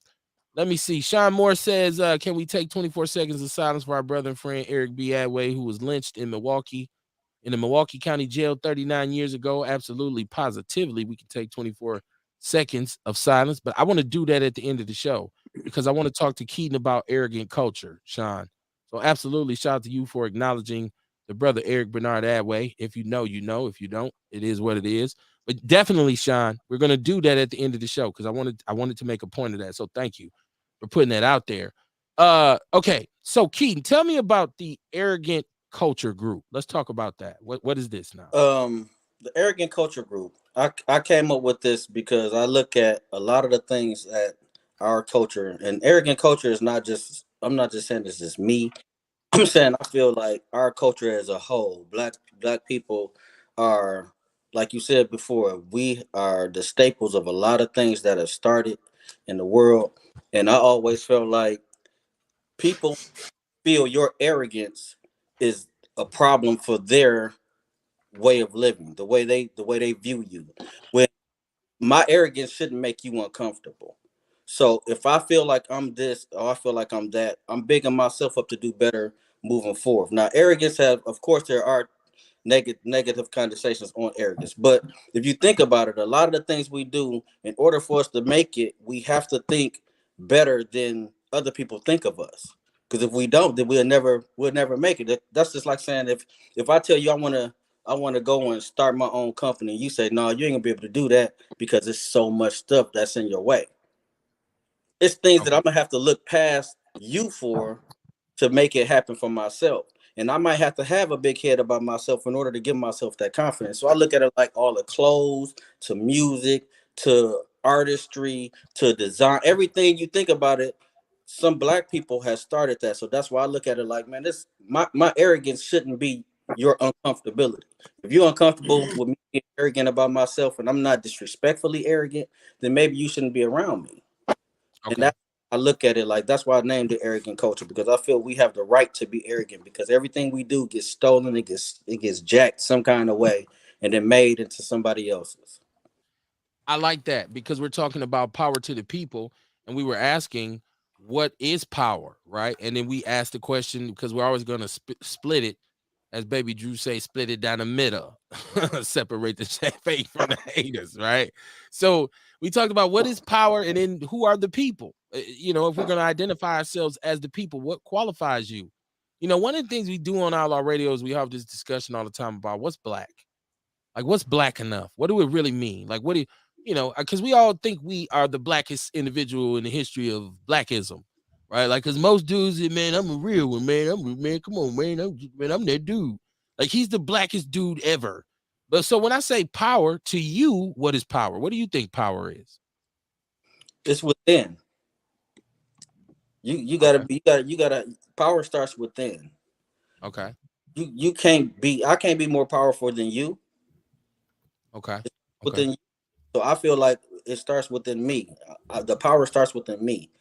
Let me see. Sean Moore says, can we take 24 seconds of silence for our brother and friend Eric B. Adway, who was lynched in the Milwaukee County Jail 39 years ago? Absolutely, positively, we can take 24 seconds of silence, but I want to do that at the end of the show because I want to talk to Keaton about arrogant culture, Sean. So absolutely, shout out to you for acknowledging the brother Eric Bernard Adway. If you know, you know. If you don't, it is what it is. But definitely, Sean, we're gonna do that at the end of the show because I wanted to make a point of that. So thank you for putting that out there. Okay, so Keaton, tell me about the arrogant culture group. Let's talk about that. What is this now? The arrogant culture group. I came up with this because I look at a lot of the things that our culture and arrogant culture is not just. I'm not just saying this is me. I'm saying I feel like our culture as a whole, black people are, like you said before, we are the staples of a lot of things that have started in the world. And I always felt like people feel your arrogance is a problem for their way of living, the way they view you. When my arrogance shouldn't make you uncomfortable. So if I feel like I'm this or I feel like I'm that, I'm bigging myself up to do better moving forward. Now, arrogance have, of course, there are negative conversations on arrogance. But if you think about it, a lot of the things we do, in order for us to make it, we have to think better than other people think of us. Because if we don't, then we'll never make it. That's just like saying if I tell you I want to go and start my own company, and you say no, you ain't gonna be able to do that because there's so much stuff that's in your way. It's things that Okay. I'm gonna have to look past you for to make it happen for myself. And I might have to have a big head about myself in order to give myself that confidence. So I look at it like all the clothes to music to artistry to design, everything you think about it. Some black people have started that. So that's why I look at it like, man, this my arrogance shouldn't be your uncomfortability. If you're uncomfortable with me being arrogant about myself and I'm not disrespectfully arrogant, then maybe you shouldn't be around me. And Okay. I look at it like that's why I named it arrogant culture, because I feel we have the right to be arrogant because everything we do gets stolen, it gets jacked some kind of way and then made into somebody else's. I like that because we're talking about power to the people, and we were asking what is power, right? And then we asked the question because we're always going to split it, as Baby Drew say, split it down the middle, separate the faith from the haters, right? So we talked about what is power, and then who are the people. You know, if we're going to identify ourselves as the people, what qualifies you? You know, one of the things we do on Outlaw Radio is we have this discussion all the time about what's black. Like, what's black enough? What do it really mean? Like, what do you know? Because we all think we are the blackest individual in the history of blackism, right? Like, because most dudes, man, I'm a real one, man. Man, come on, man. I'm that dude. Like, he's the blackest dude ever. But so when I say power to you, what is power? What do you think power is? It's within. You gotta Okay. be you gotta power starts within. Okay. You can't be I can't be more powerful than you. Okay. Okay. Within you. So I feel like it starts within me. The power starts within me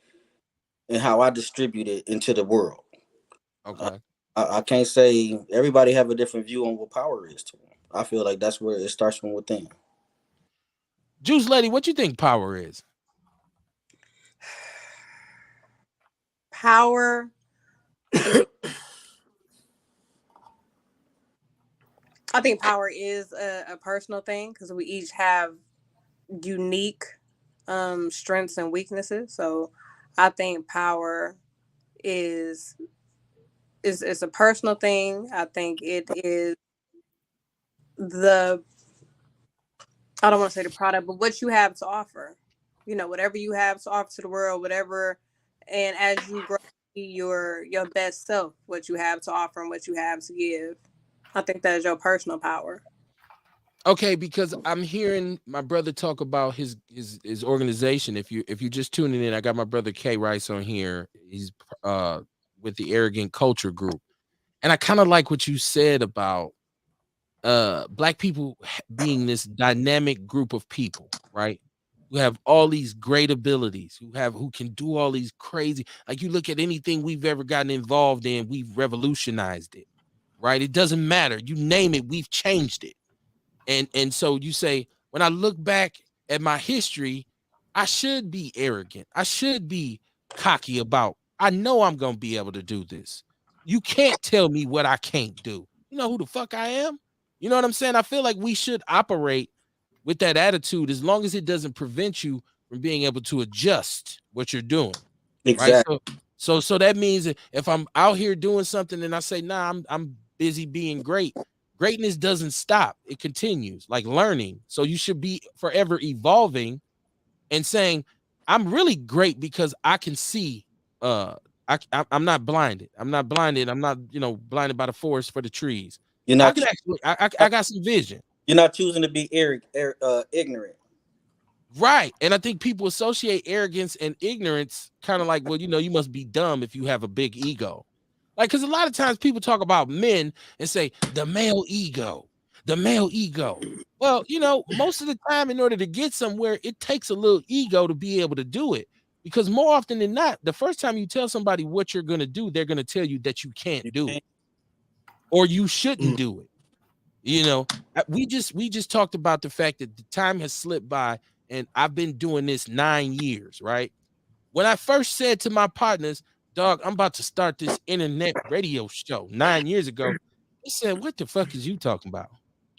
and how I distribute it into the world. I, Okay. I can't say everybody have a different view on what power is to them. I feel like that's where it starts from within. Juice Lady, what you think power is? Power. I think power is a personal thing because we each have unique strengths and weaknesses. So I think power is is a personal thing. I think it is the I don't want to say the product, but what you have to offer. You know, whatever you have to offer to the world, whatever, and as you grow, your best self, what you have to offer and what you have to give. I think that is your personal power. Okay, because I'm hearing my brother talk about his organization. If you just tuning in, I got my brother K Rice on here. He's uh with the Arrogant Culture Group. And I kind of like what you said about black people being this dynamic group of people, right? Who have all these great abilities, who can do all these crazy, like you look at anything we've ever gotten involved in, we've revolutionized it, right? It doesn't matter. You name it, we've changed it. And so you say, when I look back at my history, I should be arrogant. I should be cocky about, I know I'm gonna be able to do this. You can't tell me what I can't do. You know who the fuck I am? You know what I'm saying? I feel like we should operate with that attitude as long as it doesn't prevent you from being able to adjust what you're doing. Right. Exactly. So that means that if I'm out here doing something and I say, nah, I'm busy being great, greatness doesn't stop. It continues like learning. So you should be forever evolving and saying, I'm really great because I can see I'm not blinded. I'm not blinded. I'm not, blinded by the forest for the trees. You're I not can actually I got some vision. you're not choosing to be ignorant. Right. And I think people associate arrogance and ignorance kind of like, well, you must be dumb if you have a big ego. Like, because a lot of times people talk about men and say the male ego, the male ego. Well, most of the time, in order to get somewhere, it takes a little ego to be able to do it. Because more often than not, the first time you tell somebody what you're going to do, they're going to tell you that you can't You do can't. it or you shouldn't do it. We just talked about the fact that the time has slipped by, and I've been doing this 9 years, right? When I first said to my partners, dog, I'm about to start this internet radio show 9 years ago, they said, what the fuck is you talking about?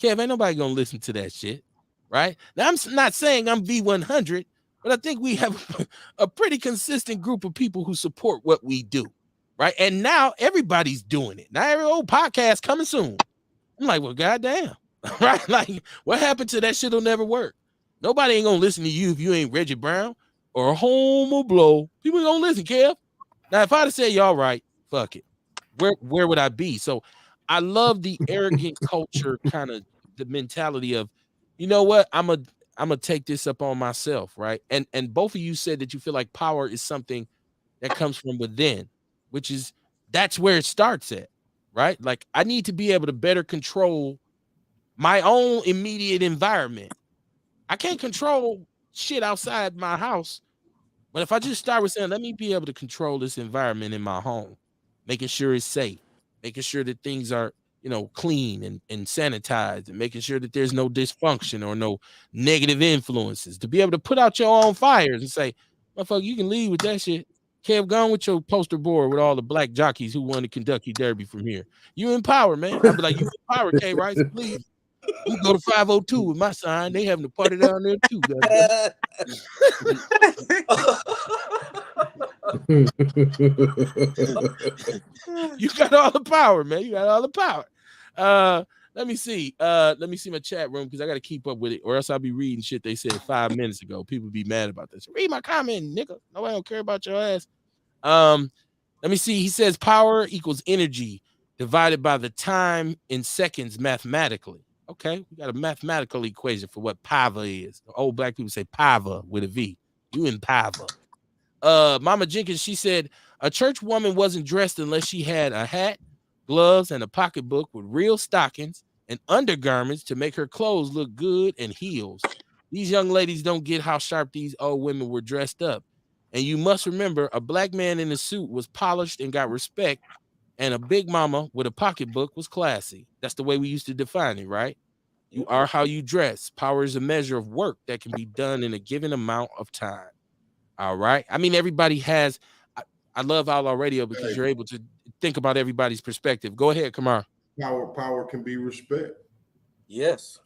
Kev, ain't nobody gonna listen to that shit, right? Now, not saying I'm V100, but I think we have a pretty consistent group of people who support what we do, right? And now everybody's doing it. Now every old podcast coming soon. I'm like, well, goddamn, right? Like, what happened to that shit'll never work? Nobody ain't gonna listen to you if you ain't Reggie Brown or Homo Blow. People ain't gonna listen, Kev. Now, if I'd have said y'all right, fuck it. Where would I be? So I love the arrogant culture, kind of the mentality of, you know what? I'm gonna take this up on myself, right? And both of you said that you feel like power is something that comes from within, which is that's where it starts at, right? Like I need to be able to better control my own immediate environment. I can't control shit outside my house, But if I just start with saying, let me be able to control this environment in my home, making sure it's safe, making sure that things are, clean and sanitized, and making sure that there's no dysfunction or no negative influences, to be able to put out your own fires and say, motherfucker, you can leave with that shit. Kev, gone with your poster board with all the black jockeys who won the Kentucky Derby from here. You in power, man. I'll be like, you in power, K Rice, please. I'm gonna go to 502 with my sign. They having a party down there too, goddamn. You got all the power, man. You got all the power. Let me see. Let me see my chat room because I got to keep up with it, or else I'll be reading shit they said 5 minutes ago. People be mad about this. Read my comment, nigga. Nobody don't care about your ass. Let me see. He says power equals energy divided by the time in seconds mathematically. Okay, we got a mathematical equation for what pava is. The old black people say pava with a V. You in pava. Mama Jenkins, she said a church woman wasn't dressed unless she had a hat, gloves, and a pocketbook with real stockings and undergarments to make her clothes look good, and heels. These young ladies don't get how sharp these old women were dressed up. And you must remember, a black man in a suit was polished and got respect, and a big mama with a pocketbook was classy. That's the way we used to define it, right? You are how you dress. Power is a measure of work that can be done in a given amount of time. All right. I mean, everybody has. I love Outlaw Radio because you're able to think about everybody's perspective. Go ahead, Kamar. Power can be respect. Yes,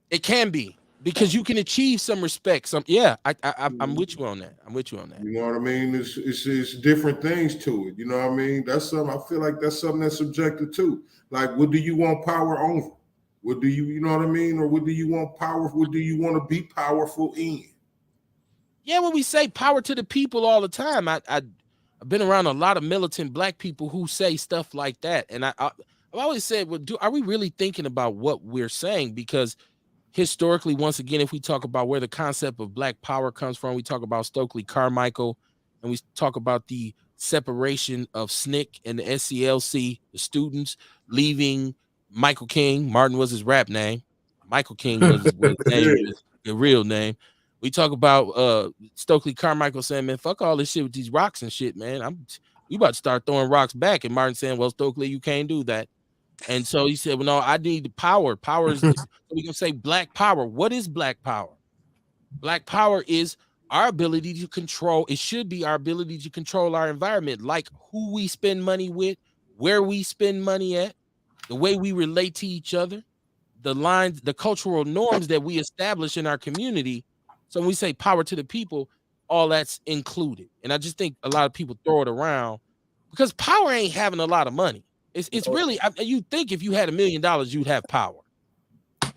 it can be, because you can achieve some respect. I'm with you on that. You know what I mean? It's different things to it. You know what I mean? That's something. I feel like that's something that's subjective too. Like, what do you want power over? What do you know what I mean? Or what do you want power? What do you want to be powerful in? Yeah, when we say power to the people all the time, I've been around a lot of militant black people who say stuff like that, and I've always said, well, are we really thinking about what we're saying? Because historically, once again, if we talk about where the concept of black power comes from, we talk about Stokely Carmichael, and we talk about the separation of SNCC and the SCLC, the students leaving Michael King. Martin was his rap name. Michael King was his name, his real name. We talk about Stokely Carmichael saying, man, fuck all this shit with these rocks and shit, man. We about to start throwing rocks back. And Martin saying, well, Stokely, you can't do that. And so he said, well, no, I need the power. Power is, so we can say black power. What is black power? Black power is our ability to control. It should be our ability to control our environment, like who we spend money with, where we spend money at, the way we relate to each other, the lines, the cultural norms that we establish in our community. So when we say power to the people, all that's included. And I just think a lot of people throw it around because power ain't having a lot of money. It's really, you think if you had $1 million, you'd have power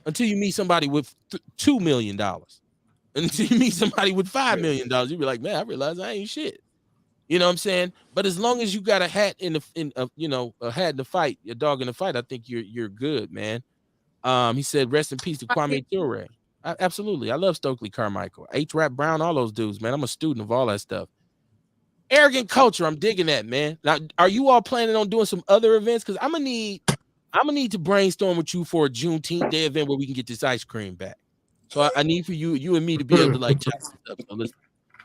until you meet somebody with $2 million. Until you meet somebody with $5 million, you'd be like, man, I realize I ain't shit. You know what I'm saying? But as long as you got a hat a hat in the fight, a dog in the fight, I think you're good, man. He said, rest in peace to Kwame Ture. Absolutely. I love Stokely Carmichael, H-Rap Brown, all those dudes, man. I'm a student of all that stuff. Arrogant culture, I'm digging that, man. Now, are you all planning on doing some other events? Because I'm gonna need to brainstorm with you for a Juneteenth Day event where we can get this ice cream back. So I need for you and me to be able to like chat stuff. So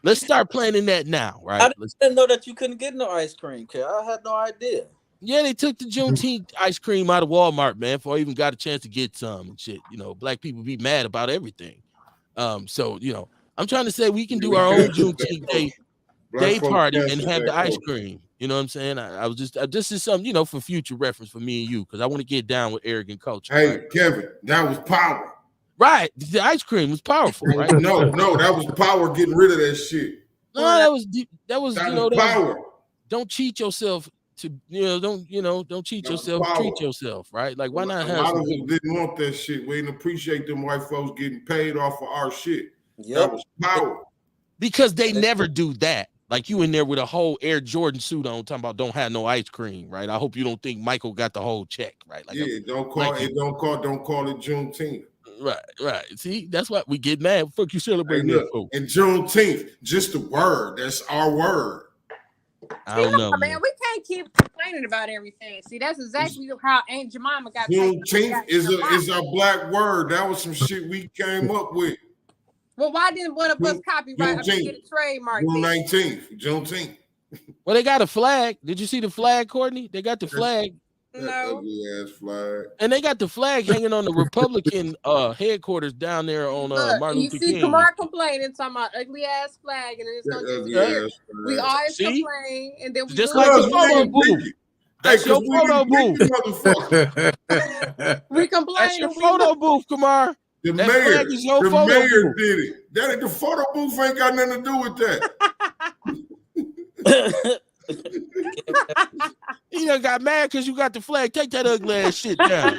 let's start planning that now, right? I didn't know that you couldn't get no ice cream, kid. I had no idea. Yeah, they took the Juneteenth ice cream out of Walmart, man, before I even got a chance to get some and shit. You know, black people be mad about everything. So, I'm trying to say we can do our own Juneteenth day party and have the ice cream. You know what I'm saying? I was just, this is something, for future reference for me and you, because I want to get down with arrogant culture. Hey, right? Kevin, that was power. Right. The ice cream was powerful, right? No, that was power getting rid of that shit. No, that was power. Don't cheat yourself to, don't cheat yourself, treat yourself, right? Like, why not have a lot of us didn't want that shit. We didn't appreciate them white folks getting paid off of our shit. Yep. That was power. Because they never do that. Like, you in there with a whole Air Jordan suit on, talking about don't have no ice cream, right? I hope you don't think Michael got the whole check, right? Like, yeah, don't call it Juneteenth. Right. See, that's why we get mad. Fuck you celebrating that folk. And Juneteenth, just a word. That's our word. I don't know, man. We can't keep complaining about everything. See, that's exactly how Aunt Jemima got. Juneteenth is a black word. That was some shit we came up with. Well, why didn't one of us copyright? I mean, get a Juneteenth. trademark. June then? 19th. Juneteenth. Well, they got a flag. Did you see the flag, Courtney? They got the flag. That No. ugly ass flag. And they got the flag hanging on the Republican headquarters down there on Look, Martin you Luther see King. Kamar complaining, talking about ugly ass flag, and then it's That gonna ugly disappear. ass We flag. always See? complain, and then we Just lose like the Cuz we photo didn't booth. pick it. That's Hey, your cause we photo didn't pick booth. the motherfucker. we complain. That's your and we photo booth, Kamar. The That flag is your the photo mayor booth. did it. That ain't the photo booth ain't got nothing to do with that. He done got mad because you got the flag. Take that ugly ass shit down.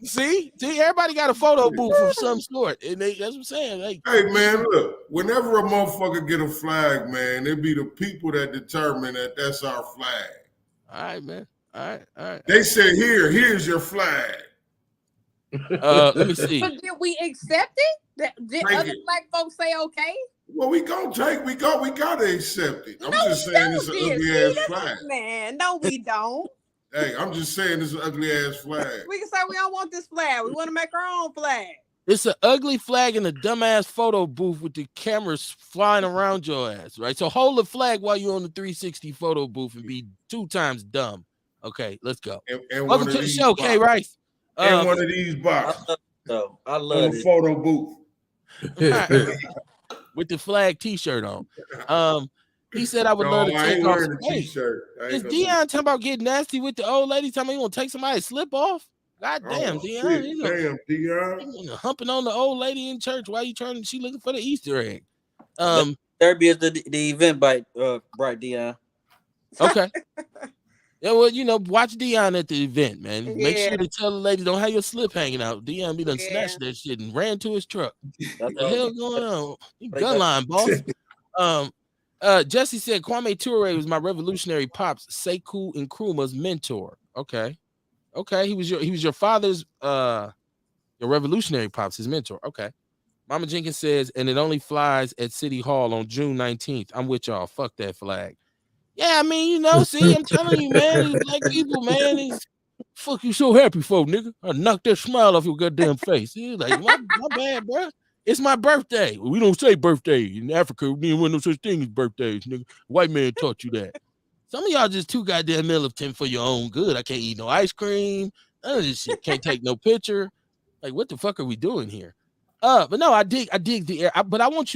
See, everybody got a photo booth of some sort, and that's what I'm saying. Like, Hey man, look, whenever a motherfucker get a flag, man, it be the people that determine that that's our flag. all right, man. All right. They say, here's your flag. Let me see. But did we accept it? Did Thank other you. black folks say okay? Well, we gotta accept it. I'm No, just we saying don't, it's an dear. ugly See, ass that's flag. man. No, we don't. Hey, I'm just saying it's an ugly ass flag. We can say we don't want this flag. We want to make our own flag. It's an ugly flag in a dumbass photo booth with the cameras flying around your ass, right? So hold the flag while you're on the 360 photo booth and be 2 times dumb. Okay, let's go. And Welcome to the show, K. Rice. And one of these boxes. I love the photo booth. With the flag T-shirt on. He said I would love to I take ain't off. wearing a T-shirt. Is Dion talking about getting nasty with the old lady? Talking about you want to take somebody's slip off? God damn, Dion. Damn, Dion. Humping on the old lady in church. Why you turning? She looking for the Easter egg. Derby is the event by Bright Dion. Okay. Yeah, well, watch Dion at the event, man. Yeah. Make sure to tell the lady don't have your slip hanging out. Dion be done snatched that shit and ran to his truck. What the hell going on? Gun line, boss. Jesse said Kwame Ture was my revolutionary pops, Sekou Nkrumah's mentor. Okay. He was your father's your revolutionary pops, his mentor. Okay. Mama Jenkins says, and it only flies at City Hall on June 19th. I'm with y'all. Fuck that flag. Yeah, I mean, see, I'm telling you, man, these black people, man, fuck you so happy for, nigga. I knocked that smile off your goddamn face. He's like, my bad, bro. It's my birthday. We don't say birthday in Africa. We didn't want no such thing as birthdays, nigga. White man taught you that. Some of y'all just too goddamn militant for your own good. I can't eat no ice cream. None of this shit. Can't take no picture. Like, what the fuck are we doing here? But no, I dig the air. But I want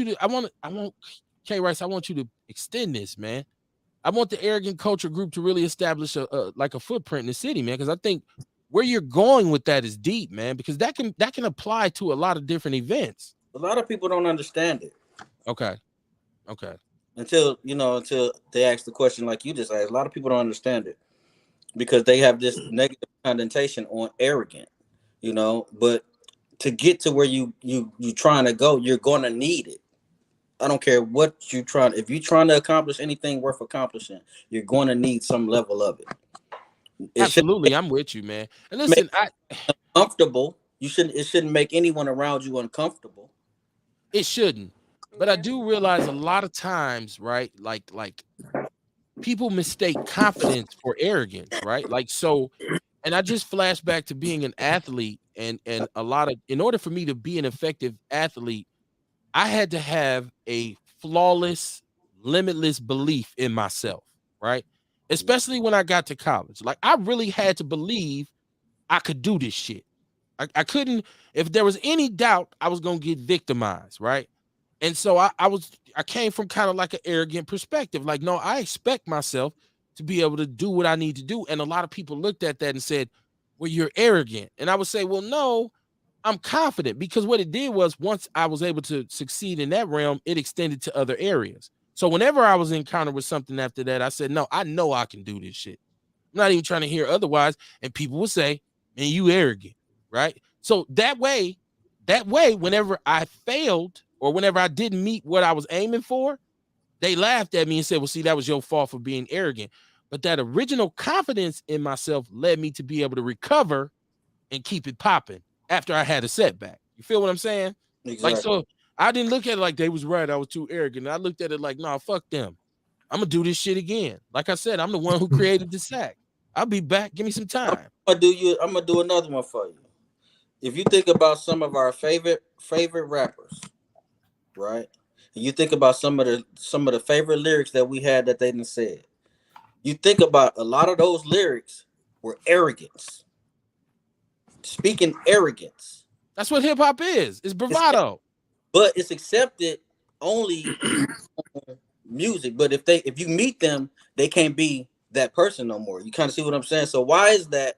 K Rice. I want you to extend this, man. I want the arrogant culture group to really establish a footprint in the city, man. Because I think where you're going with that is deep, man. Because that can apply to a lot of different events. A lot of people don't understand it. Okay. Until they ask the question like you just asked. A lot of people don't understand it because they have this negative connotation on arrogant, But to get to where you trying to go, you're going to need it. I don't care what you're trying. If you're trying to accomplish anything worth accomplishing, you're going to need some level of it. Absolutely, I'm with you, man. And listen, comfortable. It shouldn't make anyone around you uncomfortable. It shouldn't. But I do realize a lot of times, right? Like people mistake confidence for arrogance, right? Like so. And I just flash back to being an athlete, and in order for me to be an effective athlete, I had to have a flawless, limitless belief in myself, right? Especially when I got to college. Like, I really had to believe I could do this shit. I couldn't, if there was any doubt, I was going to get victimized, right? And so I came from kind of like an arrogant perspective. Like, no, I expect myself to be able to do what I need to do. And a lot of people looked at that and said, well, you're arrogant. And I would say, well, no, I'm confident, because what it did was once I was able to succeed in that realm, it extended to other areas. So whenever I was encountered with something after that, I said, no, I know I can do this shit. I'm not even trying to hear otherwise. And people would say, man, you arrogant, right? So that way, whenever I failed or whenever I didn't meet what I was aiming for, they laughed at me and said, well, see, that was your fault for being arrogant. But that original confidence in myself led me to be able to recover and keep it popping after I had a setback. You feel what I'm saying? Exactly. Like, so I didn't look at it like they was right. I was too arrogant. I looked at it like, nah, fuck them. I'm going to do this shit again. Like I said, I'm the one who created the sack. I'll be back. Give me some time. I'm going to do another one for you. If you think about some of our favorite rappers, right? And you think about some of the favorite lyrics that we had that they didn't say. You think about a lot of those lyrics were arrogance, speaking arrogance. That's what hip hop is. It's It's, bravado. but it's accepted only music. But if you meet them, they can't be that person no more. You kind of see what I'm saying? So why is that?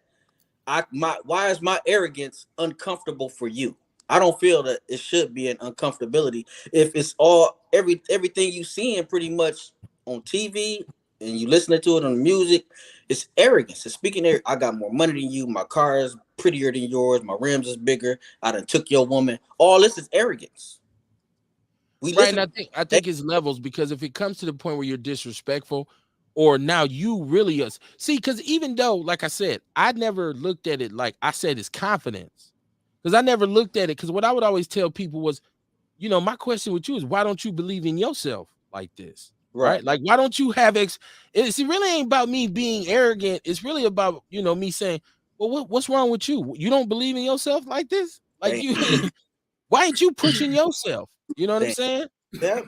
Why is my arrogance uncomfortable for you? I don't feel that it should be an uncomfortability if it's all everything you seeing pretty much on TV and you listening to it on the music. It's arrogance. It's speaking there. I got more money than you. My car is prettier than yours. My rims is bigger. I done took your woman. All this is arrogance. We Right. And listen. I think it's levels, because if it comes to the point where you're disrespectful, or now you really see, because even though, like I said, I never looked at it like I said it's confidence. Because I never looked at it, because what I would always tell people was, my question with you is, why don't you believe in yourself like this? Right? Like, why don't you have it really ain't about me being arrogant. It's really about, me saying, well, what's wrong with you? You don't believe in yourself like this? Like, why ain't you pushing yourself? You know what I'm saying? Yeah.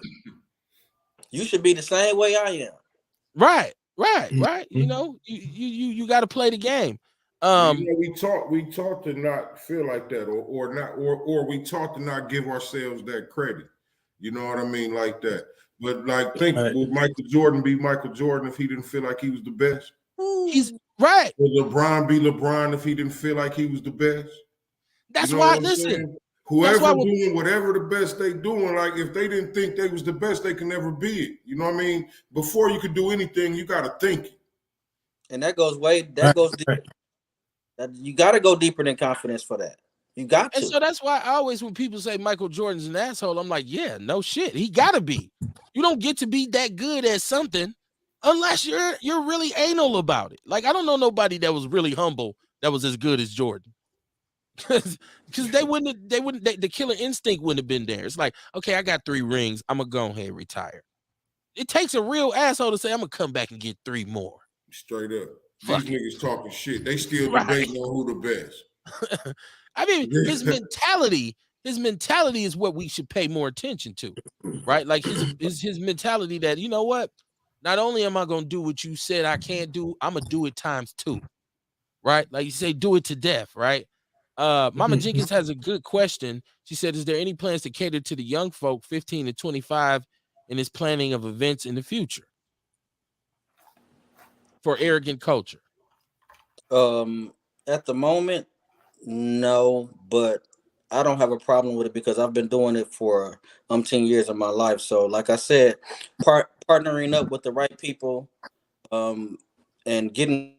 You should be the same way I am. Right. You got to play the game. We taught to not feel like that, or we taught to not give ourselves that credit. You know what I mean, like that. But like, would Michael Jordan be Michael Jordan if he didn't feel like he was the best? He's right. Would LeBron be LeBron if he didn't feel like he was the best? That's why. Listen, whoever doing whatever the best they doing, like if they didn't think they was the best, they can never be it. You know what I mean? Before you could do anything, you got to think it. And that goes deeper. You got to go deeper than confidence for that. You got to. And so that's why I always, when people say Michael Jordan's an asshole, I'm like, yeah, no shit. He got to be. You don't get to be that good at something unless you're really anal about it. Like, I don't know nobody that was really humble that was as good as Jordan. Because the killer instinct wouldn't have been there. It's like, okay, I got 3 rings. I'm going to go ahead and retire. It takes a real asshole to say, I'm going to come back and get 3 more. Straight up. These niggas talking shit. They still debating on who the best. I mean, his mentality is what we should pay more attention to, right? Like his mentality that, you know what? Not only am I going to do what you said I can't do, I'm going to do it times 2, right? Like you say, do it to death, right? Mama Jenkins has a good question. She said, is there any plans to cater to the young folk 15 to 25 in his planning of events in the future for arrogant culture? At the moment, no, but I don't have a problem with it because I've been doing it for 10 years of my life. So like I said, partnering up with the right people, and getting.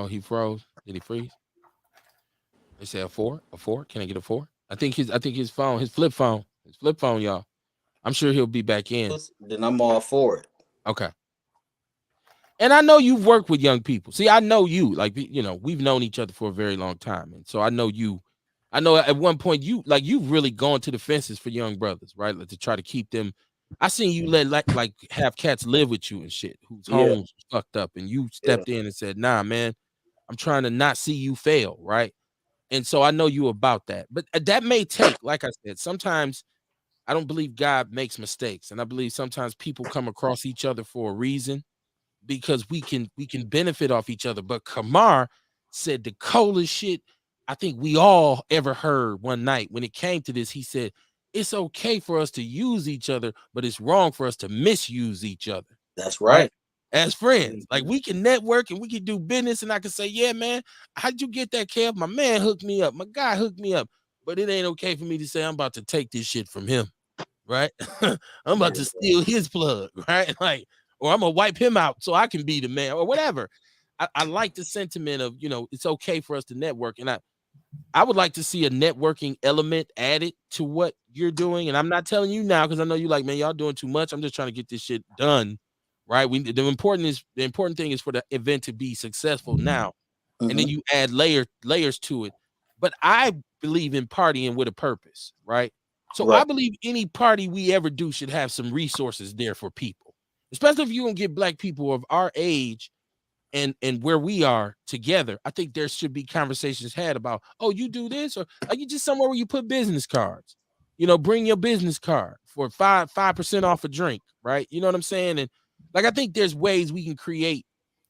He froze. Did he freeze? They say a 4. Can I get a 4? I think his flip phone, y'all. I'm sure he'll be back in. Then I'm all for it. Okay. And I know you've worked with young people. See, I know you. Like, we've known each other for a very long time, and so I know you. I know at one point you've really gone to the fences for young brothers, right? Like, to try to keep them. I seen you let like have cats live with you and shit whose homes fucked up, and you stepped in and said, "Nah, man, I'm trying to not see you fail," right? And so I know you about that. But that may take, like I said, sometimes I don't believe God makes mistakes, and I believe sometimes people come across each other for a reason, because we can benefit off each other. But Kamar said the coldest shit I think we all ever heard one night when it came to this. He said, it's okay for us to use each other, but it's wrong for us to misuse each other. That's right. As friends, like, we can network and we can do business, and I can say, yeah, man, how'd you get that, Kev? My man hooked me up. My guy hooked me up. But it ain't okay for me to say I'm about to take this shit from him, right? I'm about to steal his plug, right? Like, or I'm gonna wipe him out so I can be the man, or whatever. I like the sentiment of, it's okay for us to network, and I would like to see a networking element added to what you're doing. And I'm not telling you now, because I know you like, man, y'all doing too much. I'm just trying to get this shit done, right? The important thing is for the event to be successful now, and then you add layers to it. But I believe in partying with a purpose, right? So I believe any party we ever do should have some resources there for people, especially if you're gonna get Black people of our age and where we are together, I think there should be conversations had about, oh, you do this, or are you just somewhere where you put business cards? Bring your business card for 5% off a drink, right? You know what I'm saying? And like, I think there's ways we can create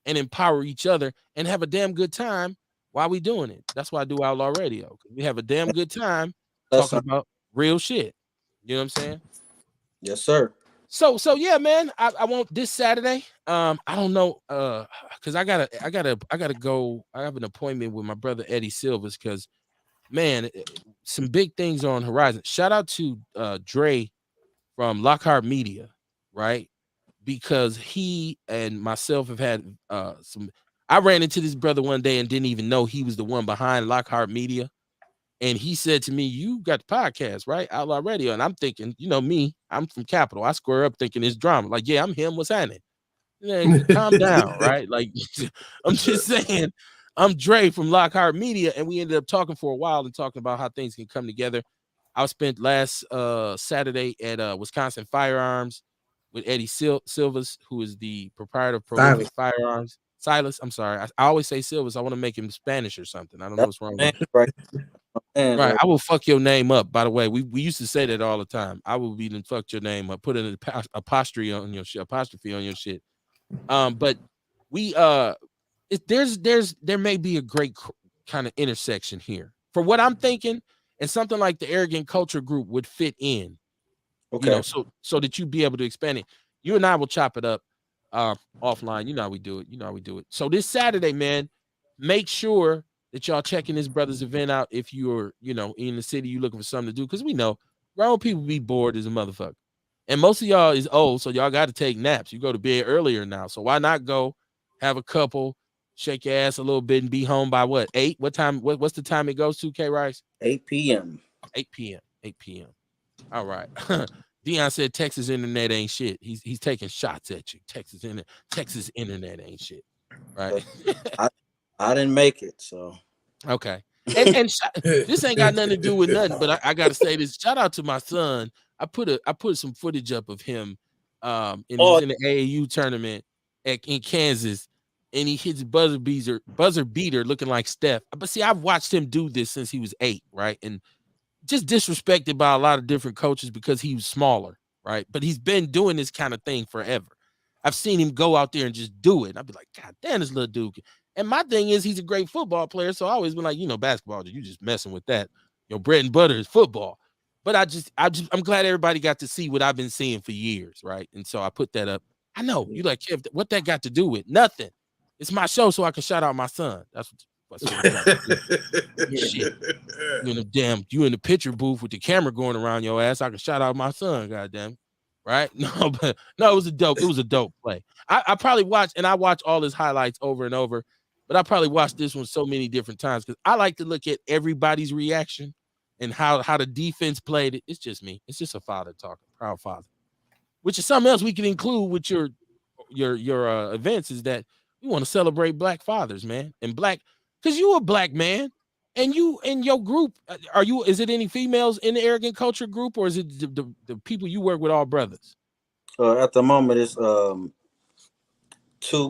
and empower each other and have a damn good time while we doing it. That's why I do Outlaw Radio. We have a damn good time talking Listen, about real shit. You know what I'm saying? yes, sir. So yeah, man. I want this Saturday. I don't know, because I gotta go. I have an appointment with my brother Eddie Silvers because, man, some big things are on the horizon. Shout out to Dre from Lockhart Media, right? Because he and myself have had some. I ran into this brother one day and didn't even know he was the one behind Lockhart Media. And he said to me, "You got the podcast, right? Outlaw Radio." And I'm thinking, me, I'm from Capital. I square up thinking it's drama. Like, yeah, I'm him. What's happening? Man, calm down, right? Like, I'm just saying, I'm Dre from Lockhart Media, and we ended up talking for a while and talking about how things can come together. I spent last Saturday at Wisconsin Firearms with Eddie Silvas, who is the proprietor of Prolific Silas. Firearms. Silas, I'm sorry. I always say Silvas. I want to make him Spanish or something. I don't know That's what's wrong with man it. right. Man Right. right. I will fuck your name up. By the way, we used to say that all the time. I will be done fucked your name up, put an apostrophe on your shit. But we there may be a great kind of intersection here for what I'm thinking, and something like the Arrogant Culture Group would fit in, Okay. so that you be able to expand it. You and I will chop it up offline. You know how we do it. So this Saturday, man, make sure that y'all checking this brother's event out if you're, in the city, you looking for something to do, because we know grown people be bored as a motherfucker. And most of y'all is old, so y'all got to take naps. You go to bed earlier now. So why not go have a couple, shake your ass a little bit, and be home by what? 8? What time? What's the time it goes to, K Rice? 8 p.m. 8 p.m. 8 p.m. All right. Dion said Texas internet ain't shit. He's taking shots at you. Texas internet ain't shit. Right. I didn't make it, so Okay. And this ain't got nothing to do with nothing, but I gotta say this. Shout out to my son. I put some footage up of him. And he's oh, in the AAU tournament in Kansas, and he hits buzzer beater looking like Steph. But see, I've watched him do this since he was 8, right? And just disrespected by a lot of different coaches because he was smaller, right? But he's been doing this kind of thing forever. I've seen him go out there and just do it. I'd be like, God damn, this little dude. And my thing is, he's a great football player. So I always been like, basketball, you just messing with that. Your bread and butter is football. But I'm glad everybody got to see what I've been seeing for years, right? And so I put that up. I know you like, Kev, what that got to do with nothing. It's my show, so I can shout out my son. That's what we got to do. Shit. You in the picture booth with the camera going around your ass. I can shout out my son, goddamn. Right? No, but no, it was a dope play. I probably watch all his highlights over and over, but I probably watched this one so many different times because I like to look at everybody's reaction and how the defense played it. It's just me. It's just a father talking, proud father. Which is something else we can include with your events, is that we want to celebrate black fathers, man, and black, because you a black man. And you in your group, is it any females in the Arrogant Culture Group, or is it the people you work with all brothers? at the moment it's 2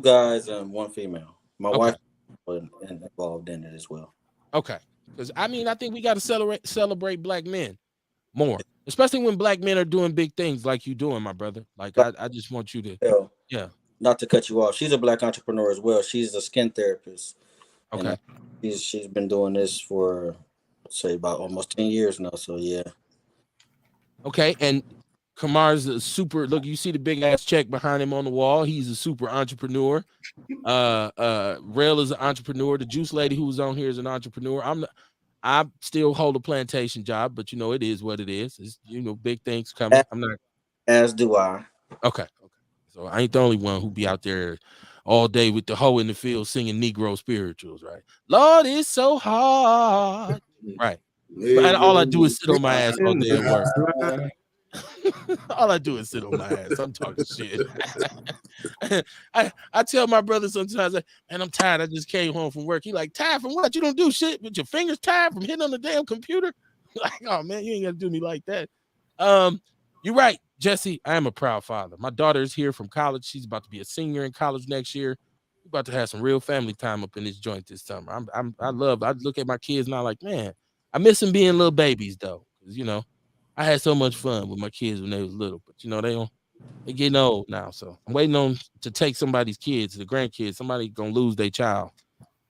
guys and 1 female. My Okay. wife was involved in it as well. Okay. Because I think we got to celebrate black men more, especially when black men are doing big things like you doing, my brother. Like, I just want you to, Well, yeah. not to cut you off, she's a black entrepreneur as well. She's a skin therapist. Okay. And she's been doing this for, say, about almost 10 years now. So yeah. Okay. And Kamar's a super, look, you see the big ass check behind him on the wall. He's a super entrepreneur. Rail is an entrepreneur. The juice lady who was on here is an entrepreneur. I still hold a plantation job, but it is what it is. It's, big things coming. I'm not. As do I. Okay. So I ain't the only one who be out there all day with the hoe in the field singing Negro spirituals, right? Lord, it's so hard. Right. But all I do is sit on my ass all day at work. All I do is sit on my ass. I'm talking shit. I tell my brother sometimes, man, I'm tired. I just came home from work. He like, tired from what? You don't do shit, but your fingers tired from hitting on the damn computer. Like, oh man, you ain't gonna do me like that. You're right, Jesse. I am a proud father. My daughter is here from college. She's about to be a senior in college next year. about to have some real family time up in this joint this summer. I look at my kids now like, man, I miss them being little babies though. Cause I had so much fun with my kids when they was little, but they getting old now. So I'm waiting on to take somebody's kids, the grandkids. Somebody gonna lose their child.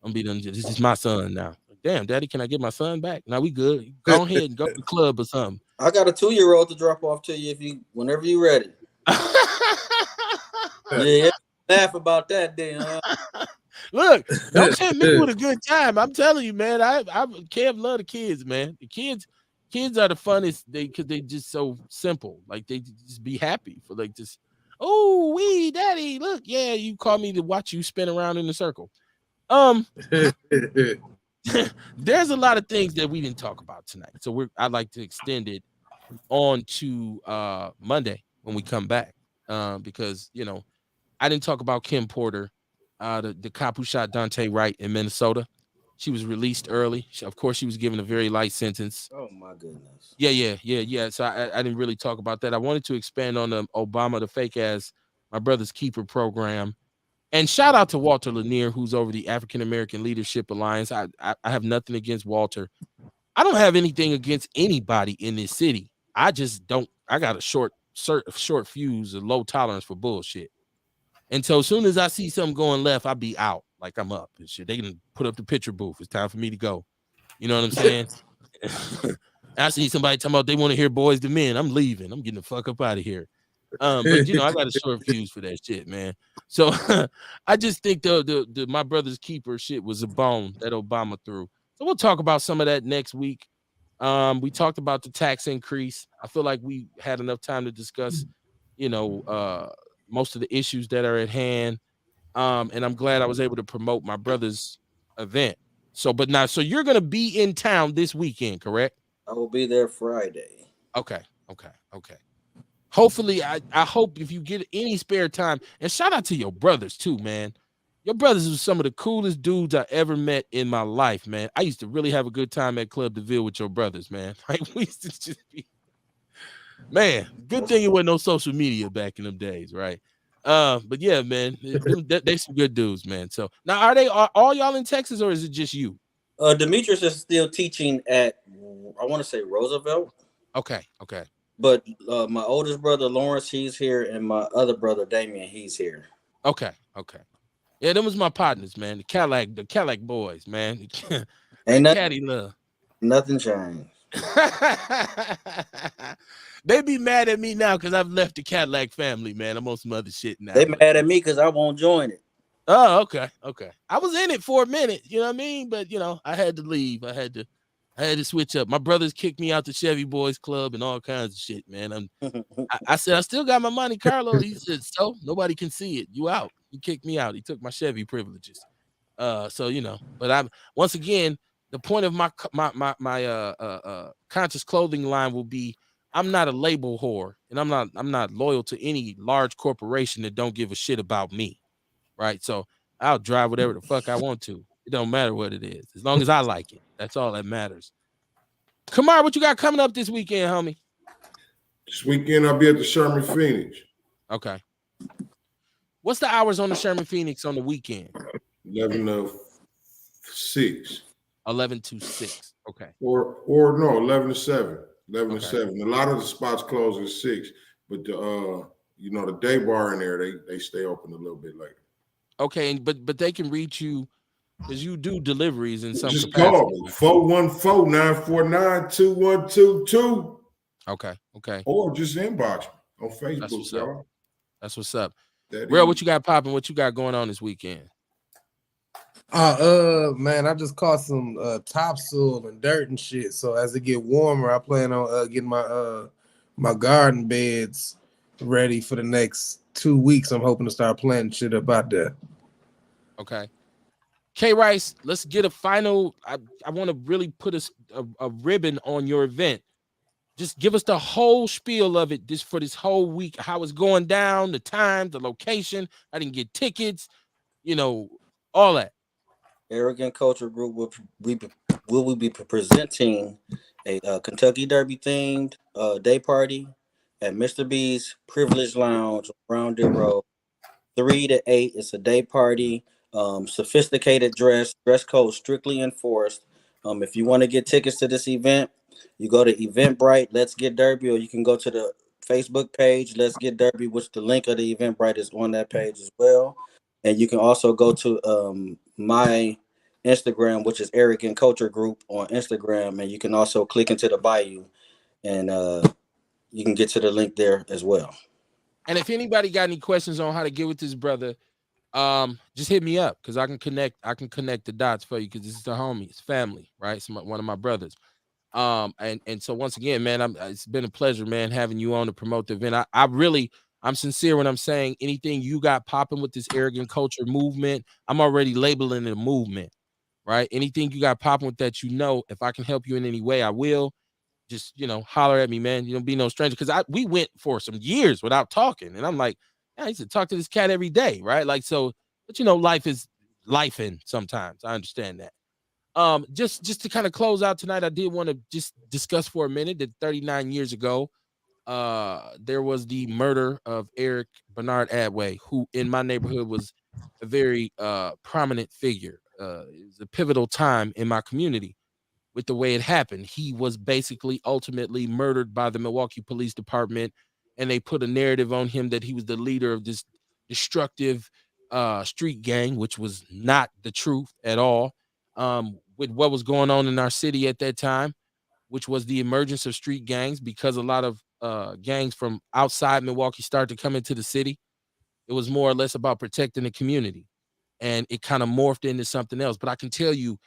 I'm be done. This is my son now. Damn, daddy, can I get my son back? Now we good. Go ahead and go to the club or something. I got a 2-year-old to drop off to you whenever you ready. Yeah, laugh about that then, huh? Look, don't tempt me with a good time. I'm telling you, man. I Kev love the kids, man. The kids are the funnest. Because they just so simple. Like they just be happy for like just. Oh, we daddy, look, yeah. You call me to watch you spin around in a circle. There's a lot of things that we didn't talk about tonight, so I'd like to extend it on to Monday when we come back, because I didn't talk about Kim Porter, the cop who shot Dante Wright in Minnesota. She was released early. Of course, she was given a very light sentence. Oh my goodness. Yeah. So I didn't really talk about that. I wanted to expand on the Obama, the fake ass, my brother's keeper program. And shout out to Walter Lanier, who's over the African American Leadership Alliance. I have nothing against Walter. I don't have anything against anybody in this city. I just don't. I got a short fuse, a low tolerance for bullshit. And so as soon as I see something going left, I'll be out. Like I'm up and shit. They can put up the picture booth. It's time for me to go. You know what I'm saying? I see somebody talking about they want to hear Boys to Men. I'm leaving. I'm getting the fuck up out of here. But I got a short fuse for that shit, man. So I just think the my brother's keeper shit was a bone that Obama threw. So we'll talk about some of that next week. We talked about the tax increase. I feel like we had enough time to discuss, most of the issues that are at hand. And I'm glad I was able to promote my brother's event. So you're gonna be in town this weekend, correct? I will be there Friday. Okay. Hopefully, I hope if you get any spare time, and shout out to your brothers too, man. Your brothers were some of the coolest dudes I ever met in my life, man. I used to really have a good time at Club DeVille with your brothers, man. Like we used to just be, man. Good thing it wasn't no social media back in them days, right? But yeah, man, they some good dudes, man. So now, are all y'all in Texas, or is it just you? Demetrius is still teaching at, I want to say Roosevelt. Okay. But my oldest brother Lawrence, he's here, and my other brother Damien, he's here. Okay. Yeah, them was my partners, man. The Cadillac boys, man. Ain't Caddy love. Nothing changed. They be mad at me now because I've left the Cadillac family, man. I'm on some other shit now. They mad at me because I won't join it. Oh, okay. I was in it for a minute, you know what I mean? But I had to leave. I had to switch up. My brothers kicked me out the Chevy Boys Club and all kinds of shit, man. I said, I still got my Monte Carlo. He said, so nobody can see it. You out. He kicked me out. He took my Chevy privileges. But I'm once again, the point of my conscious clothing line will be, I'm not a label whore, and I'm not loyal to any large corporation that don't give a shit about me. Right. So I'll drive whatever the fuck I want to. It don't matter what it is, as long as I like it. That's all that matters. Kamar, what you got coming up this weekend, homie? This weekend I'll be at the Sherman Phoenix. Okay. What's the hours on the Sherman Phoenix on the weekend? 11 to 6. 11 to 6. Okay. Or no, 11 to 7. 11 to 7. A lot of the spots close at 6, but the day bar in there, they stay open a little bit later. Okay, but they can reach you because you do deliveries in some just capacity. Call me 414-949-2122. Okay. Or just inbox me on Facebook, y'all. That's what's up. Real, what you got popping? What you got going on this weekend? Man, I just caught some topsoil and dirt and shit. So as it get warmer, I plan on getting my garden beds ready for the next 2 weeks. I'm hoping to start planting shit up out there. Okay. K Rice, let's get a final. I want to really put a ribbon on your event. Just give us the whole spiel of it for this whole week, how it's going down, the time, the location. I didn't get tickets, all that. Arrogant Culture Group will be presenting a Kentucky Derby themed day party at Mr. B's Privilege Lounge on Brown Deer Road. 3 to 8. It's a day party. Sophisticated dress code strictly enforced. If you want to get tickets to this event, you go to Eventbrite, Let's Get Derby, or you can go to the Facebook page, Let's Get Derby, which the link of the Eventbrite is on that page as well. And you can also go to my Instagram, which is Arrogant Culture Group on Instagram, and you can also click into the bio, and you can get to the link there as well. And if anybody got any questions on how to get with this brother, just hit me up because I can connect the dots for you because this is the homie, it's family, right? It's one of my brothers. And so once again, man, it's been a pleasure, man, having you on to promote the event. I'm sincere when I'm saying anything you got popping with this arrogant culture movement, I'm already labeling it a movement, right? Anything you got popping with that, if I can help you in any way, I will. Just holler at me, man. You don't be no stranger, because we went for some years without talking, and I'm like, I used to talk to this cat every day, right? Like, so, but life is life in sometimes. I understand that. Just to kind of close out tonight, I did want to just discuss for a minute that 39 years ago, there was the murder of Eric Bernard Adway, who in my neighborhood was a very prominent figure. It was a pivotal time in my community with the way it happened. He was basically ultimately murdered by the Milwaukee Police Department, and they put a narrative on him that he was the leader of this destructive street gang, which was not the truth at all. With what was going on in our city at that time, which was the emergence of street gangs, because a lot of gangs from outside Milwaukee started to come into the city. It was more or less about protecting the community, and it kind of morphed into something else. But I can tell you,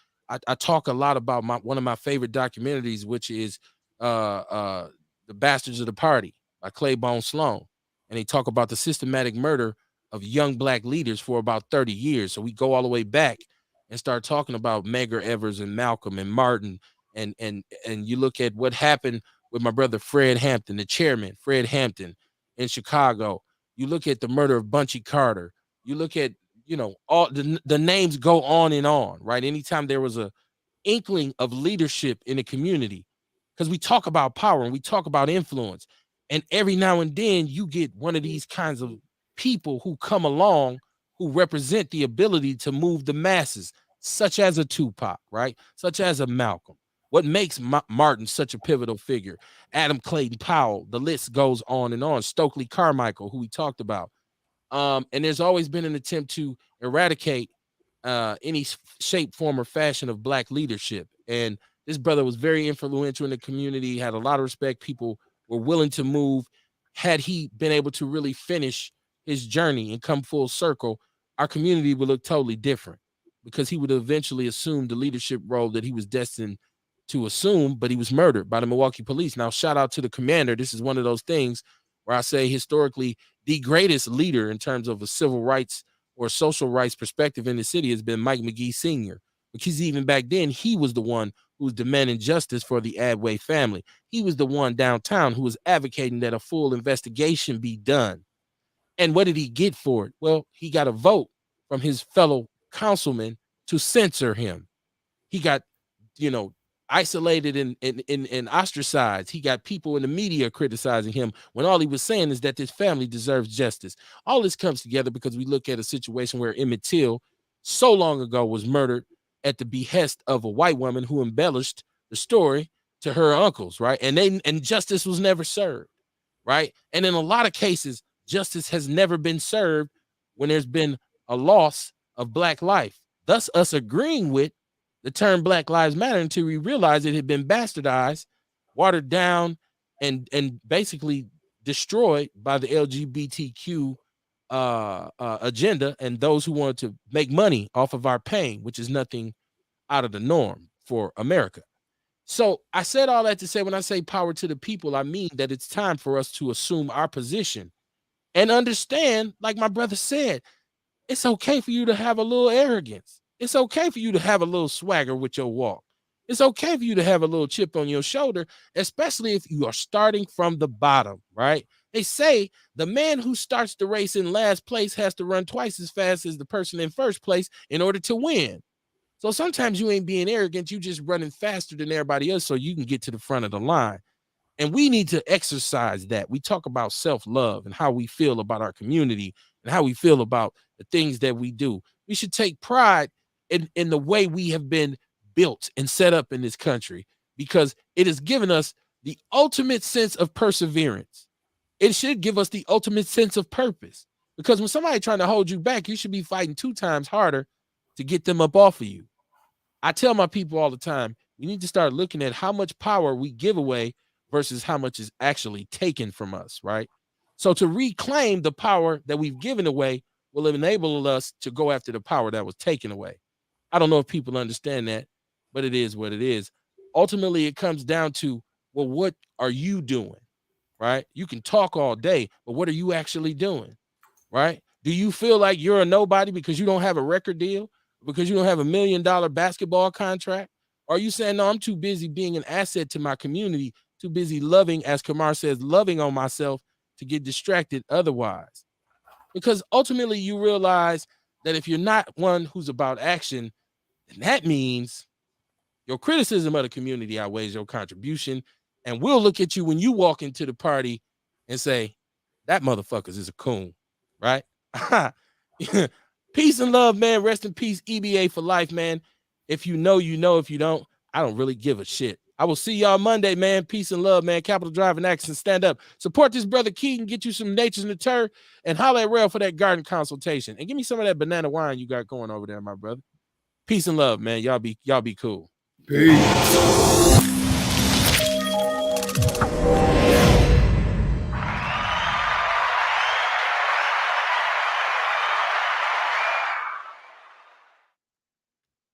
I talk a lot about one of my favorite documentaries, which is The Bastards of the Party by Claiborne Sloan. And they talk about the systematic murder of young black leaders for about 30 years. So we go all the way back and start talking about Medgar Evers and Malcolm and Martin. And you look at what happened with my brother Fred Hampton, the chairman, Fred Hampton in Chicago. You look at the murder of Bunchy Carter. You look at, all the names go on, right? Anytime there was a inkling of leadership in a community, because we talk about power and we talk about influence, and every now and then you get one of these kinds of people who come along who represent the ability to move the masses, such as a Tupac, right? Such as a Malcolm. What makes Martin such a pivotal figure? Adam Clayton Powell, the list goes on and on. Stokely Carmichael, who we talked about. And there's always been an attempt to eradicate any shape, form, or fashion of black leadership. And this brother was very influential in the community, had a lot of respect. People were willing to move. Had he been able to really finish his journey and come full circle, our community would look totally different, because he would eventually assume the leadership role that he was destined to assume, but he was murdered by the Milwaukee police. Now, shout out to the commander. This is one of those things where I say historically the greatest leader in terms of a civil rights or social rights perspective in the city has been Mike McGee Sr. Because even back then, he was the one who was demanding justice for the Adway family. He was the one downtown who was advocating that a full investigation be done. And what did he get for it? Well, he got a vote from his fellow councilman to censor him. He got, isolated and ostracized. He got people in the media criticizing him when all he was saying is that this family deserves justice. All this comes together because we look at a situation where Emmett Till so long ago was murdered at the behest of a white woman who embellished the story to her uncles, right? And justice was never served, right? And in a lot of cases, justice has never been served when there's been a loss of black life. Thus, us agreeing with the term Black Lives Matter until we realized it had been bastardized, watered down, and basically destroyed by the LGBTQ agenda and those who wanted to make money off of our pain, which is nothing out of the norm for America. So I said all that to say, when I say power to the people, I mean that it's time for us to assume our position and understand, like my brother said, it's okay for you to have a little arrogance. It's okay for you to have a little swagger with your walk. It's okay for you to have a little chip on your shoulder, especially if you are starting from the bottom, right? They say the man who starts the race in last place has to run twice as fast as the person in first place in order to win. So sometimes you ain't being arrogant, you just running faster than everybody else so you can get to the front of the line. And we need to exercise that. We talk about self-love and how we feel about our community and how we feel about the things that we do. We should take pride in the way we have been built and set up in this country, because it has given us the ultimate sense of perseverance. It should give us the ultimate sense of purpose, because when somebody trying to hold you back, you should be fighting 2 times harder to get them up off of you. I tell my people all the time, we need to start looking at how much power we give away versus how much is actually taken from us, right? So to reclaim the power that we've given away will enable us to go after the power that was taken away. I don't know if people understand that, but it is what it is. Ultimately, it comes down to, well, what are you doing, right? You can talk all day, but what are you actually doing, right? Do you feel like you're a nobody because you don't have a record deal, because you don't have $1 million basketball contract? Or are you saying, no, I'm too busy being an asset to my community, too busy loving, as Kamar says, loving on myself to get distracted otherwise? Because ultimately you realize that if you're not one who's about action, then that means your criticism of the community outweighs your contribution. And we'll look at you when you walk into the party and say, that motherfuckers is a coon, right? Peace and love, man. Rest in peace, EBA for life, man. If you know, you know. If you don't, I don't really give a shit. I will see y'all Monday, man. Peace and love, man. Capital Drive and Action. Stand up. Support this brother Keaton. Get you some Nature's Nature and holler at Rail for that garden consultation. And give me some of that banana wine you got going over there, my brother. Peace and love, man. Y'all be cool. Peace.